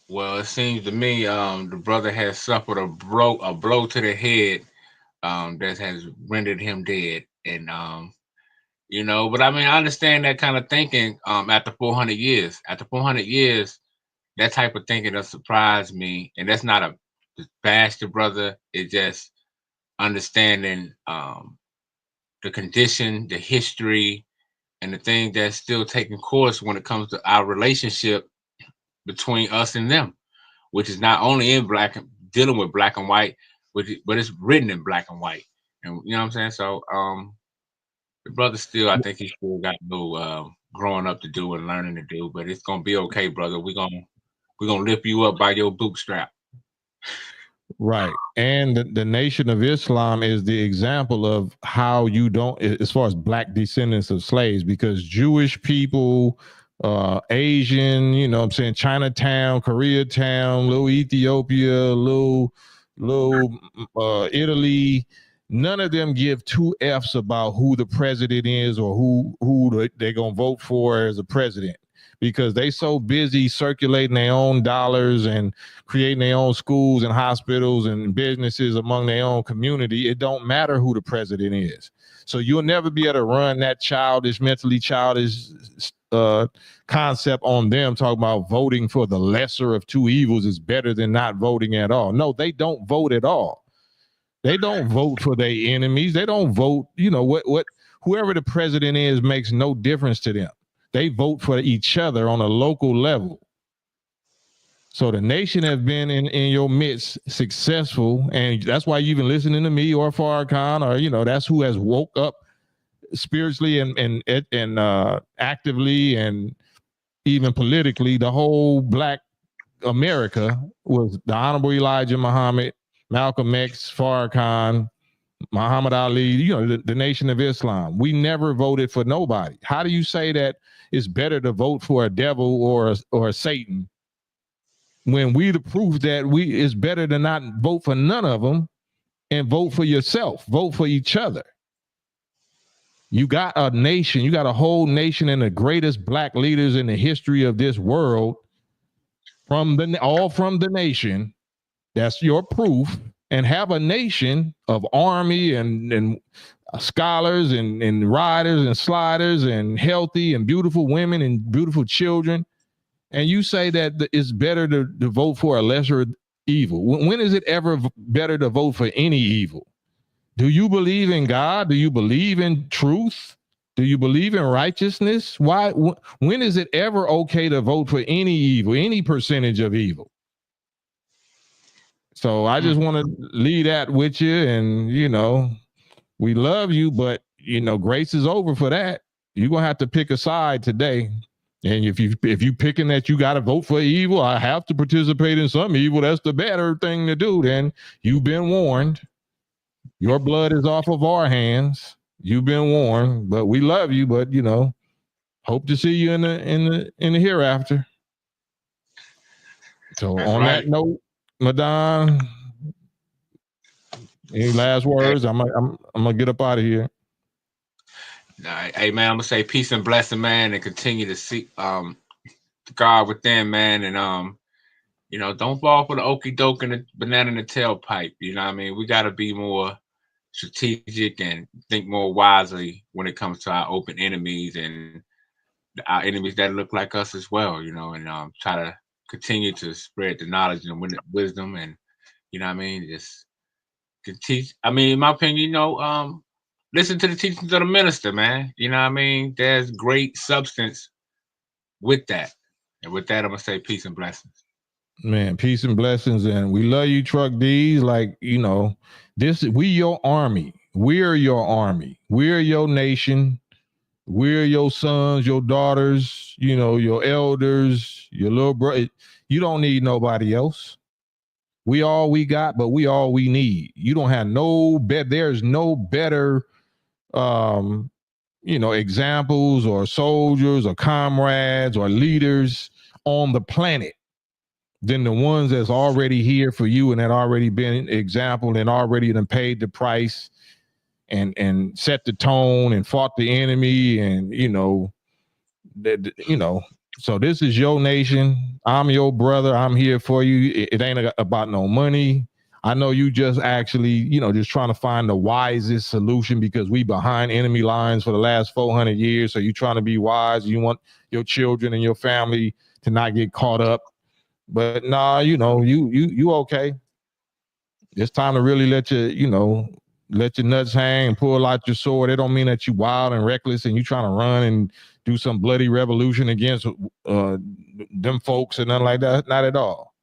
Speaker 6: Well, it seems to me the brother has suffered a blow to the head that has rendered him dead. And but I mean, I understand that kind of thinking after 400 years. After 400 years, that type of thinking does surprise me. And that's not a bash the brother. It's just understanding the condition, the history, and the thing that's still taking course when it comes to our relationship between us and them, which is not only in dealing with black and white, but it's written in black and white. And you know what I'm saying? So the brother still, I think he still got no growing up to do and learning to do, but it's gonna be okay, brother. We're gonna lift you up by your bootstrap.
Speaker 1: Right. And the Nation of Islam is the example of how you don't, as far as black descendants of slaves, because Jewish people, Asian, you know what I'm saying, Chinatown, Koreatown, little Ethiopia, little Italy, none of them give two F's about who the president is or who they're going to vote for as a president, because they so busy circulating their own dollars and creating their own schools and hospitals and businesses among their own community. It don't matter who the president is. So you'll never be able to run that mentally childish concept on them, talking about voting for the lesser of two evils is better than not voting at all. No, they don't vote at all. They don't vote for their enemies. They don't vote, what whoever the president is makes no difference to them. They vote for each other on a local level. So the nation has been in your midst successful, and that's why you've been listening to me or Farrakhan, or that's who has woke up spiritually and actively and even politically. The whole black America was the Honorable Elijah Muhammad, Malcolm X, Farrakhan, Muhammad Ali, the Nation of Islam. We never voted for nobody. How do you say that it's better to vote for a devil or a Satan when we the proof that it's better to not vote for none of them and vote for yourself, vote for each other? You got a nation, you got a whole nation and the greatest black leaders in the history of this world from the nation. That's your proof. And have a nation of army and scholars and riders and sliders and healthy and beautiful women and beautiful children. And you say that it's better to vote for a lesser evil. When is it ever better to vote for any evil? Do you believe in God? Do you believe in truth? Do you believe in righteousness? When is it ever okay to vote for any evil, any percentage of evil? So I just want to leave that with you, and we love you, but grace is over for that. You're gonna have to pick a side today. And if you picking that you got to vote for evil, I have to participate in some evil, that's the better thing to do, then you've been warned. Your blood is off of our hands. You've been warned, but we love you, but hope to see you in the hereafter. So that's on that note, Madon, any last words? I'm gonna get up out of here.
Speaker 6: Hey man, I'm gonna say peace and blessing, man, and continue to seek God within, man, and don't fall for the okie doke and the banana in the tailpipe. You know what I mean? We gotta be more strategic and think more wisely when it comes to our open enemies and our enemies that look like us as well. And try to continue to spread the knowledge and wisdom, and just to teach. I mean, in my opinion, listen to the teachings of the minister, man. You know what I mean? There's great substance with that. And with that, I'm gonna say peace and blessings.
Speaker 1: Man, peace and blessings, and we love you, Truck D's. We your army. We're your army. We're your nation. We're your sons, your daughters, your elders, your little brother. You don't need nobody else. We all we got, but we all we need. You don't have no bet. There's no better examples or soldiers or comrades or leaders on the planet than the ones that's already here for you and that already been exampled and already done paid the price and set the tone and fought the enemy and so this is your nation. I'm your brother. I'm here for you. It ain't about no money. I know you just actually, just trying to find the wisest solution because we behind enemy lines for the last 400 years. So you trying to be wise. You want your children and your family to not get caught up. But nah, you okay. It's time to really let your nuts hang and pull out your sword. It don't mean that you wild and reckless and you trying to run and do some bloody revolution against them folks and nothing like that. Not at all.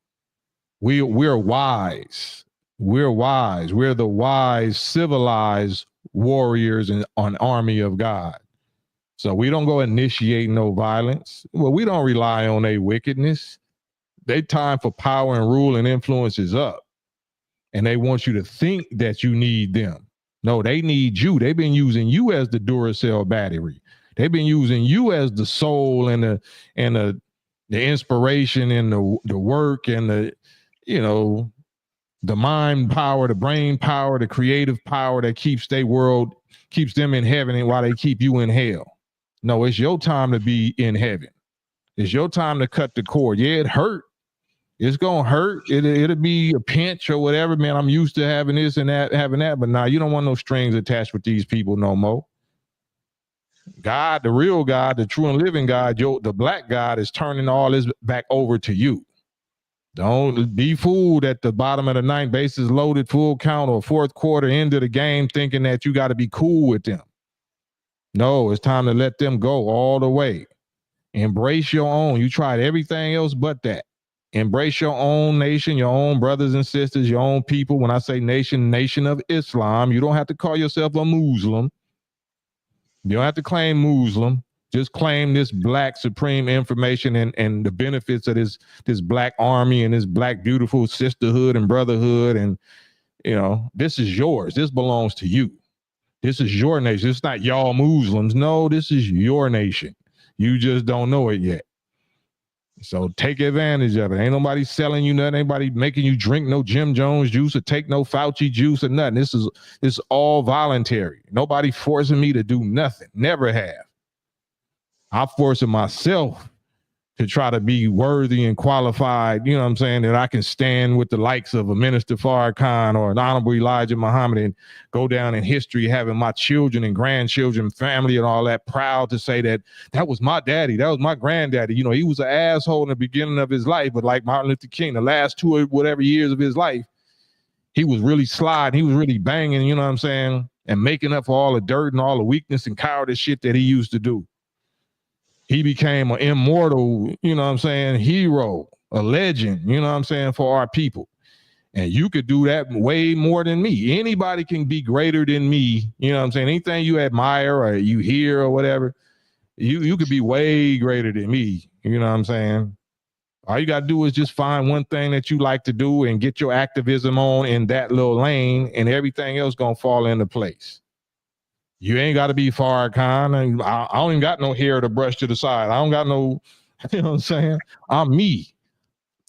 Speaker 1: We're wise. We're wise. We're the wise, civilized warriors and an army of God. So we don't go initiate no violence. Well, we don't rely on their wickedness. Their time for power and rule and influence is up. And they want you to think that you need them. No, they need you. They've been using you as the Duracell battery. They've been using you as the soul and the inspiration and the work and the mind power, the brain power, the creative power that keeps them in heaven and while they keep you in hell. No, it's your time to be in heaven. It's your time to cut the cord. Yeah, it hurt. It's gonna hurt. It'll be a pinch or whatever, man. I'm used to having this and that, having that, but now you don't want no strings attached with these people no more. God, the real God, the true and living God, the black God is turning all this back over to you. Don't be fooled at the bottom of the ninth, bases loaded, full count, or fourth quarter end of the game, thinking that you got to be cool with them. No, it's time to let them go all the way. Embrace your own. You tried everything else but that. Embrace your own nation, your own brothers and sisters, your own people. When I say nation, nation of Islam, you don't have to call yourself a Muslim. You don't have to claim Muslim. Just claim this black supreme information and the benefits of this black army and this black beautiful sisterhood and brotherhood. And, this is yours. This belongs to you. This is your nation. It's not y'all Muslims. No, this is your nation. You just don't know it yet. So take advantage of it. Ain't nobody selling you nothing. Ain't nobody making you drink no Jim Jones juice or take no Fauci juice or nothing. This is all voluntary. Nobody forcing me to do nothing. Never have. I'm forcing myself to try to be worthy and qualified, that I can stand with the likes of a Minister Farrakhan or an Honorable Elijah Muhammad and go down in history having my children and grandchildren, family and all that proud to say that was my daddy, that was my granddaddy. He was an asshole in the beginning of his life, but like Martin Luther King, the last 2 or whatever years of his life, he was really sliding, he was really banging, and making up for all the dirt and all the weakness and cowardice shit that he used to do. He became an immortal, hero, a legend, for our people. And you could do that way more than me. Anybody can be greater than me, anything you admire or you hear or whatever, you could be way greater than me, All you got to do is just find one thing that you like to do and get your activism on in that little lane and everything else going to fall into place. You ain't got to be Farrakhan. I don't even got no hair to brush to the side. I don't got no, I'm me.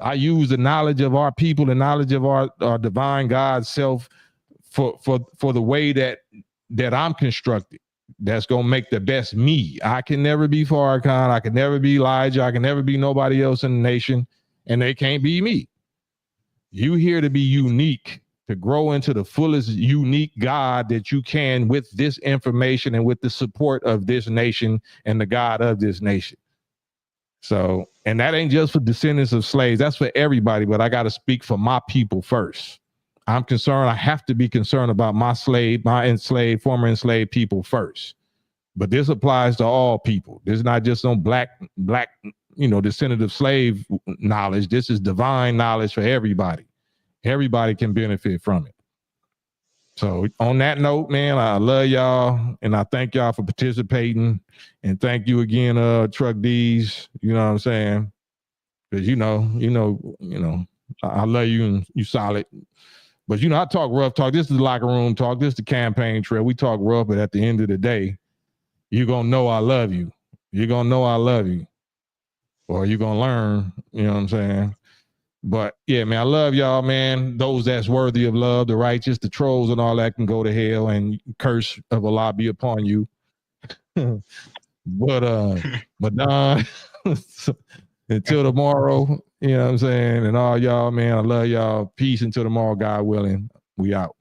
Speaker 1: I use the knowledge of our people, the knowledge of our divine God self for the way that I'm constructed. That's going to make the best me. I can never be Farrakhan. I can never be Elijah. I can never be nobody else in the nation, and they can't be me. You here to be unique, to grow into the fullest unique God that you can with this information and with the support of this nation and the God of this nation. So, and that ain't just for descendants of slaves. That's for everybody, but I got to speak for my people first. I'm concerned. I have to be concerned about my former enslaved people first. But this applies to all people. This is not just some black, descendant of slave knowledge. This is divine knowledge for everybody. Everybody can benefit from it. So on that note, man, I love y'all and I thank y'all for participating. And thank you again, Truck D's. You know what I'm saying? Because I love you and you solid. But I talk rough talk. This is locker room talk. This is the campaign trail. We talk rough, but at the end of the day, you're gonna know I love you. You're gonna know I love you. Or you're gonna learn, you know what I'm saying? But yeah, man, I love y'all, man. Those that's worthy of love, the righteous, the trolls, and all that can go to hell, and curse of Allah be upon you. but Don, until tomorrow, you know what I'm saying? And all y'all, man, I love y'all. Peace until tomorrow, God willing. We out.